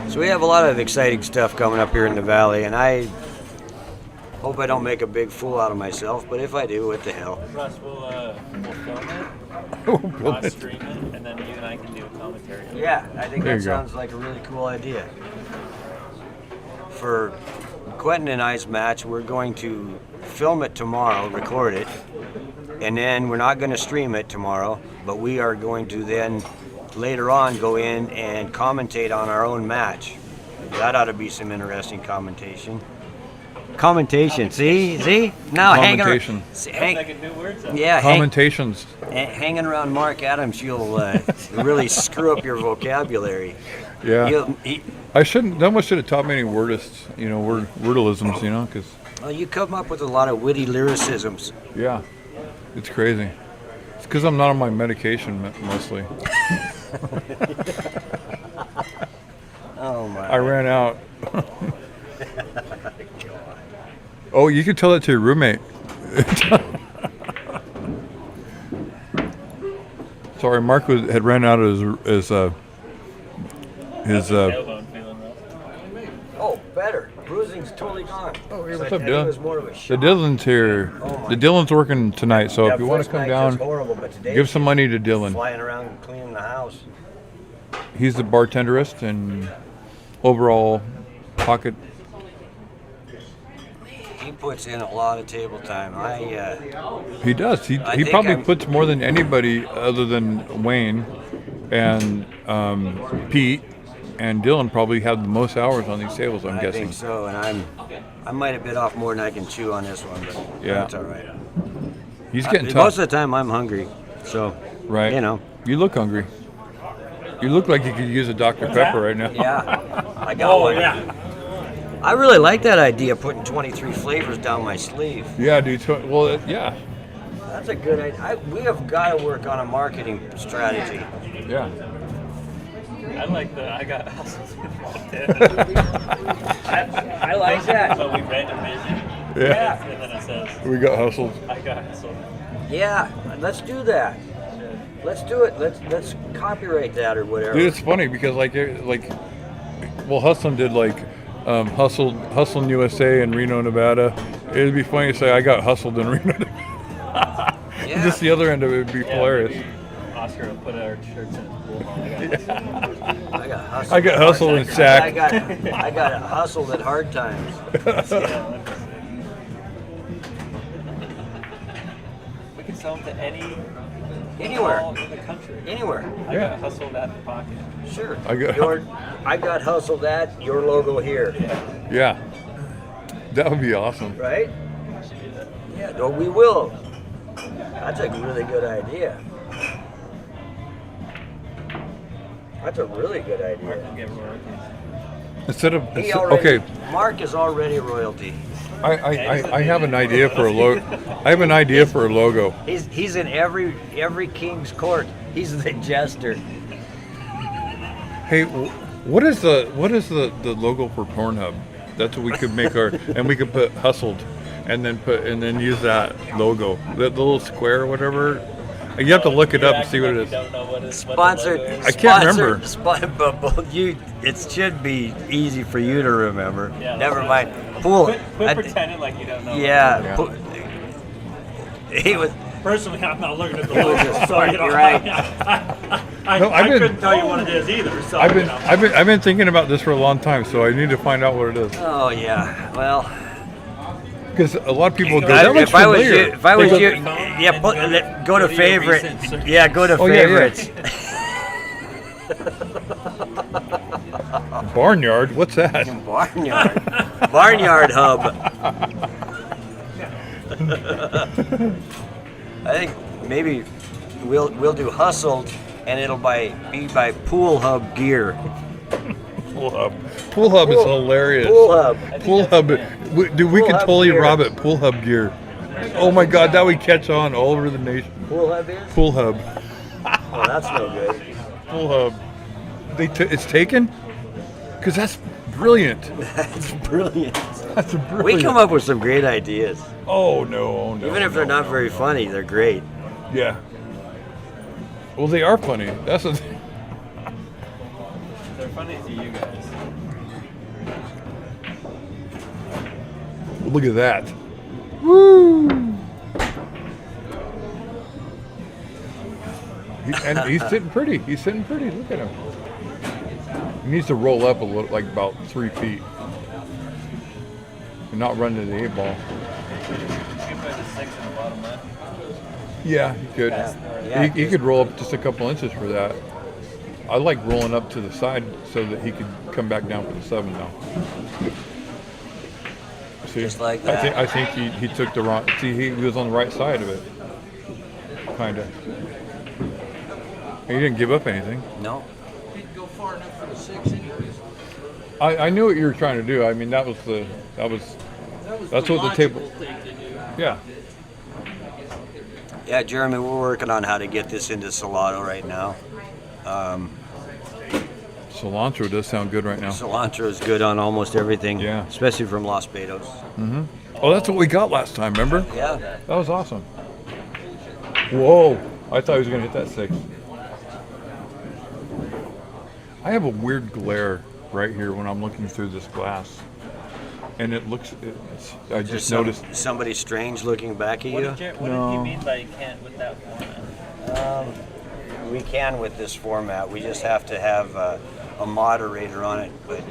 So we have a lot of exciting stuff coming up here in the valley, and I hope I don't make a big fool out of myself, but if I do, what the hell? Russ, we'll film it, Build it. stream it, and then you and I can do a commentary. Yeah, I think There that you go. sounds like a really cool idea. For Quentin and I's match, we're going to film it tomorrow, record it, and then we're not going to stream it tomorrow, but we are going to then later on go in and commentate on our own match. That ought to be some interesting commentation. See? Now Commentation. Like new words. Commentations. Hanging around Mark Adams, you'll really screw up your vocabulary. Yeah. He, I shouldn't. No one should have taught me any wordists. Wordalisms. Because well, you come up with a lot of witty lyricisms. yeah, it's crazy. It's because I'm not on my medication mostly. Oh my! I ran out. Oh, you could tell that to your roommate. Sorry, Mark had ran out of his Tailbone feeling though. Oh, better. Bruising's totally gone. Oh, hey, So what's I up, think it Dylan? was more of a The shock. Dylan's here. Oh my The Dylan's working tonight, so Yeah, if you want to first come night down, was horrible, but today give some money to Dylan. flying around and cleaning the house. He's the bartenderist and overall pocket. He puts in a lot of table time. He does. He think probably I'm- puts more than anybody other than Wayne and Pete and Dylan probably have the most hours on these tables. I'm I guessing. think so, and I might have bit off more than I can chew on this one, but Yeah. that's all right. He's getting Most tough, of the time, I'm hungry, so right? you know. You look hungry. You look like you could use a Dr. Pepper right now. Yeah, I got one. yeah. I really like that idea, putting 23 flavors down my sleeve. Yeah, dude. Well, yeah, That's a good idea. We have got to work on a marketing strategy. yeah. I like I got hustled. I like that. But we read a vision. Yeah. And then it says, We got hustled. I got hustled. Yeah, let's do that. Let's do it. Let's copyright that or whatever. Dude, it's funny because well, Hustlin did Hustlin USA in Reno, Nevada. It'd be funny to say I got hustled in Reno, Nevada. Yeah. Just the other end of it would be hilarious. Oscar will put our shirts in. I got hustled. I got hustled in sack. I got hustled at hard times. We can sell them to Anywhere. all in the country. Anywhere. I Yeah. got hustled at the pocket. Sure. I got- I got hustled at your logo here. Yeah. That would be awesome. Right? Yeah, no, we will. That's a really good idea. That's a really good idea. Instead of He already, okay, Mark is already royalty. I have an idea for a logo. I have an idea for a logo. He's in every king's court. He's the jester. Hey, what is the logo for Pornhub? That's what we could make and we could put hustled, and then use that logo, the little square or whatever. You have to look it up and see what it is. Don't know what Sponsored. I can't remember. But it should be easy for you to remember. Yeah, Never mind. Pool. Quit pretending like you don't know. Yeah. He was. Personally, I'm not looking at the logo, so you know, You're right. I couldn't tell you what it is either. So I've you know. been thinking about this for a long time, so I need to find out what it is. Oh yeah. Well. Because a lot of people go, that looks If I was you, familiar. go to favorite. Yeah, go to Oh, yeah, yeah. favorites. Barnyard, what's that? Barnyard Hub. I think maybe we'll do hustled, and it'll be by Pool Hub gear. Pool Hub is hilarious. Pool Hub. Pool Hub. We Pool could Hub totally gear. rob it. Pool Hub gear. Oh my God, that would catch on all over the nation. Pool Hub is? Pool Hub. Oh, that's no good. Pool Hub. It's taken? Because that's brilliant. That's brilliant. That's brilliant. We come up with some great ideas. Oh no. Even if they're not very funny, they're great. Yeah. Well, they are funny. That's the thing. They're funny to you guys. Look at that. Woo! And he's sitting pretty. He's sitting pretty. Look at him. He needs to roll up a little, like about 3 feet, and not run to the 8 ball. You can put the 6 in the bottom left. Yeah, he could. Yeah, He could roll up just a couple inches for that. I like rolling up to the side so that he could come back down for the 7 now. See, Just like that. I think he took the wrong. See, he was on the right side of it, kind of. He didn't give up anything. No. I knew what you were trying to do. I mean, that's what the table. Yeah. Yeah, Jeremy, we're working on how to get this into Salado right now. Cilantro does sound good right now. Cilantro is good on almost everything, Yeah. especially from Los Betos. Oh, that's what we got last time. Remember? Yeah. That was awesome. Whoa! I thought he was gonna hit that 6. I have a weird glare right here when I'm looking through this glass, and it looks. I just noticed. Somebody strange looking back at you. What did you mean by you can't with that format? We can with this format. We just have to have a moderator on it, but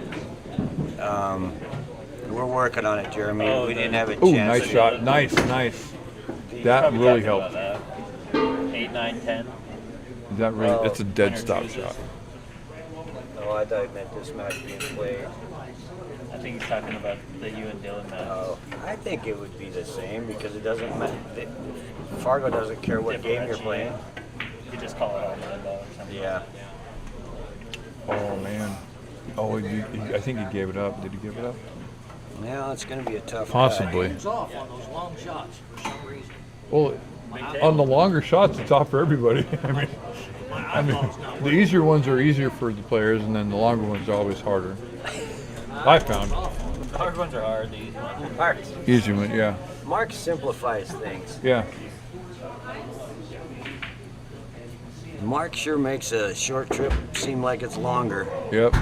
we're working on it, Jeremy. Oh, we didn't have a Oh, chance. nice shot! Nice. That Probably really talking helped. about that. 8, 9, 10. That really. Oh, It's a dead winner stop chooses. shot. Oh, I thought you meant this match being played. I think he's talking about the you and Dylan match. Oh, I think it would be the same because it doesn't matter. Fargo doesn't care what game you're playing. You just call it all 9 ball or something. Yeah. Oh man. Oh, I think he gave it up. Did he give it up? Yeah, it's going to be a tough Possibly. It's off on those long shots for some reason. Well, on the longer shots, it's off for everybody. I mean, the easier ones are easier for the players, and then the longer ones are always harder. I found. The hard ones are hard, the easy ones. Mark, Easy one, yeah. Mark simplifies things. Yeah. Mark sure makes a short trip seem like it's longer. Yep.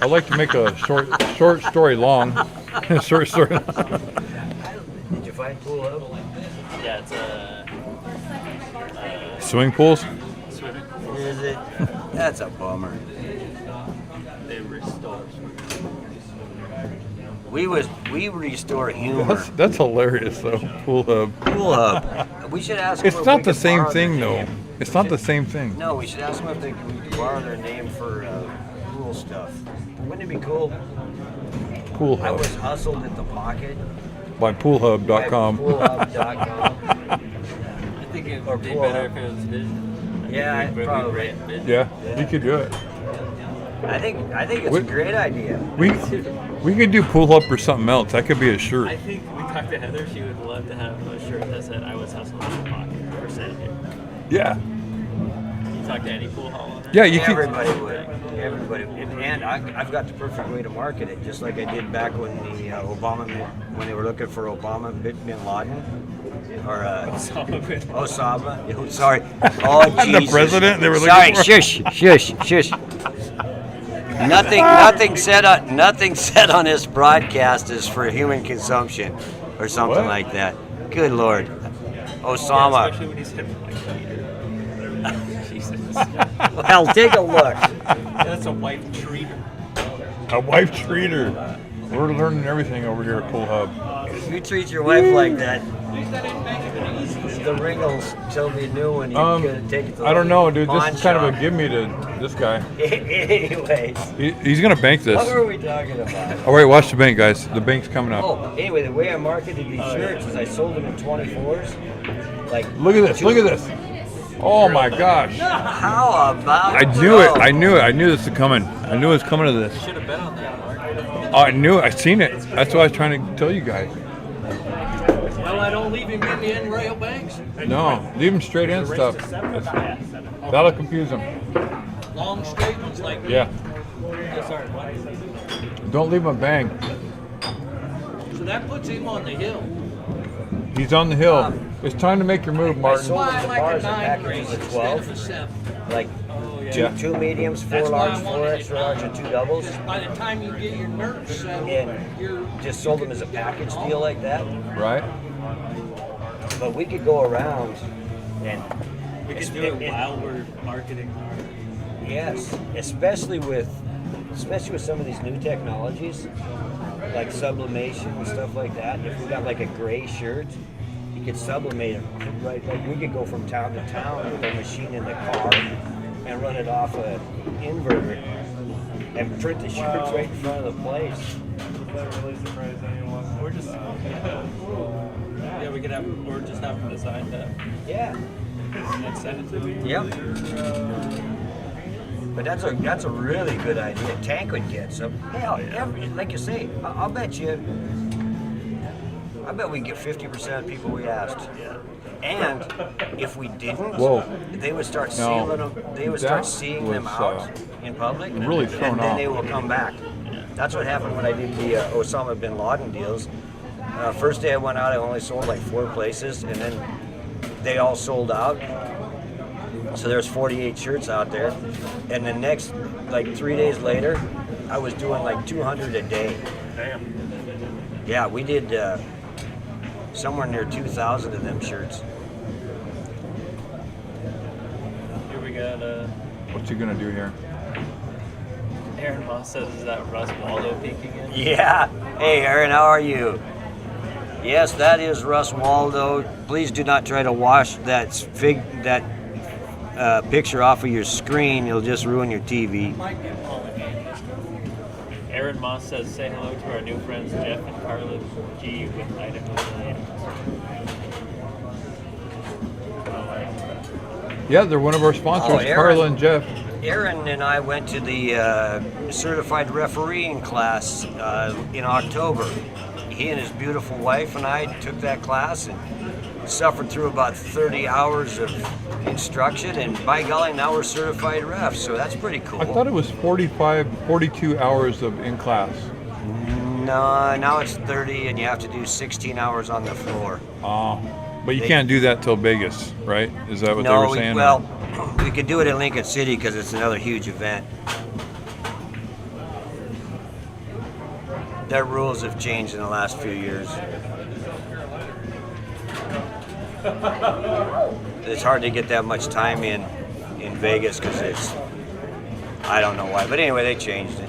I like to make a short story long. Short story long. Did you find Pool Hub? Yeah, it's Swimming pools? swimming. Is it? That's a bummer. They restore. We restore humor. That's hilarious though. Pool hub. Pool Hub. We should ask them It's if not we the could same borrow thing their though. name. It's not the same thing. No, we should ask them if we could borrow their name for pool stuff. Wouldn't it be cool? Pool I hub was hustled at the pocket. by poolhub.com. Poolhub.com. I think it Or would be pull better up. if it was vision. Yeah, Would be probably. great vision. Yeah, you could do it. I think it's a great idea. We could do pull up or something else. That could be a shirt. I think we talked to Heather. She would love to have a shirt that said "I was hustling in the pocket" or said it. Yeah. You talk to any pool hall owner? Yeah, you can. Everybody would. Everybody. And I've got the perfect way to market it, just like I did back when the when they were looking for Obama bin Laden. Or Osama. Yeah, sorry. Oh, Jesus. The president they were looking Sorry. for. Shush. Nothing said on this broadcast is for human consumption or something What? like that. Good Lord. Osama. Especially when he said Jesus. Well, take a look. That's a wife treater. A wife treater. We're learning everything over here at Pool Hub. If you treat your wife like that, the wrinkles till be new and you could take it to the I don't know, dude. This pawn is kind of shop. a gimme to this guy. Anyways, He's gonna bank this. what were we talking about? All right, watch the bank, guys. The bank's coming up. Oh, anyway, the way I marketed these shirts is I sold them in 24s. Like, Look at this. Look at this. Oh my gosh. how about I knew it. I knew this was coming. I knew it was coming to this. Should have bet on that, Mark. Oh, I knew it. I seen it. That's what I was trying to tell you guys. Well, I don't leave him in the end rail banks. No, leave them straight in stuff. That'll confuse them. Long straight ones like Yeah. Sorry, what? Don't leave them bang. So that puts him on the hill. He's on the hill. It's time to make your move, Martin. sold- Why I like bars a and 9 packages ring of instead 12. of a 7. like Yeah. two mediums, 4 That's why large, I 4 wanted extra it large, and 2 doubles. By the time you get your nerves settled, And you're just sold them as a package deal like that. Right? But we could go around and We could do it while we're marketing. yes, especially with some of these new technologies like sublimation and stuff like that. If we got like a gray shirt, you could sublimate it, right? Like we could go from town to town with a machine in the car and run it off a inverter and print the shirts right in front of the place. We're just yeah, we could have or just have them design that Yeah. and then send it to them. Yep. But that's a really good idea. Tank would get some. Hell, like you say, I'll bet you. I bet we can get 50% of people we asked. And if we didn't, Whoa. they would start No. sealing them. They would start That seeing them was, out in public, really thrown and then off. they will come back. That's what happened when I did the Osama bin Laden deals. First day I went out, I only sold like 4 places, and then they all sold out. So there's 48 shirts out there, and the next, like 3 days later, I was doing like 200 a day. Damn. Yeah, we did somewhere near 2,000 of them shirts. Here we got What's he gonna do here? Aaron Moss says, is that Russ Waldo peeking in? Yeah. Hey, Aaron, how are you? Yes, that is Russ Waldo. Please do not try to wash that picture off of your screen. You'll just ruin your TV. might be Paulie. Aaron Moss says, say hello to our new friends Jeff and Carla G with Idaho Million. Yeah, they're one of our sponsors, Oh, Aaron. Carla and Jeff. Aaron and I went to the certified refereeing class in October. He and his beautiful wife and I took that class and suffered through about 30 hours of instruction, and by golly, now we're certified refs, so that's pretty cool. I thought it was 42 hours of in class. No, now it's 30, and you have to do 16 hours on the floor. But you can't do that till Vegas, right? Is that what they No, were saying? we could do it in Lincoln City because it's another huge event. Their rules have changed in the last few years. It's hard to get that much time in Vegas because I don't know why, but anyway, they changed it.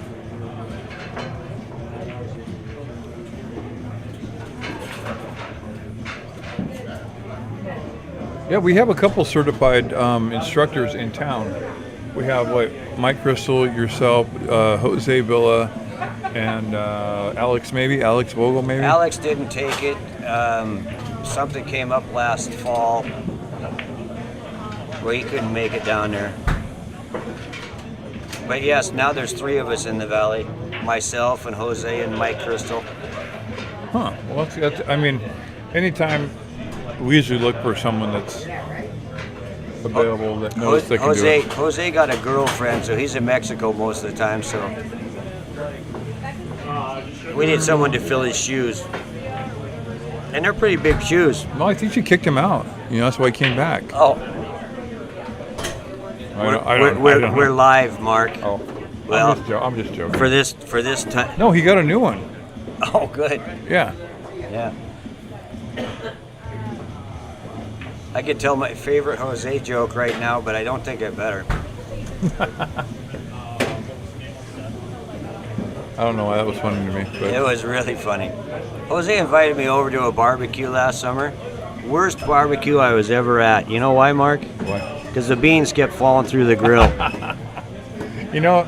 Yeah, we have a couple certified instructors in town. We have like Mike Crystal, yourself, Jose Villa, and Alex Vogel maybe. Alex didn't take it. Something came up last fall where he couldn't make it down there. But yes, now there's 3 of us in the valley. Myself and Jose and Mike Crystal. Huh. Well, that's, I mean, anytime we usually look for someone that's available that knows they can do it. Jose got a girlfriend, so he's in Mexico most of the time, so we need someone to fill his shoes. And they're pretty big shoes. No, I think she kicked him out. You know, that's why he came back. Oh, I don't know. we're live, Mark. Oh, Well, I'm just joking. for this time. No, he got a new one. Oh, good. Yeah. Yeah. I could tell my favorite Jose joke right now, but I don't think I better. I don't know why that was funny to me, It but was really funny. Jose invited me over to a barbecue last summer. Worst barbecue I was ever at. You know why, Mark? what? Because the beans kept falling through the grill. You know,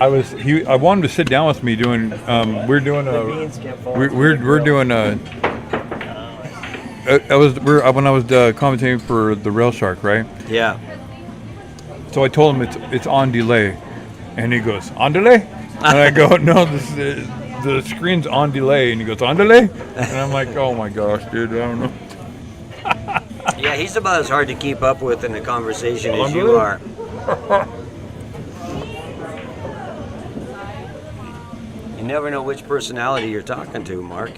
I wanted to sit down with me doing. We're doing a. beans kept falling We're doing a. When I was commentating for the Rail Shark, right? Yeah. So I told him it's on delay, and he goes, on delay? And I go, no, the screen's on delay, and he goes, on delay? And I'm like, oh my gosh, dude, I don't know. Yeah, he's about as hard to keep up with in the conversation as you Really? are. You never know which personality you're talking to, Mark.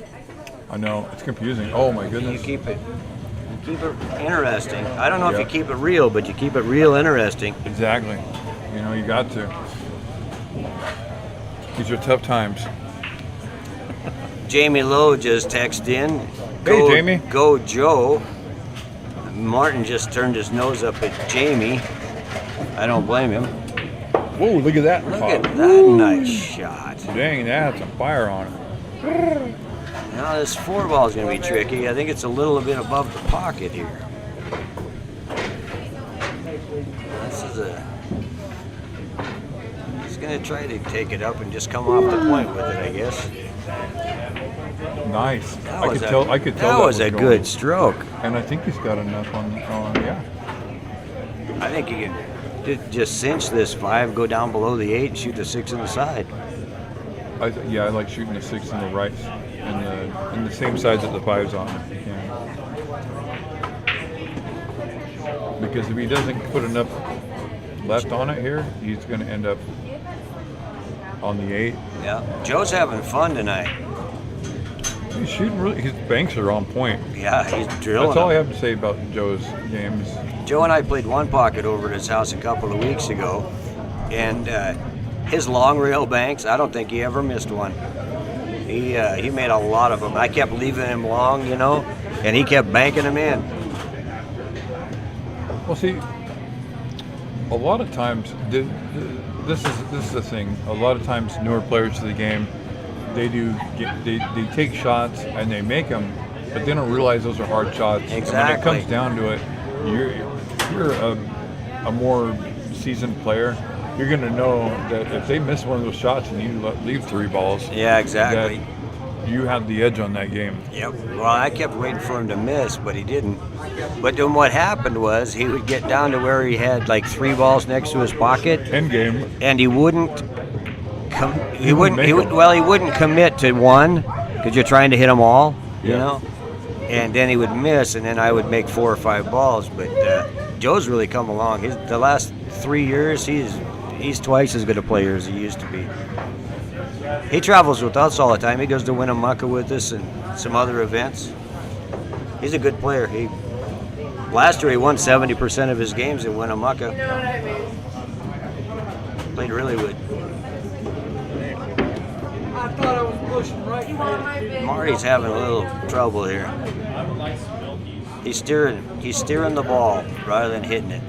I know, it's confusing. Oh my You goodness. keep it interesting. I don't know if Yeah. you keep it real, but you keep it real interesting. Exactly. You know, you got to. These are tough times. Jamie Lowe just texted in. Hey, Jamie. Go Joe. Martin just turned his nose up at Jamie. I don't blame him. Whoa, look at that. Look pop. at that nice shot. Dang, that had some fire on it. Now this 4-ball is going to be tricky. I think it's a little bit above the pocket here. This is he's going to try to take it up and just come off the point with it, I guess. Nice. That I was could a- tell. I could tell that was a going. good stroke. And I think he's got enough on. Yeah. I think you can just cinch this 5, go down below the 8, and shoot the 6 on the side. I like shooting the 6 and the rights, and the same sides that the 5's on. If you can. Because if he doesn't put enough left on it here, he's going to end up on the 8. Yeah. Joe's having fun tonight. He's shooting really. His banks are on point. Yeah, he's drilling. That's all I them. have to say about Joe's games. Joe and I played one pocket over at his house a couple of weeks ago, and his long rail banks, I don't think he ever missed one. He made a lot of them. I kept leaving him long, you know, and he kept banking them in. Well, see, a lot of times this is the thing. A lot of times, newer players to the game, they take shots and they make them, but they don't realize those are hard shots. And when Exactly. it comes down to it, you're a more seasoned player. You're going to know that if they miss one of those shots and you leave 3 balls, Yeah, exactly. that you have the edge on that game. Yep. Well, I kept waiting for him to miss, but he didn't. But then what happened was he would get down to where he had like 3 balls next to his pocket, End game. and he wouldn't. He wouldn't make them. Well, he wouldn't commit to one because you're trying to hit them all, you Yeah. know. And then he would miss, and then I would make 4 or 5 balls. But Joe's really come along. The last 3 years, he's twice as good a player as he used to be. He travels with us all the time. He goes to Winnemucca with us and some other events. He's a good player. Last year he won 70% of his games in Winnemucca. Played really good. I thought I was pushing right. You want my big? Marty's having a little trouble here. He's steering the ball rather than hitting it.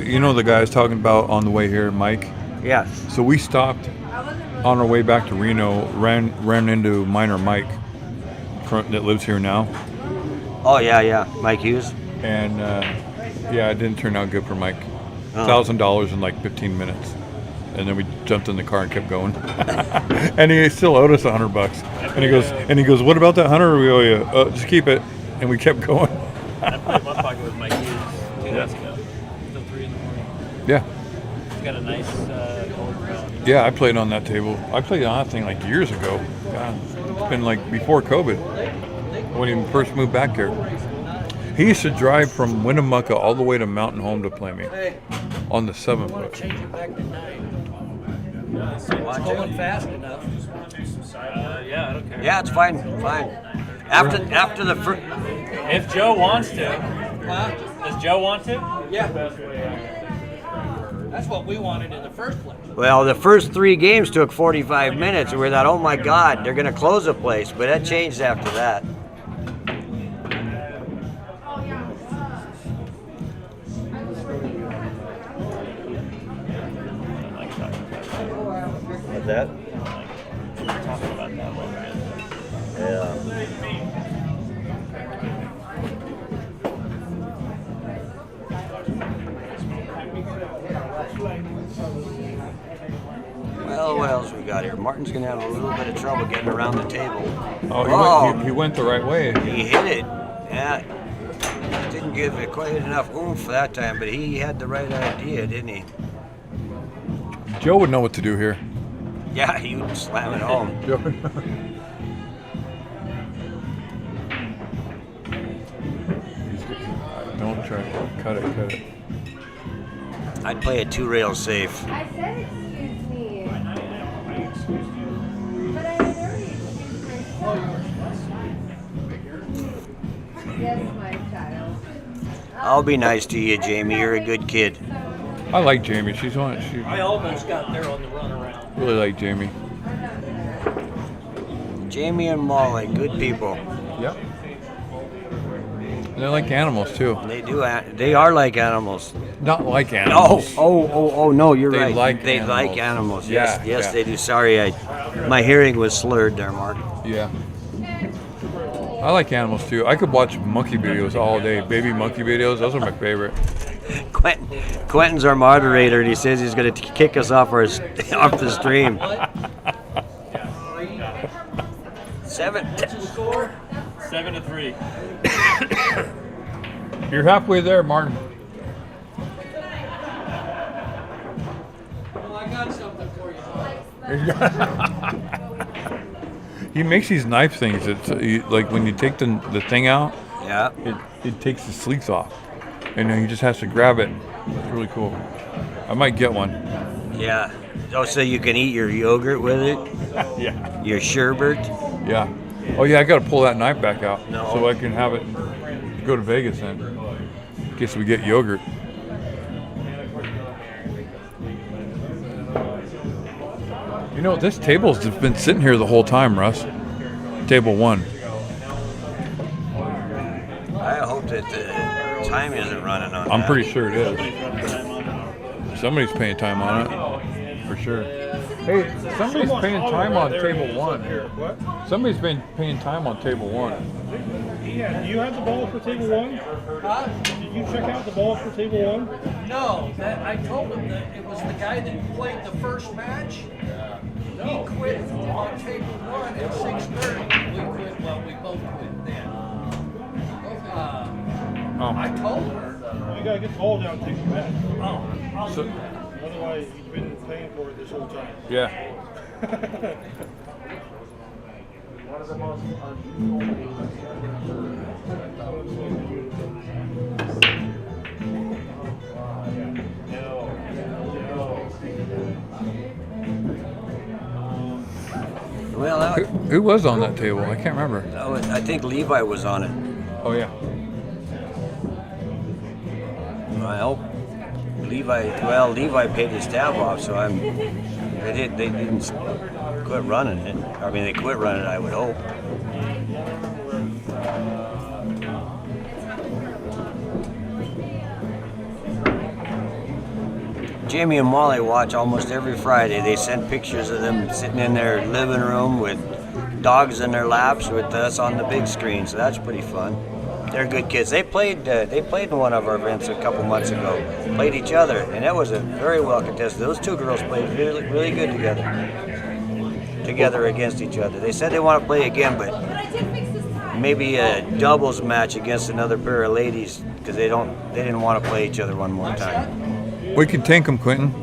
You know the guy I was talking about on the way here, Mike? Yes. So we stopped on our way back to Reno, ran into Miner Mike that lives here now. Oh yeah, Mike Hughes. And it didn't turn out good for Mike. Oh. $1,000 in like 15 minutes. And then we jumped in the car and kept going. And he still owed us $100. And he goes, what about that 100 we owe you? Just keep it. And we kept going. I played one pocket with Mike Hughes 2 days ago. The 3 Yeah. It's got a nice gold crown. Yeah, I played on that table. I played on that thing like years ago. God, it's been like before COVID, when he first moved back here. He used to drive from Winnemucca all the way to Mountain Home to play me on the 7 foot. Change it back to 9. It's Watch going it. fast enough. Yeah, I don't care. Yeah, it's fine. Fine. After the first. If Joe wants to. Huh? Does Joe want to? Yeah. That's what we wanted in the first place. Well, the first 3 games took 45 minutes, and we thought, oh my God, they're going to close the place. But that changed after that. What's that? Talking about that one, right? Yeah. Well, what else we got here? Martin's going to have a little bit of trouble getting around the table. Oh, he went the right way. He hit it. Yeah. Didn't give it quite enough oomph that time, but he had the right idea, didn't he? Joe would know what to do here. Yeah, he would slam it home. Don't try to cut it. I'd play a 2-rail safe. I said excuse me. But I had already excused myself. Yes, my child. I'll be nice to you, Jamie. You're a good kid. I like Jamie. She I almost got there on the runaround. really like Jamie. Jamie and Molly, good people. Yep. They're like animals too. They do. They are like animals. Not like Oh, animals. oh, no, you're They right. like They animals. like animals. Yes, Yeah, yes, yeah. they do. Sorry, my hearing was slurred there, Mark. Yeah. I like animals too. I could watch monkey videos all day. Baby monkey videos. Those are my favorite. Quentin's our moderator, and he says he's going to kick us off off the stream. 7. 7-3. You're halfway there, Martin. Well, I got something for you. He makes these knife things. It's like when you take the thing out, Yeah. it takes the sleeves off, and then he just has to grab it. It's really cool. I might get one. Yeah. Oh, so you can eat your yogurt with it? Yeah. Your sherbet? Yeah. Oh yeah, I got to pull that knife back out No. so I can have it. Go to Vegas then. In case we get yogurt. You know, this table's just been sitting here the whole time, Russ. Table 1. I hope that the time isn't running on I'm that. pretty sure it is. Somebody's paying time on it. For sure. Hey, somebody's paying time on table 1. What? Somebody's been paying time on table 1. Yeah, do you have the ball for table 1? Huh? Did you check out the ball for table 1? No, I told him that it was the guy that played the first match. He quit on table 1 at 6:30. We quit, well, we both quit then. I told her. You gotta get the ball down and take it back. Oh, I'll So- do that. Otherwise, you've been paying for it this whole time. Yeah. Well, Who was on that table? I can't remember. I think Levi was on it. Oh yeah. Well, Levi paid his tab off, so they didn't quit running it. I mean, they quit running it, I would hope. Jamie and Molly watch almost every Friday. They send pictures of them sitting in their living room with dogs in their laps with us on the big screen, so that's pretty fun. They're good kids. They played in one of our events a couple months ago. Played each other, and that was a very well contested. Those two girls played really, really good together against each other. They said they want to play again, but But I did fix this tie. maybe a doubles match against another pair of ladies because they didn't want to play each other one more time. We can tank them, Quentin.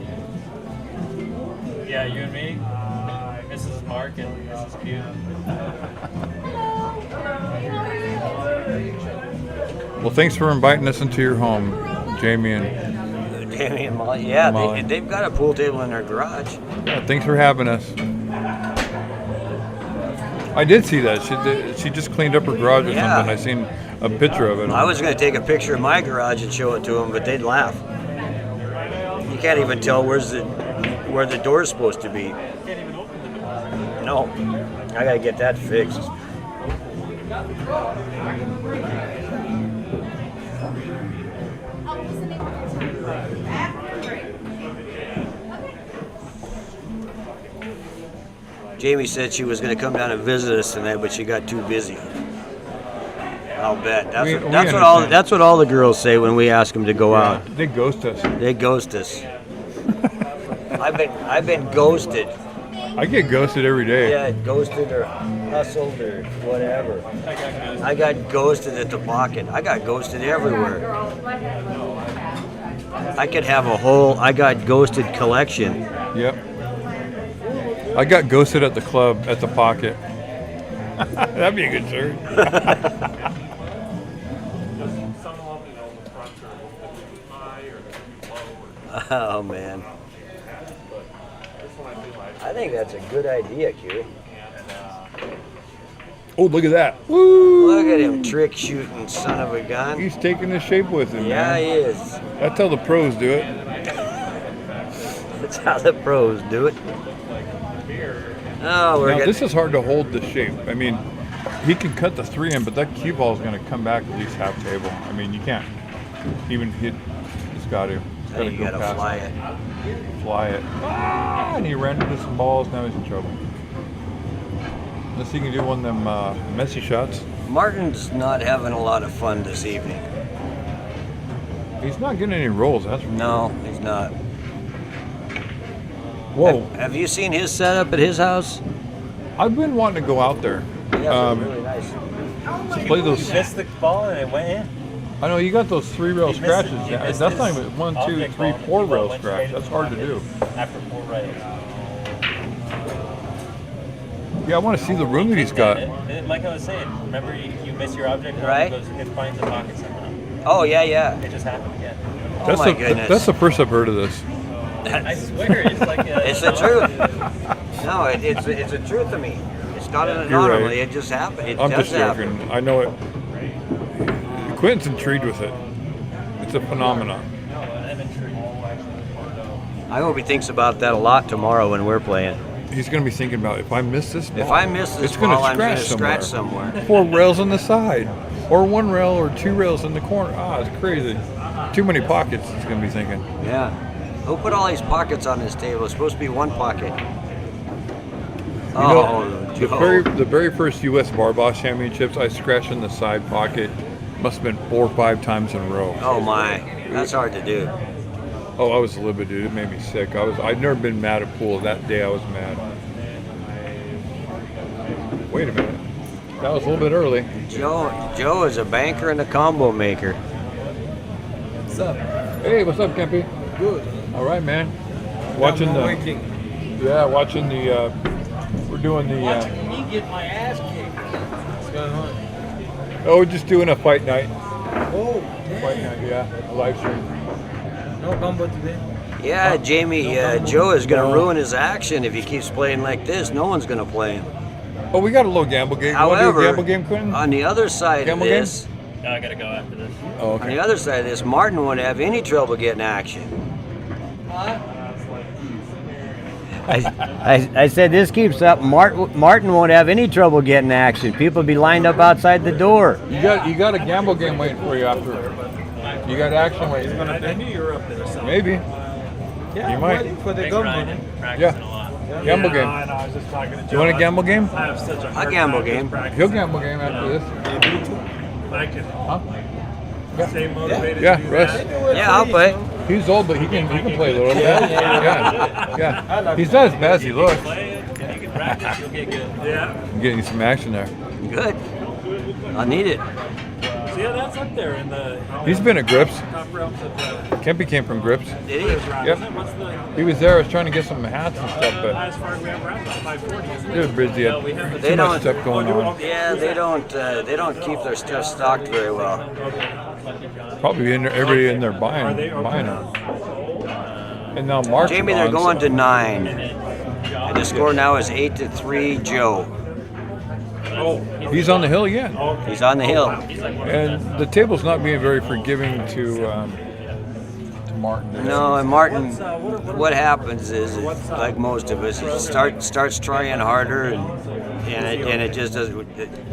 Yeah, you and me, Mrs. Mark and Mrs. Q. Well, thanks for inviting us into your home, Jamie and Jamie and Molly. Yeah, Molly. they've got a pool table in their garage. yeah, thanks for having us. I did see that. She just cleaned up her garage or Yeah. something. I seen a picture of it. I was going to take a picture of my garage and show it to them, but they'd laugh. You can't even tell where the door's supposed to be. No, I got to get that fixed. Jamie said she was going to come down and visit us tonight, but she got too busy. I'll bet. We That's what all the girls say when we ask them to go out. They ghost us. They ghost us. I've been ghosted. I get ghosted every day. Yeah, ghosted or hustled or whatever. I got ghosted at the pocket. I got ghosted everywhere. I could have a whole I got ghosted collection. Yep. I got ghosted at the club at the pocket. That'd be a good shirt. Oh man. I think that's a good idea, Q. Oh, look at that. Woo! Look at him trick shooting son of a gun. He's taking the shape with him, Yeah, man. he is. That's how the pros do it. That's how the pros do it. Oh, we're Now, getting this is hard to hold the shape. I mean, he can cut the 3 in, but that cue ball is going to come back at least half table. I mean, you can't even hit. It's got to. It's got to you go gotta past fly it. it. Fly it. Ah, and he ran into some balls. Now he's in trouble. Unless he can do one of them messy shots. Martin's not having a lot of fun this evening. He's not getting any rolls. That's for No, he's not. Whoa. Have you seen his setup at his house? I've been wanting to go out there. Yeah, it's really nice. To play those. Missed the ball and it went in. I know you got those 3-rail He missed it. scratches. He Yeah, missed that's not his even 1, 2, object 3, ball. 4-rail Went scratch. straight That's in hard to the do. pocket After 4 rails. Yeah, I want to see the room that he's got. Like I was saying, remember you miss your object ball, Right. it finds the pocket somehow. Oh yeah, yeah. It just happened again. Oh That's my the goodness. that's the first I've heard of this. I swear, it's like a, It's the truth. No, it's a truth to me. It's not an You're right. anomaly. It just happened. It I'm does just happen. joking. I know it. Quentin's intrigued with it. It's a phenomenon. I'm intrigued. I hope he thinks about that a lot tomorrow when we're playing. He's going to be thinking about if I miss this ball, If I miss this it's gonna ball, I'm going to scratch scratch somewhere. 4 rails on the side, or 1 rail, or 2 rails in the corner. Ah, it's crazy. Too many pockets. He's going to be thinking. Yeah. Who put all these pockets on this table? It's supposed to be one pocket. You know, Oh, the Joe. very first U.S. Bar Boss Championships, I scratched in the side pocket. Must have been 4 or 5 times in a row. Oh my, that's hard to do. Oh, I was livid, dude. It made me sick. I'd never been mad at pool. That day I was mad. Wait a minute. That was a little bit early. Joe is a banker and a combo maker. What's up? Hey, what's up, Kempy? Good. All right, man. Watching the. Watching the. We're doing the. Watching me get my ass kicked. What's going on? Oh, we're just doing a fight night. Oh, Fight night, yeah. A live stream. no combo today. Yeah, Jamie, Joe is going to ruin his action if he keeps playing like this. No one's going to play him. Oh, we got a little gamble game. You want to do However, a gamble game, Quentin? on the other side Gamble of game? this, No, I gotta go after this. Oh, on okay. the other side of this, Martin won't have any trouble getting action. I said this keeps up. Martin won't have any trouble getting action. People be lined up outside the door. You got a gamble game waiting for you after. You got action waiting. I knew you were up there somewhere. Maybe. Yeah, You might. waiting for the Big government. grinding, practicing a lot. Gamble game. I know, I was just talking to Joe. You want a gamble game? I have such a hard gamble time just game. practicing. He'll gamble game after this. I can Huh? stay motivated Yeah, to do Russ. that. Yeah, I'll play. He's old, but he can play a little bit. Yeah. He's not as bad as he looks. Play it, if you can practice, you'll get good. Yeah. I'm getting some action there. Good. I need it. So yeah, that's up there in the. He's been at Grips. Top realms of the. Kempy came from Grips. Did he? Yep. What's the He was there. I was trying to get some hats and stuff, but highest part we ever had? 540, isn't it was busy. Had we have the- They too much don't- stuff going on. Yeah, they don't keep their stuff stocked very well. Probably everybody in there buying it. And now Mark's Jamie, they're on, going so- to 9. And the score now is 8-3, Joe. Oh, He's on the hill again, He's on the hill. and the table's not being very forgiving to Martin. No, and Martin, what happens is, like most of us, he starts trying harder, and it just doesn't.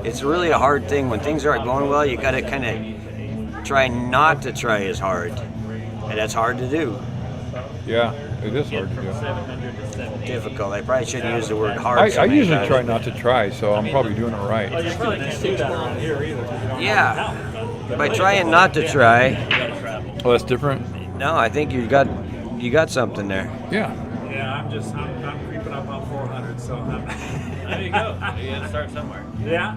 It's really a hard thing when things aren't going well. You got to kind of try not to try as hard, and that's hard to do. Yeah, it is hard to do. Difficult. I probably shouldn't use the word hard. I usually try not to try, so I'm probably doing it right. you probably can't do that around here either. 'cause you don't Yeah, by trying not to try. Oh, that's different. No, I think you got something there. Yeah. Yeah, I'm creeping up on 400, so I'm. There you go. You gotta start somewhere. Yeah.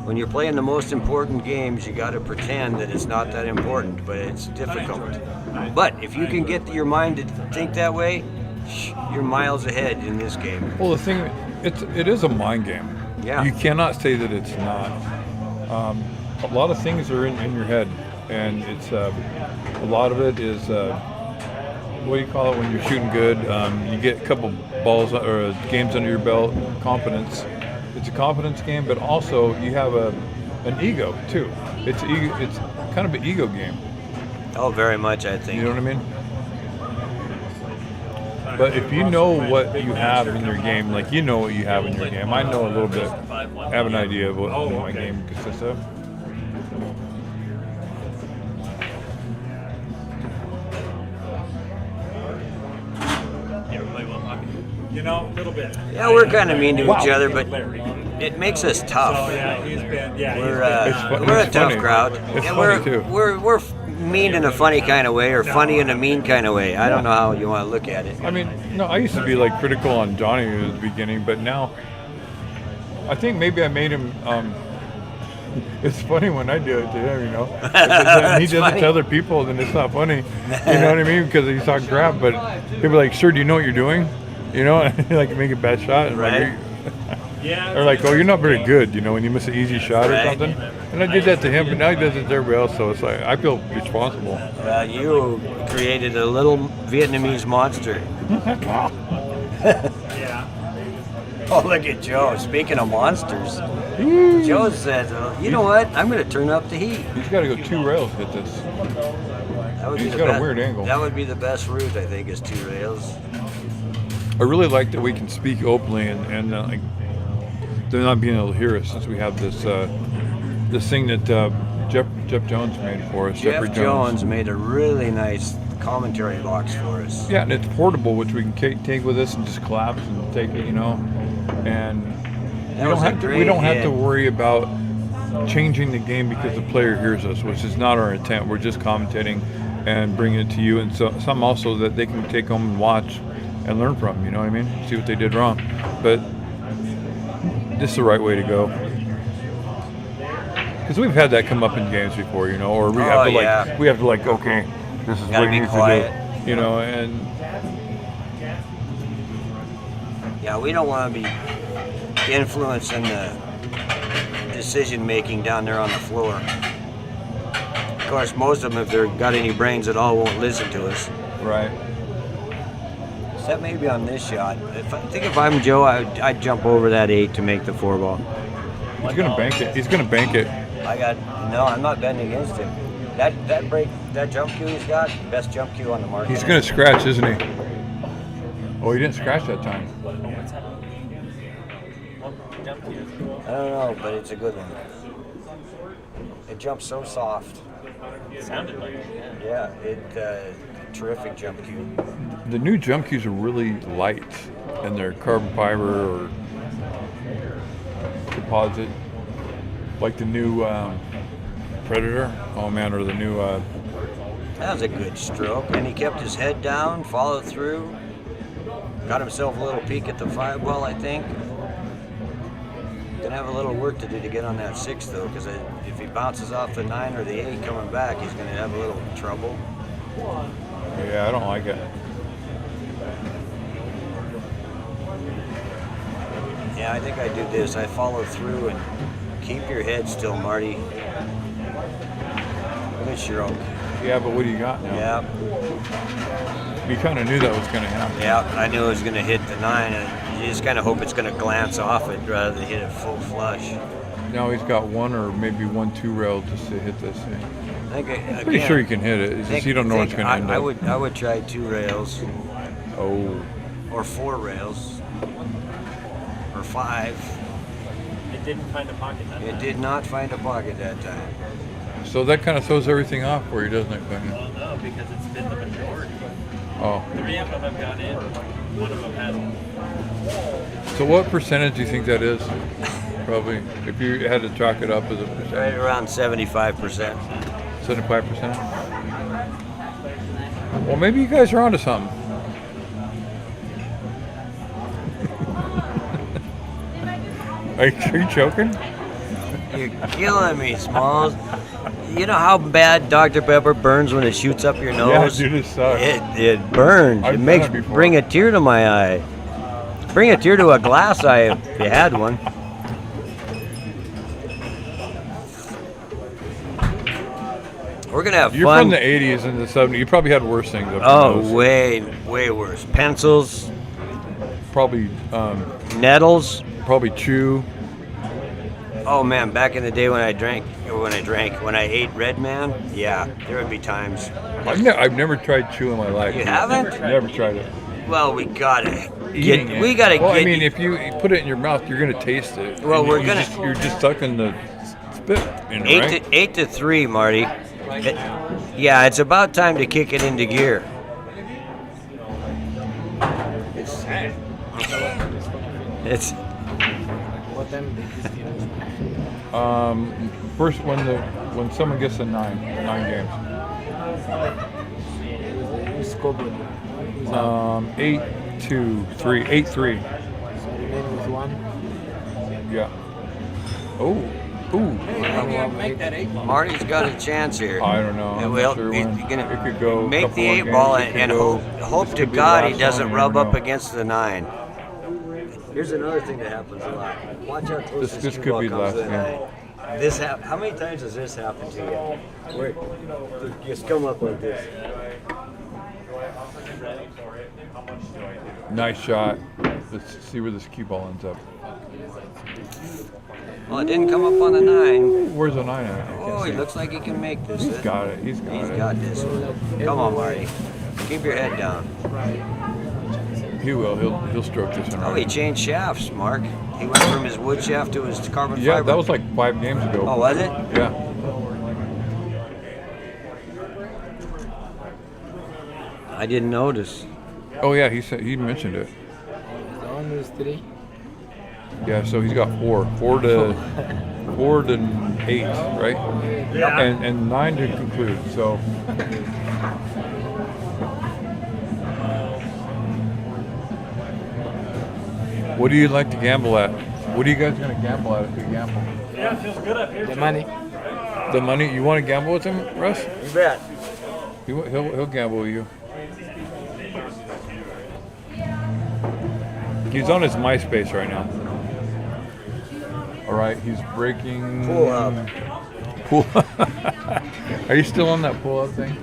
When you're playing the most important games, you got to pretend that it's not that important, but it's difficult. But if you can get your mind to think that way, you're miles ahead in this game. Well, the thing, it is a mind game. Yeah. You cannot say that it's not. A lot of things are in your head, and it's a lot of it is what do you call it when you're shooting good? You get a couple balls or games under your belt, confidence. It's a confidence game, but also you have an ego too. It's kind of an ego game. Oh, very much, I think. You know what I mean? But if you know what you have in your game, like you know what you have in your game, I know a little bit, have an idea of what my game consists of. You know, a little bit. Yeah, we're kind of mean to Wow. each other, but Larry. it makes us tough. So yeah, he's been. Yeah, We're It's fu- we're a it's tough funny. crowd. It's And funny, too. We're mean in a funny kind of way, or funny in a mean kind of way. I don't know how you want to look at it. I mean, no, I used to be like critical on Johnny at the beginning, but now I think maybe I made him. It's funny when I do it to him, you know. Because then he It's does it funny. to other people, then it's not funny. You know what I mean? Because he's talking crap, but he'll be like, "Sir, do you know what you're doing?" You know, like make a bad shot, and Right. like, Yeah. or like, "Oh, you're not very good," you know, when you miss an easy shot or Right. something. And I did that to him, but now he does it to everybody else. So it's like I feel responsible. You created a little Vietnamese monster. Yeah. Oh, look at Joe. Speaking of monsters, Joe said, "You know what? I'm going to turn up the heat." He's got to go 2 rails to hit this. That would be He's the got a best- weird angle. That would be the best route, I think, is 2 rails. I really like that we can speak openly and like they're not being able to hear us since we have this this thing that Jeff Jones made for us. Jeff Jeffrey Jones made a really nice commentary box for us. Yeah, and it's portable, which we can take with us and just collapse and take it, you know. And That was a we great don't have hit. to worry about changing the game because the player hears us, which is not our intent. We're just commentating and bringing it to you, and so some also that they can take home and watch and learn from. You know what I mean? See what they did wrong. But this is the right way to go. Because we've had that come up in games before, you know, or we have to yeah. okay, this is Gotta what be you need quiet. to do, you know, and Yeah, we don't want to be influencing the decision making down there on the floor. Of course, most of them, if they've got any brains at all, won't listen to us. right. Except maybe on this shot. If I'm Joe, I'd jump over that 8 to make the 4 ball. He's gonna bank it. He's gonna bank it. I'm not betting against him. That jump cue he's got, best jump cue on the market. He's gonna scratch, isn't he? Oh, he didn't scratch that time. I don't know, but it's a good one. It jumps so soft. It sounded like it. Yeah, terrific jump cue. The new jump cues are really light, and they're carbon fiber or composite, like the new Predator. Oh man, or the new. That was a good stroke, and he kept his head down, followed through, got himself a little peek at the 5 ball, I think. gonna have a little work to do to get on that 6 though, because if he bounces off the 9 or the 8 coming back, he's gonna have a little trouble. Yeah, I don't like it. Yeah, I think I do this. I follow through and keep your head still, Marty. Look at Sherrill. Yeah, but what do you got now? Yeah, You kind of knew that was going to happen. yeah. I knew it was gonna hit the 9, and you just kind of hope it's gonna glance off it rather than hit it full flush. Now he's got 1 or maybe 1-2 rail just to hit this thing. I think Pretty sure you can hit it. It's just you don't know what's going to end I up. would try 2 rails Oh, or 4 rails or 5. It didn't find a pocket that It did not find a pocket that time. so that kind of throws everything off for you, doesn't it, Quentin? Well, no, because it's been the majority. Oh, 3 of them have gone in. 1 of them hasn't. so what percentage do you think that is? Probably, if you had to chalk it up as a Right percentage, around 75%. 75%. Well, maybe you guys are onto something. Are you joking? You're killing me, Smalls. You know how bad Dr. Pepper burns when it shoots up your nose? Yeah, dude, it sucks. It burns. I've It done makes it before. bring a tear to my eye. Bring a tear to a glass eye if you had one. We're gonna have You're fun. from the 80s and the 70s. You probably had worse things up your Oh, nose. way worse. Pencils, Probably, nettles. probably chew. Oh man, back in the day when I ate Red Man, yeah, there would be times. I've never tried chew in my life. You haven't? Never tried it. Well, we gotta Eating get. it. We gotta Well, get. I mean, if you put it in your mouth, you're gonna taste it. Well, And we're you gonna- You're just sucking the spit in, right? 8 to 3, Marty. Yeah, it's about time to kick it into gear. It's First, when someone gets a 9 games. 8-2-3, 8-3. Yeah. Oh. Ooh. Marty's got a chance here. I don't know. I'm Well, not sure he's when. gonna It could go a make couple the more 8 ball games. It and could go- hope this to could be the God last he one, doesn't you rub never up know. against the 9. Here's another thing that happens a lot. Watch how close This could be the last game. How many times has this happened to you? Where you just come up like this. Nice shot. Let's see where this cue ball ends up. Well, it didn't come up on the 9. Where's the 9 at? Oh, he looks like he can make this. He's got it. He's got He's it. got this one. Come on, Marty. Keep your head down. He will. He'll stroke this one Oh, right. he changed shafts, Mark. He went from his wood shaft to his carbon Yeah, fiber. that was like 5 games ago. Oh, was it? Yeah. I didn't notice. Oh yeah, he said he mentioned it. Yeah, so he's got 4 to 8, right? Yeah. And 9 to conclude. So what do you like to gamble at? What are you guys gonna gamble at if you gamble? Yeah, it feels good up here. The money. The money? You want to gamble with him, Russ? You bet. He'll gamble with you. He's on his MySpace right now. All right, he's breaking. Pull up. Pull. Are you still on that pull-up thing?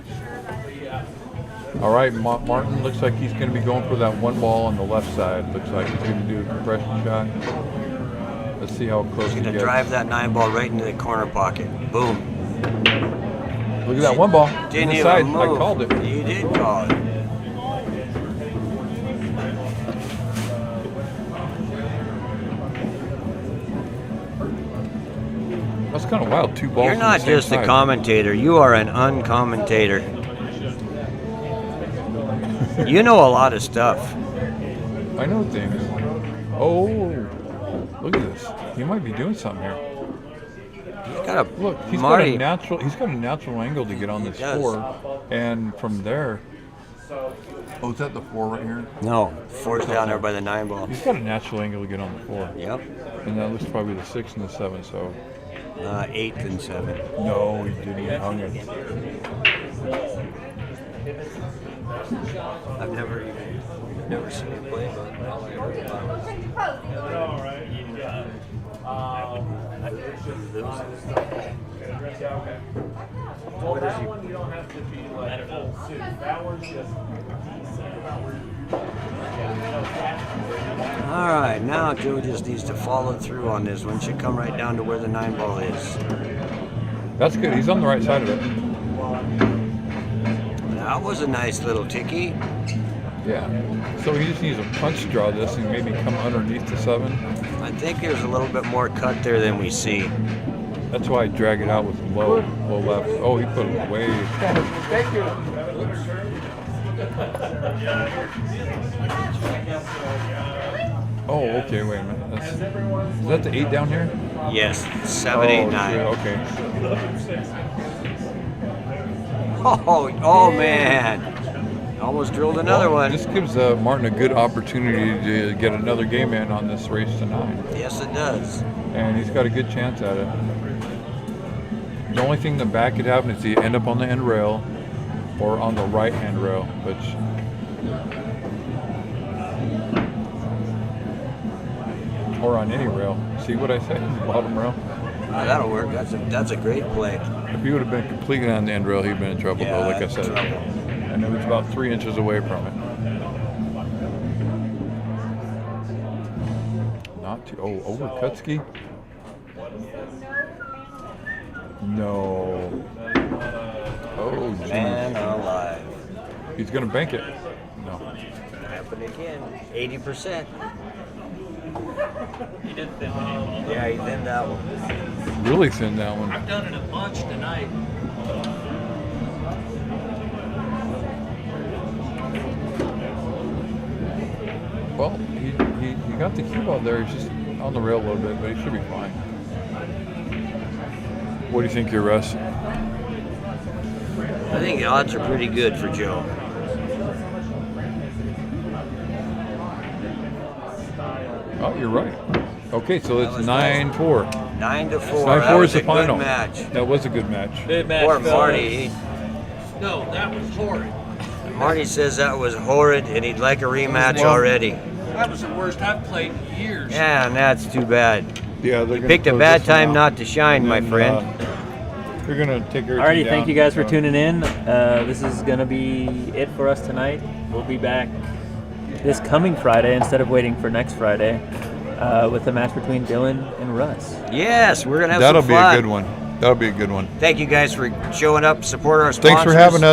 All right, Martin looks like he's going to be going for that 1 ball on the left side. Looks like he's going to do a compression shot. Let's see how close He's he gonna gets. drive that 9 ball right into the corner pocket. Boom. Look at that 1 ball. Didn't on the even side. move. I called it. You did call it. That's kind of wild. 2 balls. You're on the not same just a side. commentator. You are an uncommentator. You know a lot of stuff. I know things. Oh, look at this. He might be doing something here. He's got a Look, he's Marty. got a natural. He's got a natural angle to get on this does. score, and from there, Oh, is that the 4 right here? No, 4's down there by the 9 ball. He's got a natural angle to get on the 4. Yep. And that looks probably the 6 and the 7, so. 8th and 7. No, he didn't. He hung it. I've never seen him play, but all I heard about it. What is he? All right, now Joe just needs to follow through on this one. Should come right down to where the 9 ball is. That's good. He's on the right side of it. That was a nice little ticky. Yeah. So he just needs a punch draw this and maybe come underneath the 7. I think there's a little bit more cut there than we see. That's why I drag it out with low left. Oh, he put it way. Thank you. Oh, okay. Wait a minute. Is that the 8 down here? Yes, 7, 8, 9. Okay. Oh man. Almost drilled another Well, one. This gives Martin a good opportunity to get another game in on this race to 9. Yes, it does. And he's got a good chance at it. The only thing that bad could happen is he end up on the end rail or on the right hand rail, which or on any rail. See what I say? Bottom rail. That'll work. That's a great play. If he would have been completely on the end rail, he'd been in trouble Yeah, though, like I that's said. trouble. And it was about 3 inches away from it. Not too. Oh, over Kutsky? No. Oh, Man geez. alive. He's going to bank it. No. Happened again. 80%. He did thin it. Yeah, he thinned that one. Really thin that one. I've done it at lunch tonight. Well, he got the cue ball there. He's just on the rail a little bit, but he should be fine. What do you think here, Russ? I think the odds are pretty good for Joe. Oh, you're right. Okay, so That it's was 9-4. 9 to 4. 9-4 That was is the a final. good match. That was a good match. Good match. Poor fellas. Marty. No, that was horrid. Marty says that was horrid and he'd like a rematch Well- already. That was the worst I've played in years. Yeah, and that's too bad. Yeah, they're You picked a bad time not to shine, my friend. They're gonna take everything Alrighty, down. thank you guys for tuning in. This is gonna be it for us tonight. We'll be back this coming Friday instead of waiting for next Friday with the match between Dylan and Russ. Yes, we're gonna have That'll some be fun. a good one. That'll be a good one. Thank you guys for showing up, support our sponsors. Thanks for having us.